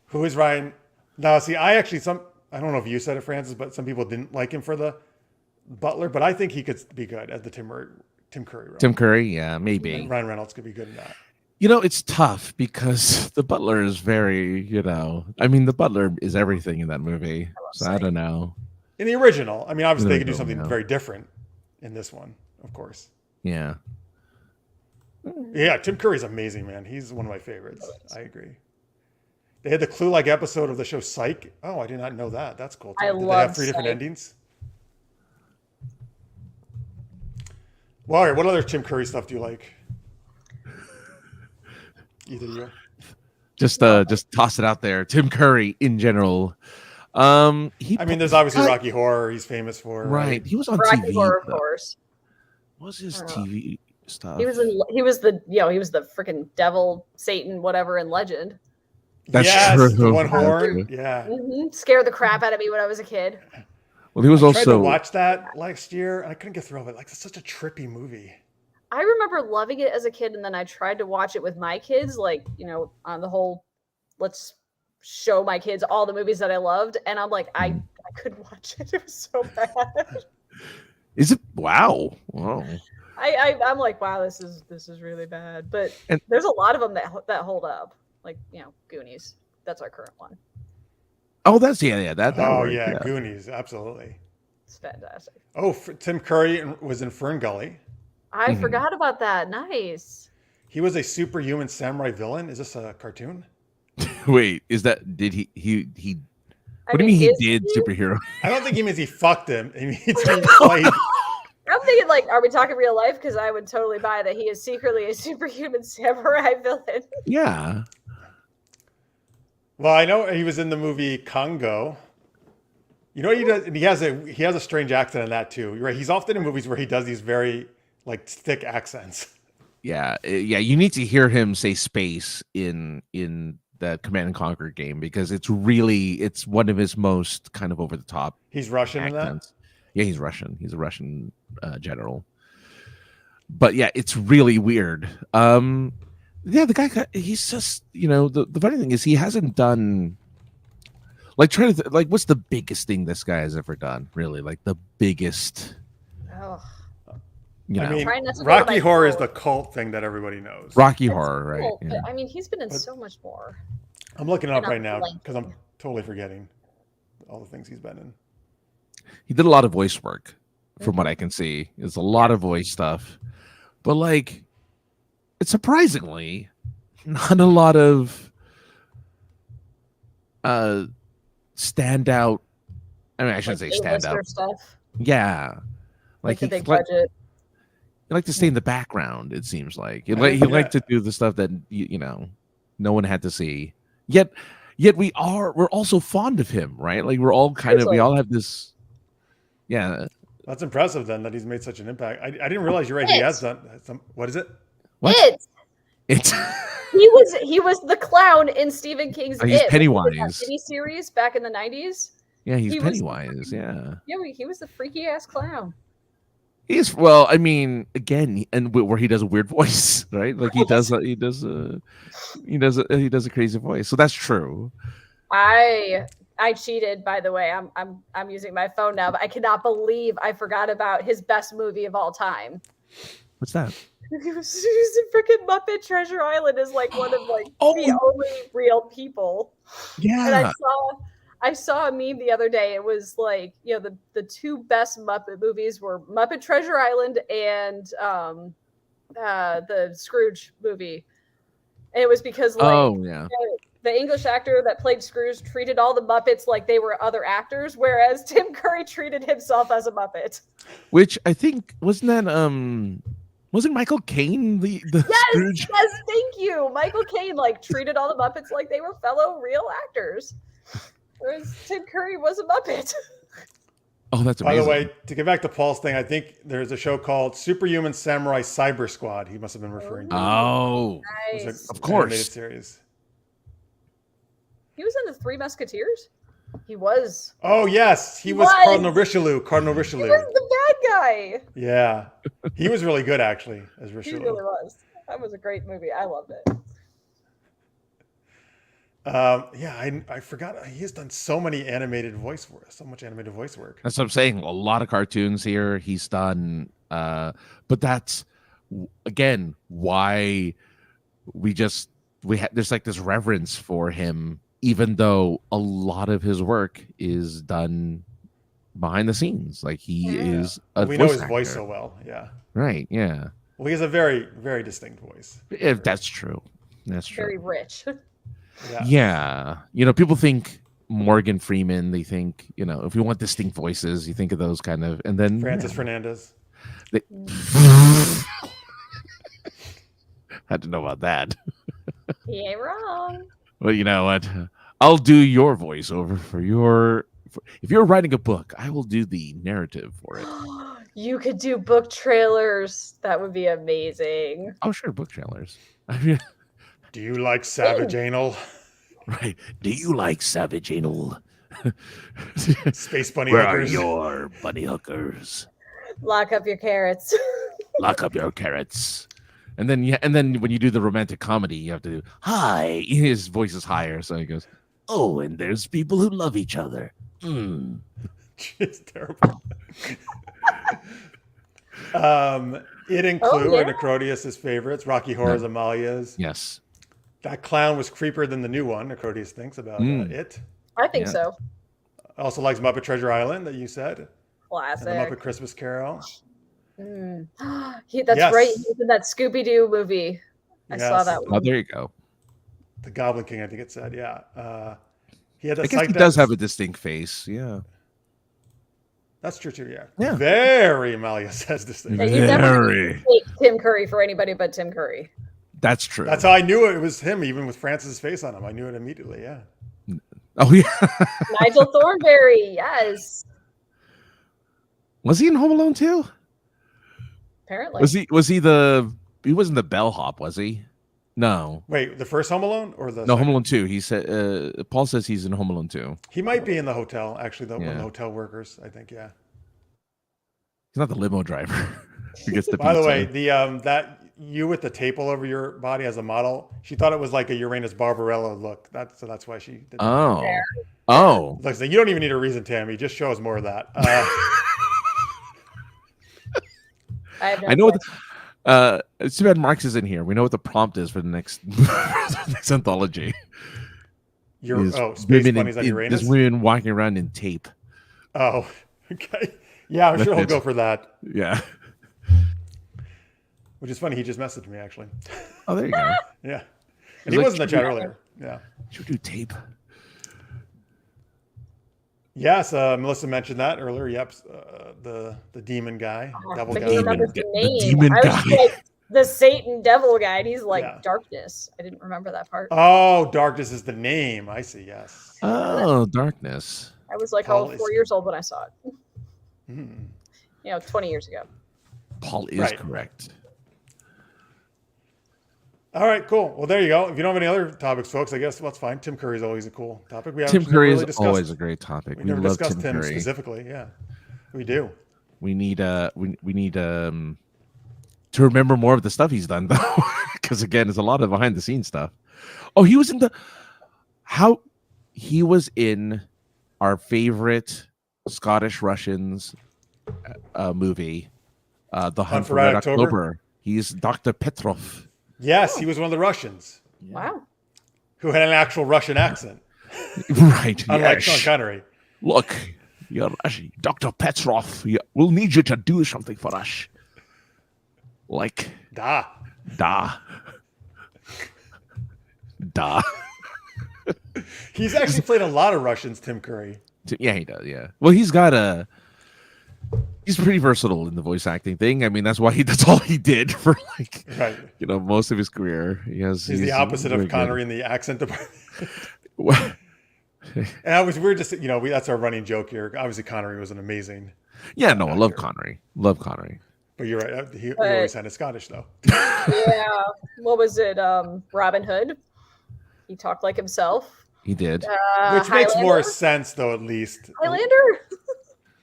Who is Ryan. Now, see, I don't know if you said it, Francis, but some people didn't like him for the Butler, but I think he could be good at the Tim Curry role.
Tim Curry, yeah, maybe.
And Ryan Reynolds could be good in that.
You know, it's tough because the Butler is very, the Butler is everything in that movie. So I don't know.
In the original, I mean, obviously they could do something very different in this one, of course.
Yeah.
Yeah, Tim Curry's amazing, man. He's one of my favorites. I agree. They had the Clue-like episode of the show Psych. Oh, I did not know that. That's cool. Did they have 3 different endings? Well, all right, what other Tim Curry stuff do you like? Either you.
Just toss it out there. Tim Curry in general.
There's obviously Rocky Horror. He's famous for.
Right. He was on
Rocky
TV.
Horror, of course.
What was his TV stuff?
He was the freaking devil, Satan, whatever in Legend.
That's true.
The one horn. Yeah.
Scared the crap out of me when I was a kid.
Well, he was
I tried to
also
watch that last year, and I couldn't get through it. It's such a trippy movie.
I remember loving it as a kid, and then I tried to watch it with my kids, on the whole, let's show my kids all the movies that I loved, and I'm like, I couldn't watch it. It was so bad.
Is it? Wow.
I'm like, wow, this is really bad. But there's a lot of them that hold up, Goonies. That's our current one.
Oh, that's that.
Yeah, Goonies, absolutely.
It's fantastic.
Oh, Tim Curry was in Fern Gully.
I forgot about that. Nice.
He was a superhuman samurai villain. Is this a cartoon?
Wait, is that did he? What do you mean he did superhero?
I don't think he means he fucked him. He means he played.
I'm thinking, like, are we talking real life? Because I would totally buy that he is secretly a superhuman samurai villain.
Yeah.
Well, I know he was in the movie Congo. You know what he does? And he has a strange accent in that too. You're right. He's often in movies where he does these very like thick accents.
Yeah. You need to hear him say space in the Command and Conquer game because it's one of his most kind of over the top
He's Russian in that.
accents. Yeah, he's Russian. He's a Russian general. But yeah, it's really weird. Yeah, the guy, he's just, the funny thing is he hasn't done, like, what's the biggest thing this guy has ever done, really? Like, the biggest,
Oh,
you know.
I mean,
Trying not to go to
Rocky
my
Horror is
phone.
the cult thing that everybody knows.
Rocky
It's
Horror, right?
cool,
Yeah.
but, I mean, he's been in so much more.
I'm looking it up
And
right
I'm
now
blanking.
because I'm totally forgetting all the things he's been in.
He did a lot of voice work, from what I can see. It's a lot of voice stuff. But, like, it's surprisingly not a lot of standout. I mean, I shouldn't say
A-lister
standout.
stuff.
Yeah.
Like the
he
big
like,
budget.
he liked to stay in the background, it seems like. He
Yeah.
liked to do the stuff that, no one had to see. Yet we're also fond of him, right? Like, we're all we all have this. Yeah.
That's impressive then that he's made such an impact. I didn't realize you're right. He has done some. What is it?
What?
It. He was the clown in Stephen King's
He's
It.
Pennywise.
Miniseries back in the 90s.
Yeah, he's
He was-
Pennywise. Yeah.
Yeah, he was the freaky ass clown.
He's I mean, again, and where he does a weird voice, right? Like he does a crazy voice. So that's true.
I cheated, by the way. I'm using my phone now, but I cannot believe I forgot about his best movie of all time.
What's that?
He was in freaking Muppet Treasure Island as like one of the only real people.
Yeah.
And I saw a meme the other day. It was like, the two best Muppet movies were Muppet Treasure Island and the Scrooge movie. And it was because the English actor that played Scrooge treated all the Muppets like they were other actors, whereas Tim Curry treated himself as a Muppet.
Which I think wasn't Michael Caine the Scrooge?
Yes, thank you. Michael Caine treated all the Muppets like they were fellow real actors. Whereas Tim Curry was a Muppet.
Oh, that's amazing.
By the way, to get back to Paul's thing, I think there's a show called Superhuman Samurai Cyber Squad. He must have been referring to.
Oh,
It was
Nice.
an
Of course.
animated series.
He was in the Three Musketeers? He was.
Oh yes, he was
What?
Cardinal Richelieu. Cardinal
He
Richelieu.
was the bad guy.
Yeah, he was really good actually as
He
Richelieu.
really was. That was a great movie. I loved it.
Yeah, I forgot he has done so much animated voice work.
That's what I'm saying. A lot of cartoons here he's done. But that's again why there's like this reverence for him, even though a lot of his work is done behind the scenes. Like he is a
We know
voice
his voice
actor.
so well. Yeah.
Right, yeah.
Well, he has a very, very distinct voice.
If that's true. That's true.
Very rich.
Yeah.
Yeah. People think Morgan Freeman, they think, if you want distinct voices, you think of those kind of, and then
Francis Fernandez.
Had to know about that.
He ain't wrong.
Well, you know what? I'll do your voiceover if you're writing a book, I will do the narrative for it.
You could do book trailers. That would be amazing.
Oh, sure, book trailers. I mean,
Do you like savage anal?
right. Do you like savage anal?
Space bunny
Where
hookers?
are your bunny hookers?
Lock up your carrots.
Lock up your carrots. And then when you do the romantic comedy, you have to do, hi. His voice is higher, so he goes, oh, and there's people who love each other.
It's terrible. It and Clue are Necrodius' favorites. Rocky Horror's Amalia's.
Yes.
That clown was creepier than the new one, Necrodius thinks about it.
I think
Yeah.
so.
Also likes Muppet Treasure Island that you said. And the
Classic.
Muppet Christmas Carol.
That's
Yes.
right. He was in that Scooby-Doo movie. I saw
Yes.
that
Oh,
one.
there you go.
The Goblin King, I think it said. Yeah. He had that
I guess he does have a distinct face. Yeah.
That's true too. Yeah.
Yeah.
Very Amalia says this thing.
Yeah, you never
Very.
mistake Tim Curry for anybody but Tim Curry.
That's true.
That's how I knew it was him, even with Francis' face on him. I knew it immediately. Yeah.
Oh yeah.
Nigel Thornberry, yes.
Was he in Home Alone too?
Apparently.
He wasn't the bellhop, was he? No.
Wait, the first Home Alone or the
No,
second?
Home Alone 2. He said Paul says he's in Home Alone 2.
He might be in the hotel. Actually, one of
Yeah.
the hotel workers. I think. Yeah.
He's not the limo driver who gets the
By the
pizza.
way, that you with the tape all over your body as a model, she thought it was like a Uranus Barbarella look. That's why she did that.
Oh.
There.
Oh.
Looks like you don't even need a reason, Tammy. Just show us more of that.
I have no
I know
idea.
it's too bad Marx is in here. We know what the prompt is for the next, the next anthology.
Space
Women
bunnies on Uranus.
There's women walking around in tape.
Oh, okay. Yeah, I'm sure he'll
That's it.
go for that.
Yeah.
Which is funny. He just messaged me actually.
Oh, there you go.
Yeah, and
He's
he
like,
was in the chat earlier. Yeah.
Should we do tape?
Yes, Melissa mentioned that earlier. Yep, the demon guy, devil
But
guy.
he remembers
Demon-
the
the
name.
demon
I was
guy.
like the Satan devil guy, and he's like
Yeah.
darkness. I didn't remember that part.
Oh, darkness is the name. I see. Yes.
Oh, darkness.
I was like
Paul
4 years old when I saw it.
Hmm.
20 years ago.
Paul is
Right.
correct.
All right, cool. Well, there you go. If you don't have any other topics, folks, I guess that's fine. Tim Curry's always a cool topic. We
Tim
haven't
Curry
really
is
discussed.
always a great topic.
We
We
never
love
discussed
Tim
him
Curry.
specifically. Yeah, we do.
We need to remember more of the stuff he's done though, because again, there's a lot of behind the scenes stuff. Oh, he was in our favorite Scottish Russians movie, The Hunt for Red October. He's Dr. Petrov.
Yes, he was one of the Russians
Wow.
who had an actual Russian accent,
Right.
unlike
yes.
Sean Connery.
Look, you're Dr. Petrov. We'll need you to do something for us. Like,
Da.
da.
He's actually played a lot of Russians, Tim Curry.
Yeah, he does. Yeah. Well, he's pretty versatile in the voice acting thing. I mean, that's all he did for
Right.
most of his career.
He's the opposite
very
of Connery in the accent department.
good.
And we're just, that's our running joke here. Obviously, Connery was an amazing,
Yeah, no, I love
actor.
Connery. Love Connery.
but you're right. He always sounded Scottish, though.
Yeah. What was it? Robin Hood. He talked like himself.
He did.
Which makes more
Highlander?
sense, though, at least.
Highlander.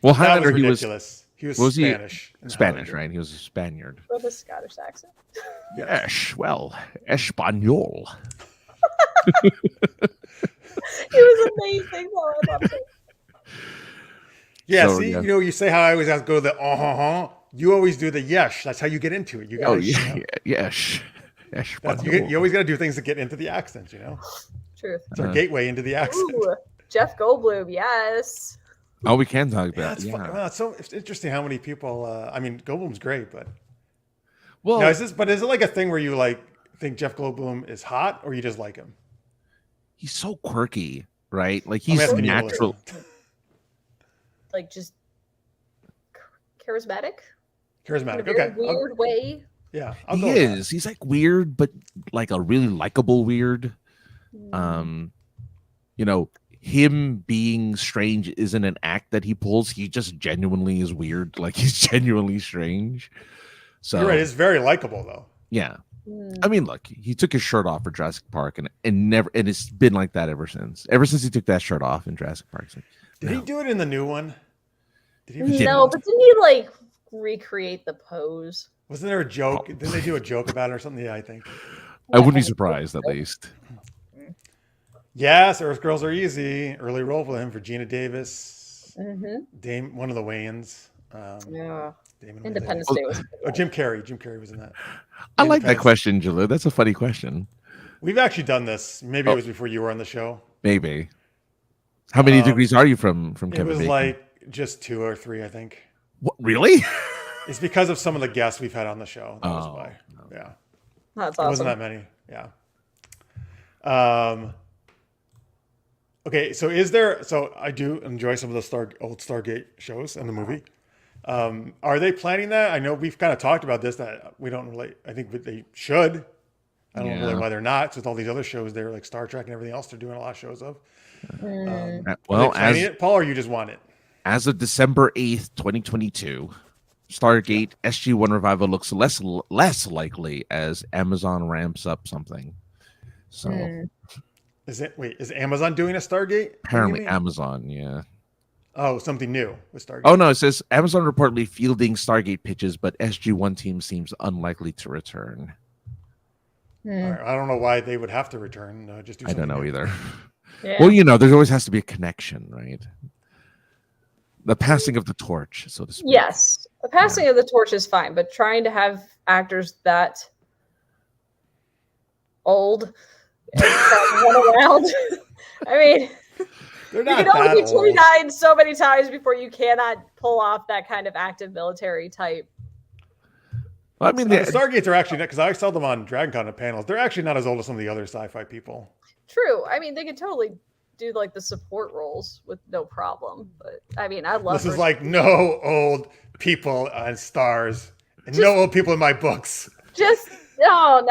Well,
That was
Highlander, he was
ridiculous. He was
was he-
Spanish. in
Spanish,
Highlander.
right? He was a Spaniard.
With a Scottish accent.
Yes, well, Espanol.
He was amazing. Oh, I loved it.
Yeah,
So,
see,
yeah.
you say how I always have to go to the You always do the yes. That's how you get into it. You
Oh,
guys,
yeah, yes. Espanol.
you always got to do things to get into the accent.
Truth.
It's our gateway into the accent.
Ooh, Jeff Goldblum. Yes.
Oh, we can talk
Yeah,
about
it's,
it.
fun.
Yeah.
Well, it's interesting how many people. Goldblum's great, but
Well,
now is it like a thing where you think Jeff Goldblum is hot, or you just like him?
he's so quirky, right? Like
I'm
he's
asking you,
natural.
Melissa.
Like just charismatic. In a
Charismatic.
very
Okay.
weird way.
Yeah, I'll
He
go with that.
is. He's like weird, but like a really likable weird. Him being strange isn't an act that he pulls. He just genuinely is weird. Like he's genuinely strange. So
You're right. It's very likable, though.
yeah.
Mm.
I mean, look, he took his shirt off for Jurassic Park and it's been like that ever since. Ever since he took that shirt off in Jurassic Park. It's like,
Did he do it in the new one? Did he?
didn't.
No, but didn't he recreate the pose?
Wasn't there a joke? Didn't they do a joke about it or something? Yeah, I think.
I wouldn't be surprised at least.
Yes, Earth Girls Are Easy. Early role for him for Gina Davis.
Mm-hmm.
One of the Wayans.
Yeah.
Damon Wayans,
Independence
I
Day
think.
was.
Oh, Jim Carrey. Jim Carrey was in that.
I like that
Independence.
question, Jalou. That's a funny question.
We've actually done this. Maybe it was before you were on the show.
Maybe. How many degrees are you from
It
Kevin
was
Bacon?
like just 2 or 3, I think.
What, really?
It's because of some of the guests we've had on the show. That was
Oh,
why. Yeah.
That's
It wasn't
awesome.
that many. Yeah. Okay, so is there? So I do enjoy some of the old Stargate shows and the movie. Are they planning that? I know we've kind of talked about this. That we don't really. I think that they should. I don't know really why they're not. So with all these other shows, they're like Star Trek and everything else. They're doing a lot of shows of. Are they planning it, Paul, or you just want it?
As of December 8th, 2022, Stargate SG-1 revival looks less likely as Amazon ramps up something. So,
is Amazon doing a Stargate?
Apparently, Amazon, yeah.
Oh, something new with Stargate.
Oh no, it says Amazon reportedly fielding Stargate pitches, but SG-1 team seems unlikely to return.
Right, I don't know why they would have to return. Just do.
I don't know
new.
either.
Yeah.
Well, there always has to be a connection, right? The passing of the torch, so to speak.
Yes, the passing of the torch is fine, but trying to have actors that old and run around. I mean,
They're
you
not
can only be
that old.
29 so many times before you cannot pull off that kind of active military type.
Well, I mean,
The Stargates are actually, because I saw them on DragonCon panels, they're actually not as old as some of the other sci-fi people.
True. I mean, they could totally do like the support roles with no problem. But I mean, I love
This is like no old people on stars and no old people in my books.
just no.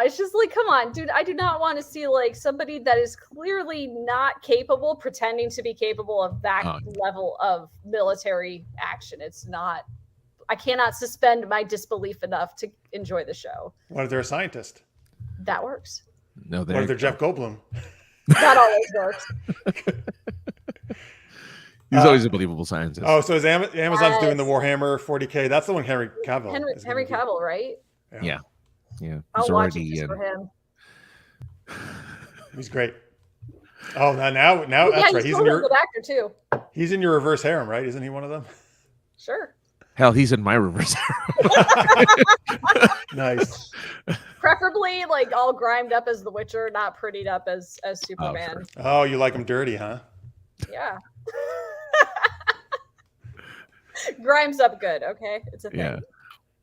It's just like, come on, dude. I do not want to see like somebody that is clearly not capable pretending to be capable of that level of military action. It's not. I cannot suspend my disbelief enough to enjoy the show.
What if they're a scientist?
That works.
No,
What if they're Jeff Goldblum?
That always works.
He's always a believable scientist.
Oh, so is Amazon's doing the Warhammer 40K? That's the one Henry Cavill.
Henry Cavill, right?
Yeah.
I'll watch it just for him.
He's great. Oh, now that's right.
He's a good actor too.
He's in your reverse harem, right? Isn't he one of them?
Sure.
Hell, he's in my reverse.
Nice.
Preferably like all grimed up as the Witcher, not prettied up as Superman.
Sure.
Oh, you like him dirty, huh?
Yeah. Grimes up good, okay? It's a thing.
Yeah.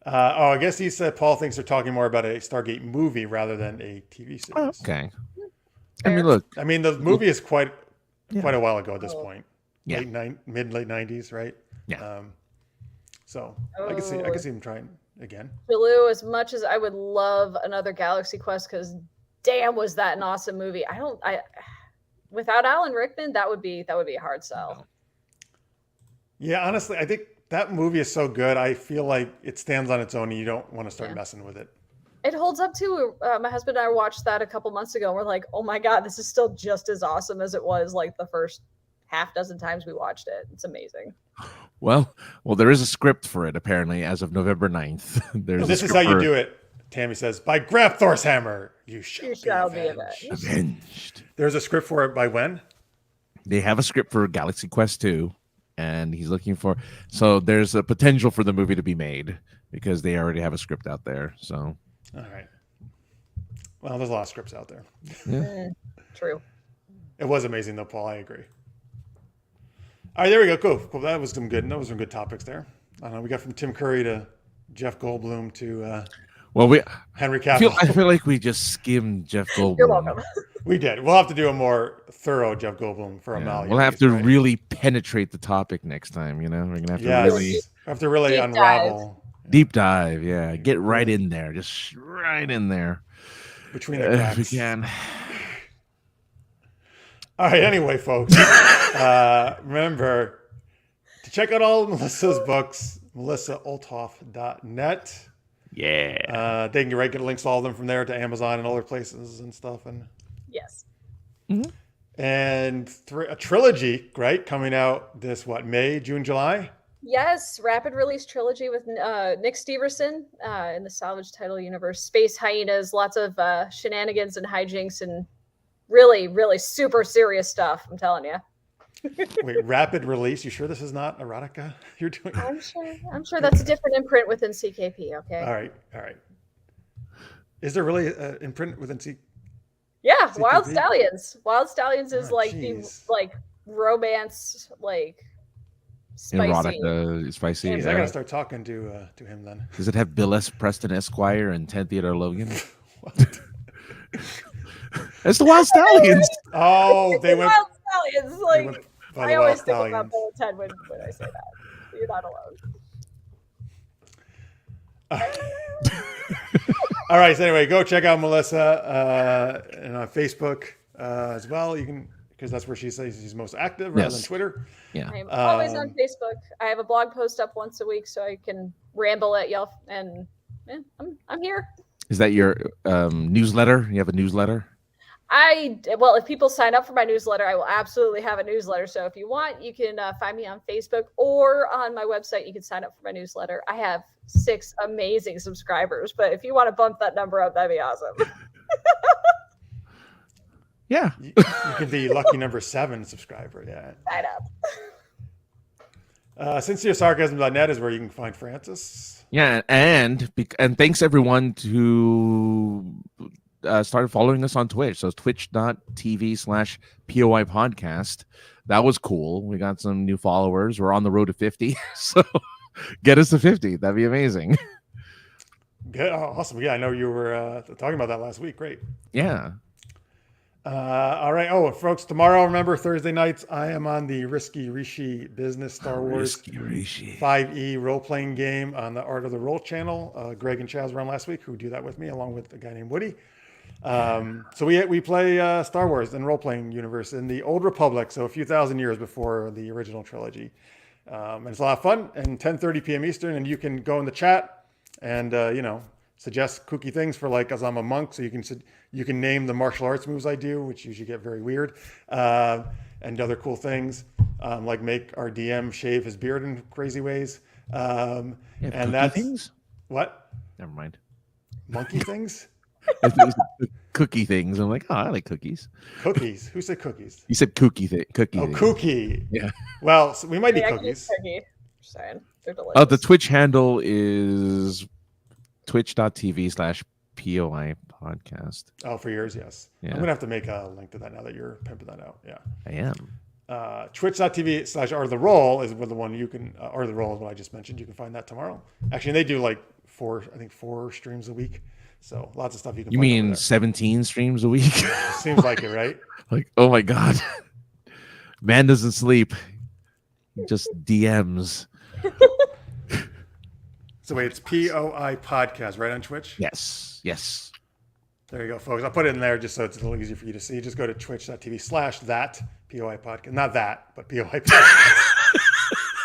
I guess he said Paul thinks they're talking more about a Stargate movie rather than a TV series.
Oh, okay.
Fair.
I mean, look.
I mean, the movie is quite a while ago at this point.
Yeah.
Mid-late 90s, right?
Yeah.
So I can see him trying again.
Blue, as much as I would love another Galaxy Quest, because damn, was that an awesome movie. Without Alan Rickman, that would be a hard sell.
Yeah, honestly, I think that movie is so good. I feel like it stands on its own, and you don't want to start messing with it.
It holds up too. My husband and I watched that a couple months ago. And we're like, oh my god, this is still just as awesome as it was like the first half dozen times we watched it. It's amazing.
Well, there is a script for it apparently as of November 9th.
This is how you do it. Tammy says, by Graf Thor's you shall be
avenged.
There's a script for it by when?
They have a script for Galaxy Quest 2, and he's looking for. So there's a potential for the movie to be made because they already have a script out there. So.
All right. Well, there's a lot of scripts out there.
Yeah.
True.
It was amazing, though, Paul. I agree. All right, there we go. Cool. That was some good topics there. I don't know. We got from Tim Curry to Jeff Goldblum to Henry Cavill.
I feel like we just skimmed Jeff Goldblum.
You're welcome.
We did. We'll have to do a more thorough Jeff Goldblum for Amalia.
We'll have to really penetrate the topic next time. We're gonna have to really
unravel.
Deep dive, yeah. Get right in there, just right in there.
Between the cracks.
If we can.
All right. Anyway, folks, remember to check out all of Melissa's books, melissaolthoff.net.
Yeah.
They can get links to all of them from there to Amazon and other places and stuff. And
yes.
Mm-hmm.
And a trilogy, right? Coming out this, May, June, July?
Yes, rapid release trilogy with Nick Steverson in the Salvage title universe. Space hyenas, lots of shenanigans and hijinks, and really, really super serious stuff. I'm telling you.
Wait, rapid release? You sure this is not erotica? You're doing?
I'm sure that's a different imprint within CKP. Okay.
All right. Is there really an imprint within CKP?
Yeah, Wild Stallions. Wild Stallions is
the
romance, spicy.
Erotica, spicy.
I gotta start talking to him then.
Does it have Bill S. Preston Esquire and Ted Theodore Logan?
What?
It's the Wild Stallions.
Oh, they went.
Wild Stallions. Like,
By the
I always think
Stallions.
about Bill and Ted when I say that. You're not alone.
All right. So anyway, go check out Melissa and on Facebook as well. You can, because that's where she says she's most active rather than Twitter.
Yeah.
I'm always on Facebook. I have a blog post up once a week, so I can ramble at y'all. And I'm here.
Is that your newsletter? You have a newsletter?
Well, if people sign up for my newsletter, I will absolutely have a newsletter. So if you want, you can find me on Facebook or on my website. You can sign up for my newsletter. I have 6 amazing subscribers, but if you want to bump that number up, that'd be awesome.
Yeah.
You can be lucky number 7 subscriber. Yeah.
Sign up.
SincereSarcasm.net is where you can find Francis.
Yeah, and thanks everyone who started following us on Twitch. So it's twitch.tv/POI podcast. That was cool. We got some new followers. We're on the road to 50. So get us to 50. That'd be amazing.
Good. Oh, awesome. Yeah, I know you were talking about that last week. Great.
Yeah.
All right. Oh, folks, tomorrow, remember, Thursday nights, I am on the Risky Rishi Business Star Wars 5e role-playing game on the Art of the Roll channel. Greg and Chaz were on last week, who do that with me, along with a guy named Woody. So we play Star Wars and role-playing universe in the Old Republic, so a few thousand years before the original trilogy. And it's a lot of fun, and 10:30 p.m. Eastern, and you can go in the chat and, suggest kooky things for, like, as I'm a monk, so you can name the martial arts moves I do, which usually get very weird, and other cool things, like make our DM shave his beard in crazy ways. And that's
things?
What?
Never mind.
Monkey things?
Cookie things. I'm like, oh, I like cookies.
Cookies? Who said cookies?
You said cookie thing. Cookie.
Oh,
thing.
Cookie.
Yeah.
Well, so we might eat
I can
cookies.
eat cookie. Just saying. They're delicious.
Oh, the Twitch handle is twitch.tv/POI podcast.
Oh, for yours, yes.
Yeah.
I'm going to have to make a link to that now that you're pimping that out. Yeah.
I am.
Twitch.tv/Art of the Roll is the one you can, Art of the Roll is what I just mentioned. You can find that tomorrow. Actually, they do like 4 streams a week. So lots of stuff you can
You
find
mean 17 streams a week?
Seems like it, right?
Like, oh my God. Man doesn't sleep. He just DMs.
So wait, it's POI podcast, right, on Twitch?
Yes. Yes.
There you go, folks. I'll put it in there just so it's a little easier for you to see. Just go to twitch.tv/that POI podcast. Not that, but POI podcast.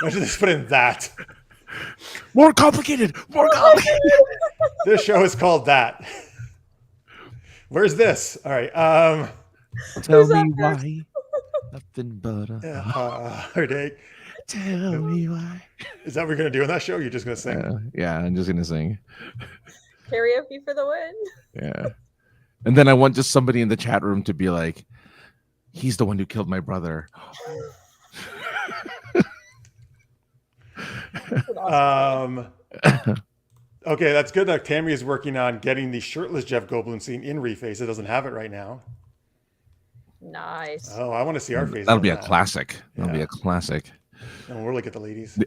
I should just put in that.
More complicated.
This show is called That. Where's this? All right.
Tell me why. Nothing but a
heartache.
Tell me why.
Is that what we're going to do on that show? You're just going to sing?
Yeah, I'm just going to sing.
Karaoke for the win.
Yeah. And then I want just somebody in the chat room to be like, he's the one who killed my brother.
Okay, that's good that Tammy is working on getting the shirtless Jeff Goldblum scene in Reface. It doesn't have it right now.
Nice.
Oh, I want to see our face.
That'll be a classic. That'll be a classic.
And we'll look at the ladies.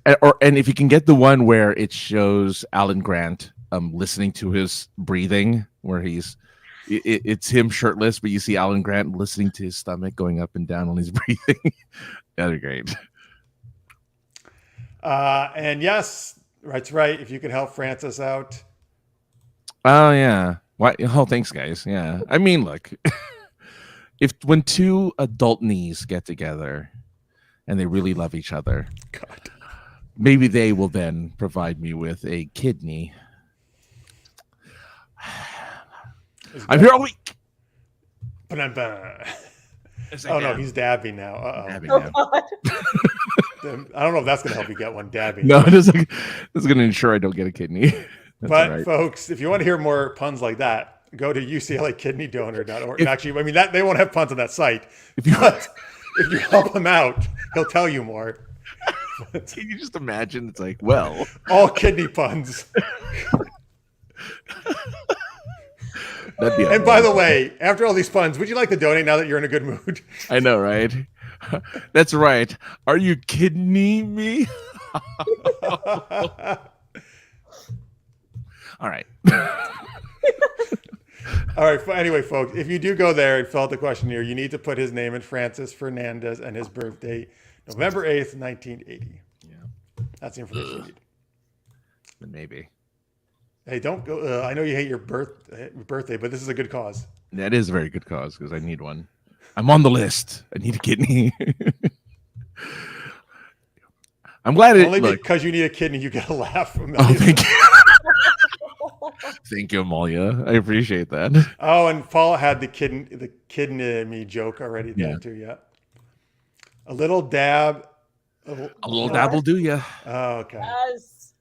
And if you can get the one where it shows Alan Grant listening to his breathing, where it's him shirtless, but you see Alan Grant listening to his stomach going up and down on his breathing. That'd be great.
And yes, that's right. If you could help Francis out.
Oh yeah. Why? Oh, thanks, guys. Yeah. I mean, look, when 2 adult knees get together and they really love each other,
God,
maybe they will then provide me with a kidney. I'm here all week.
Oh no, he's dabbing now.
Dabbing
Oh,
now.
God.
I don't know if that's going to help you get one dabbing.
No, this is going to ensure I don't get a kidney.
But
right.
folks, if you want to hear more puns like that, go to uclakidneydonor.org. Actually, I mean, they won't have puns on that site. But if you help him out, he'll tell you more.
Can you just imagine? It's like, well,
all kidney puns. And by the way, after all these puns, would you like to donate now that you're in a good mood?
I know, right? That's right. Are you kidding me? All right.
All right. Anyway, folks, if you do go there and fill out the questionnaire, you need to put his name in Francis Fernandez and his birthday, November 8th, 1980.
Yeah,
That's the information you need.
maybe.
Hey, don't go. I know you hate your birthday, but this is a good cause.
That is a very good cause because I need one. I'm on the list. I need a kidney. I'm glad
Only because you need a kidney, you get a laugh from Amelia.
Oh, thank you. Thank you, Amalia. I appreciate that.
Oh, and Paul had the kidney me joke already there too. Yeah. A little dab.
A little dab will do ya.
Oh, okay.
Yes.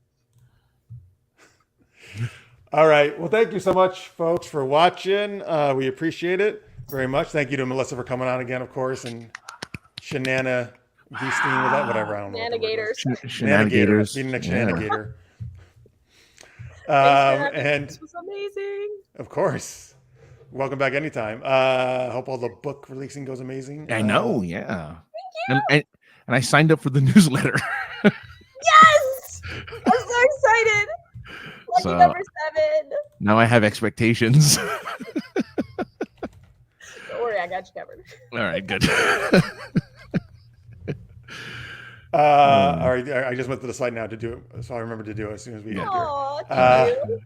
All right. Well, thank you so much, folks, for watching. We appreciate it very much. Thank you to Melissa for coming on again, of course, and Shenana Beasting with that, whatever. I don't know.
Shenanigators.
Being a shenanigator. And
this was amazing.
of course, welcome back anytime. Hope all the book releasing goes amazing.
I know, yeah. And I signed up for the newsletter.
Yes! I'm so excited. Lucky number 7.
Now I have expectations.
Don't worry, I got you covered.
All right, good.
All right, I just went to the site now to do it, so I remember to do it as soon as we get here.
Aw, thank you.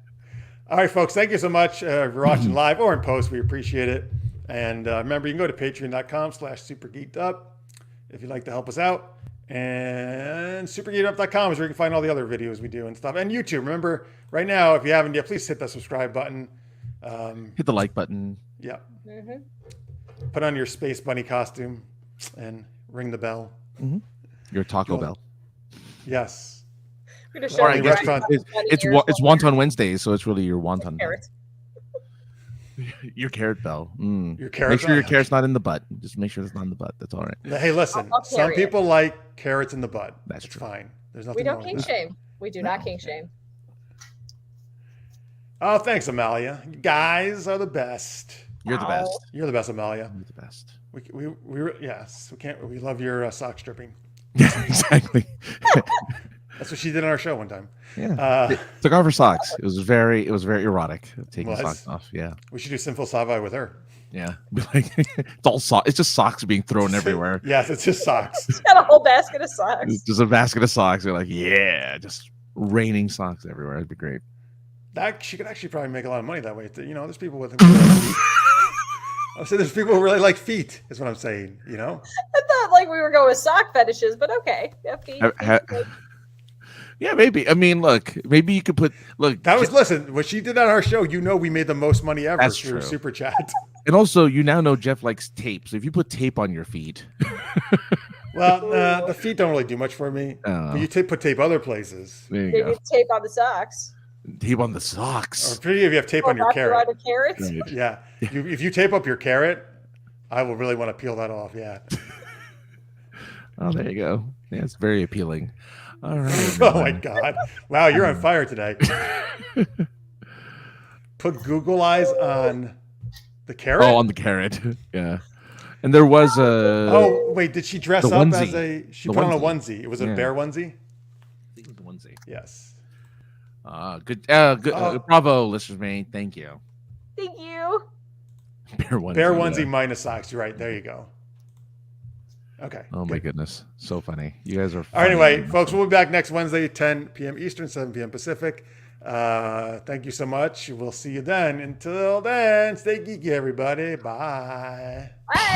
All right, folks, thank you so much for watching live or in post. We appreciate it. And remember, you can go to patreon.com/supergeekedup if you'd like to help us out. And supergeekedup.com is where you can find all the other videos we do and stuff. And YouTube. Remember, right now, if you haven't yet, please hit that subscribe button.
Hit the like button.
Yeah.
Mm-hmm.
Put on your Space Bunny costume and ring the bell.
Mm-hmm. Your Taco Bell.
Yes.
We're gonna
Or
show
I
you
guess
guys
it's Wonton Wednesdays, so it's really your wonton.
carrots.
Your carrot bell.
Your carrot.
Make sure your carrot's not in the butt. Just make sure it's not in the butt. That's all right.
Hey, listen.
I'll
Some
carry it.
people like carrots in the butt.
That's
It's
true.
fine. There's nothing
We don't
wrong
kink
with that.
shame. We do not kink shame.
Oh, thanks, Amalia. You guys are the best.
You're the best.
You're the best, Amalia.
You're the best.
Yes, we love your sock stripping.
Yeah, exactly.
That's what she did on our show one time.
Yeah. Took off her socks. It was very erotic. Taking
Was.
socks off. Yeah.
We should do Sinful Sci-Fi with her.
Yeah. Be like, it's all it's just socks being thrown everywhere.
Yes, it's just socks.
She's got a whole basket of socks.
It's just a basket of socks. They're like, yeah, just raining socks everywhere. It'd be great.
That she could actually probably make a lot of money that way. You know, there's people with. I said there's people who really like feet. Is what I'm saying. You know.
I thought like we were going with sock fetishes, but okay. Yeah, feet.
Yeah, maybe. I mean, look, maybe you could put
Listen, what she did on our show, you know, we made the most money ever
That's
through
true.
Super Chat.
And also, you now know Jeff likes tape. So if you put tape on your feet,
Well, the feet don't really do much for me.
Oh.
But you put tape other places.
there you
Maybe
go.
tape on the socks.
Tape on the
Or
socks.
pretty if you have tape on your
wrap around
carrot.
the carrots.
Right.
Yeah. If you tape up your carrot, I will really want to peel that off. Yeah.
Oh, there you go. Yeah, it's very appealing. All right.
Oh my God. Wow, you're on fire today. Put Google eyes on the carrot.
Oh, on the carrot. Yeah. And there was a.
Oh, wait, did she dress
the
up
onesie.
as a she
The
put on a
onesie.
onesie. It was a
Yeah.
bear onesie?
I think it was the onesie.
Yes.
Good. Good.
Oh.
Bravo, listeners, man. Thank you.
Thank you.
Bear onesie.
Bear onesie
yeah.
minus socks. You're right. There you go. Okay.
Oh my goodness, so funny. You guys are.
All right,
funny.
anyway, folks, we'll be back next Wednesday, 10 p.m. Eastern, 7 p.m. Pacific. Thank you so much. We'll see you then. Until then, stay geeky, everybody. Bye.
Bye.